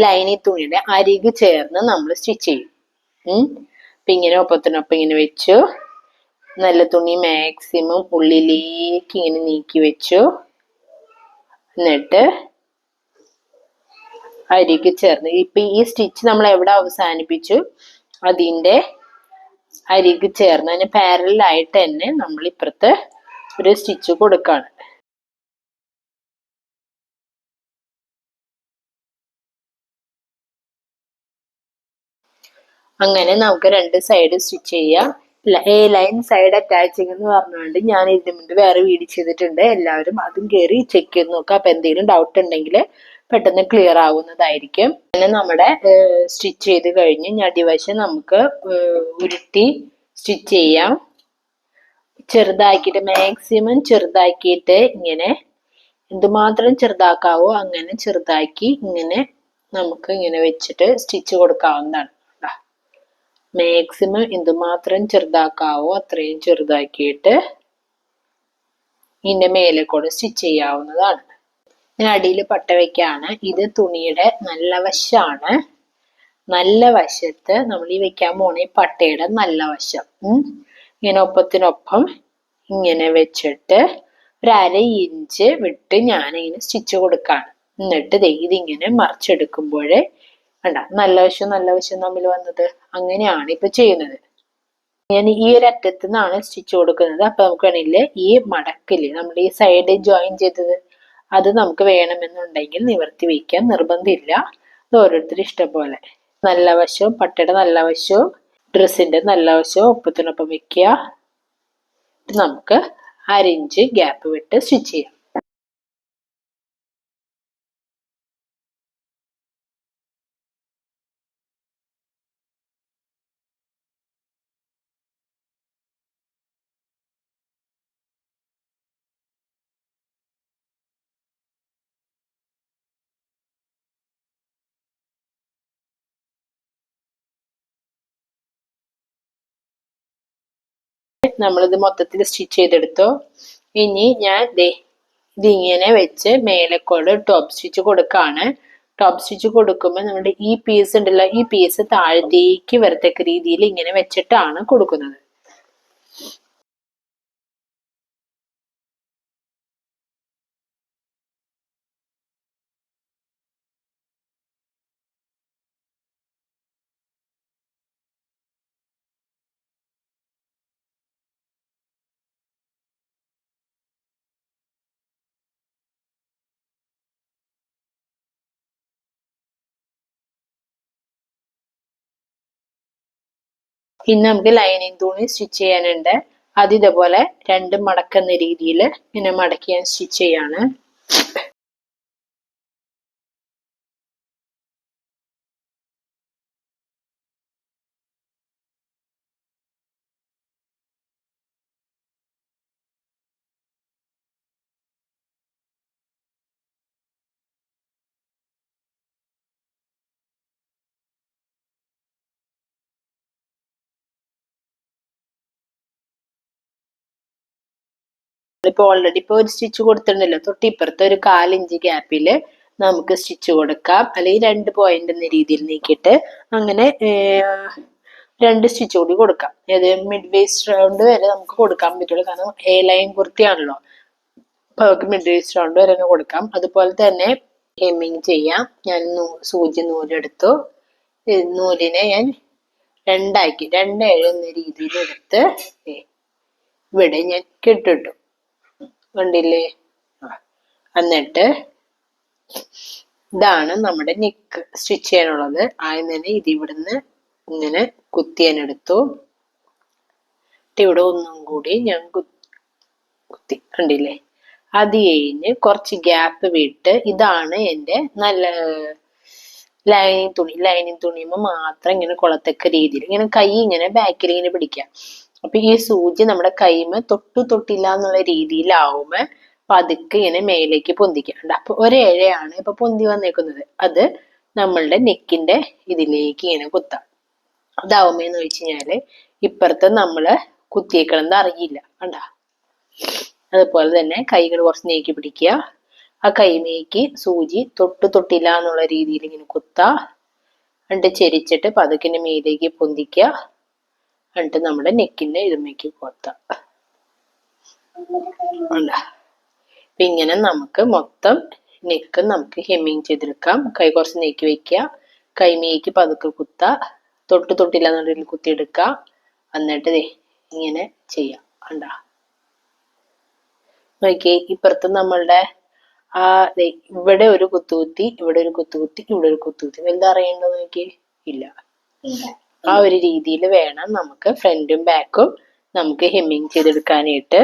ലൈനിങ് തുണിയുടെ അരികു ചേർന്ന് നമ്മൾ സ്റ്റിച്ച് ചെയ്യും. അപ്പൊ ഇങ്ങനെ ഒപ്പത്തിനൊപ്പം ഇങ്ങനെ വെച്ചു. നല്ല തുണി മാക്സിമം ഉള്ളിലേക്ക് ഇങ്ങനെ നീക്കി വെച്ചു. എന്നിട്ട് അരികു ചേർന്ന് ഇപ്പൊ ഈ സ്റ്റിച്ച് നമ്മൾ എവിടെ അവസാനിപ്പിച്ചു അതിന്റെ അരികു ചേർന്ന് അതിന് പാരലായിട്ട് തന്നെ നമ്മൾ ഇപ്പുറത്ത് ഒരു സ്റ്റിച്ച് കൊടുക്കാണ്. അങ്ങനെ നമുക്ക് 2 സൈഡ് സ്റ്റിച്ച് ചെയ്യാം. ലൈൻ സൈഡ് അറ്റാച്ചിങ് എന്ന് പറഞ്ഞുകൊണ്ട് ഞാൻ ഇതിന് മുമ്പ് വേറെ വീഡിയോ ചെയ്തിട്ടുണ്ട്. എല്ലാവരും അതും കയറി ചെക്ക് ചെയ്ത് നോക്കുക. അപ്പൊ എന്തെങ്കിലും ഡൗട്ട് ഉണ്ടെങ്കിൽ പെട്ടെന്ന് ക്ലിയർ ആവുന്നതായിരിക്കും. അങ്ങനെ നമ്മുടെ സ്റ്റിച്ച് ചെയ്ത് കഴിഞ്ഞ് അടിവശം നമുക്ക് ഉരുട്ടി സ്റ്റിച്ച് ചെയ്യാം. ചെറുതാക്കിയിട്ട് മാക്സിമം ചെറുതാക്കിയിട്ട് ഇങ്ങനെ എന്തുമാത്രം ചെറുതാക്കാവോ അങ്ങനെ ചെറുതാക്കി ഇങ്ങനെ നമുക്ക് ഇങ്ങനെ വെച്ചിട്ട് സ്റ്റിച്ച് കൊടുക്കാവുന്നതാണ്. മാക്സിമം എന്തുമാത്രം ചെറുതാക്കാവോ അത്രയും ചെറുതാക്കിയിട്ട് ഇതിന്റെ മേലെ കൂടെ സ്റ്റിച്ച് ചെയ്യാവുന്നതാണ്. ഞാൻ അടിയിൽ പട്ട വെക്കാണ്. ഇത് തുണിയുടെ നല്ല വശമാണ്. നല്ല വശത്ത് നമ്മൾ ഈ വെക്കാൻ പോണ ഈ പട്ടയുടെ നല്ല വശം ഇങ്ങനെ ഒപ്പത്തിനൊപ്പം ഇങ്ങനെ വെച്ചിട്ട് 1/2 ഇഞ്ച് വിട്ട് ഞാനിങ്ങനെ സ്റ്റിച്ച് കൊടുക്കാണ്. എന്നിട്ട് ഇതിങ്ങനെ മറിച്ചെടുക്കുമ്പോഴേ വേണ്ട നല്ല വശം തമ്മിൽ വന്നത്. അങ്ങനെയാണ് ഇപ്പൊ ചെയ്യുന്നത്. ഞാൻ ഈ ഒരു അറ്റത്ത് നിന്നാണ് സ്റ്റിച്ച് കൊടുക്കുന്നത്. അപ്പൊ നമുക്ക് വേണമെങ്കിൽ ഈ മടക്കില് നമ്മൾ ഈ സൈഡ് ജോയിൻ ചെയ്തത് അത് നമുക്ക് വേണമെന്നുണ്ടെങ്കിൽ നിവർത്തി വയ്ക്കാൻ നിർബന്ധമില്ല. അത് ഓരോരുത്തരും ഇഷ്ടം പോലെ. നല്ല വശവും പട്ടയുടെ നല്ല വശവും ഡ്രസ്സിന്റെ നല്ല വശവും ഒപ്പത്തിനൊപ്പം വെക്കുക. നമുക്ക് 1/2 ഇഞ്ച് ഗ്യാപ്പ് വിട്ട് സ്റ്റിച്ച് ചെയ്യാം. നമ്മളിത് മൊത്തത്തിൽ സ്റ്റിച്ച് ചെയ്തെടുത്തു. ഇനി ഞാൻ ഇതിങ്ങനെ വെച്ച് മേലെക്കൂടെ ടോപ്പ് സ്റ്റിച്ച് കൊടുക്കാണ്. ടോപ്പ് സ്റ്റിച്ച് കൊടുക്കുമ്പോൾ നമ്മുടെ ഈ പീസ് ഉണ്ടല്ലോ, ഈ പീസ് താഴത്തേക്ക് വരത്തക്ക രീതിയിൽ ഇങ്ങനെ വെച്ചിട്ടാണ് കൊടുക്കുന്നത്. ഇനി നമുക്ക് ലൈനിങ് തുണി സ്റ്റിച്ച് ചെയ്യാനുണ്ട്. അത് ഇതേപോലെ 2 മടക്കുന്ന രീതിയിൽ ഇങ്ങനെ മടക്കി ഞാൻ സ്റ്റിച്ച് ചെയ്യാണ്. ഇപ്പൊ ഓൾറെഡി ഇപ്പൊ ഒരു സ്റ്റിച്ച് കൊടുത്തിട്ടുണ്ടല്ലോ, തൊട്ട് ഇപ്പുറത്തെ ഒരു 1/4 ഇഞ്ച് ഗ്യാപ്പില് നമുക്ക് സ്റ്റിച്ച് കൊടുക്കാം. അല്ലെങ്കിൽ 2 പോയിന്റ് എന്ന രീതിയിൽ നീക്കിയിട്ട് അങ്ങനെ 2 സ്റ്റിച്ച് കൂടി കൊടുക്കാം. ഏത് മിഡ് വേസ്റ്റ് റൗണ്ട് വരെ നമുക്ക് കൊടുക്കാൻ പറ്റുള്ളൂ. കാരണം എ ലൈൻ കുർത്തിയാണല്ലോ, അപ്പൊ നമുക്ക് മിഡ് വേസ്റ്റ് റൗണ്ട് വരെ കൊടുക്കാം. അതുപോലെ തന്നെ ഹെമ്മിങ് ചെയ്യാം. ഞാൻ സൂചി നൂലെടുത്തു. നൂലിനെ ഞാൻ 2 എന്ന രീതിയിൽ എടുത്ത് ഇവിടെ ഞാൻ കെട്ടിട്ടു. കണ്ടില്ലേ? എന്നിട്ട് ഇതാണ് നമ്മുടെ നെക്ക് സ്റ്റിച്ച് ചെയ്യാനുള്ളത്. ആദ്യം തന്നെ ഇത് ഇവിടുന്ന് ഇങ്ങനെ കുത്തിയാനെടുത്തു. ഇവിടെ ഒന്നും കൂടി ഞാൻ കുത്തി. കണ്ടില്ലേ? അത് കഴിഞ്ഞ് കുറച്ച് ഗ്യാപ്പ് വിട്ട് ഇതാണ് എൻ്റെ നല്ല ലൈനിങ് തുണിയുമ്പോ മാത്രം ഇങ്ങനെ കൊളത്തക്ക രീതിയിൽ ഇങ്ങനെ കൈ ഇങ്ങനെ ബാക്കിൽ ഇങ്ങനെ പിടിക്കാം. അപ്പൊ ഈ സൂചി നമ്മുടെ കൈമ തൊട്ടില്ല എന്നുള്ള രീതിയിലാവുമ്പോ പതുക്കെ ഇങ്ങനെ മേലേക്ക് പൊന്തിക്കാണ്ട്. അപ്പൊ ഒരേഴയാണ് ഇപ്പൊ പൊന്തി വന്നേക്കുന്നത്. അത് നമ്മളുടെ നെക്കിന്റെ ഇതിലേക്ക് ഇങ്ങനെ കുത്താം. അതാവുമ്പെന്ന് വെച്ച് കഴിഞ്ഞാല് ഇപ്പുറത്ത് നമ്മള് കുത്തിയേക്കണമെന്ന് അറിയില്ല. കണ്ട? അതുപോലെ തന്നെ കൈകൾ കുറച്ച് നീക്കി പിടിക്കുക. ആ കൈമേക്ക് സൂചി തൊട്ടില്ല എന്നുള്ള രീതിയിൽ ഇങ്ങനെ കുത്താ. എന്നിട്ട് ചെരിച്ചിട്ട് പതുക്കിന്റെ മേലേക്ക് പൊന്തിക്കുക. എന്നിട്ട് നമ്മുടെ നെക്കിന്റെ ഇതുമേക്ക് കൊത്താം. അപ്പൊ ഇങ്ങനെ നമുക്ക് മൊത്തം നെക്ക് നമുക്ക് ഹെമ്മിങ് ചെയ്തെടുക്കാം. കൈ കുറച്ച് നീക്കി വെക്കുക. കൈമേക്ക് പതുക്കെ കുത്ത. തൊട്ടില്ല എന്നുള്ള രീതിയിൽ കുത്തിയെടുക്കുക. എന്നിട്ട് ഇങ്ങനെ ചെയ്യാം. കണ്ട? നോക്കിയേ, ഇപ്പുറത്ത് നമ്മളുടെ ഇവിടെ ഒരു കുത്തുകുത്തി, ഇവിടെ ഒരു കുത്തുകുത്തി, ഇവിടെ ഒരു കുത്തുകുത്തി. എന്താ അറിയണ്ടോ നോക്കിയേ? ഇല്ല. ആ ഒരു രീതിയിൽ വേണം നമുക്ക് ഫ്രണ്ടും ബാക്കും നമുക്ക് ഹെമ്മിങ് ചെയ്തെടുക്കാനായിട്ട്.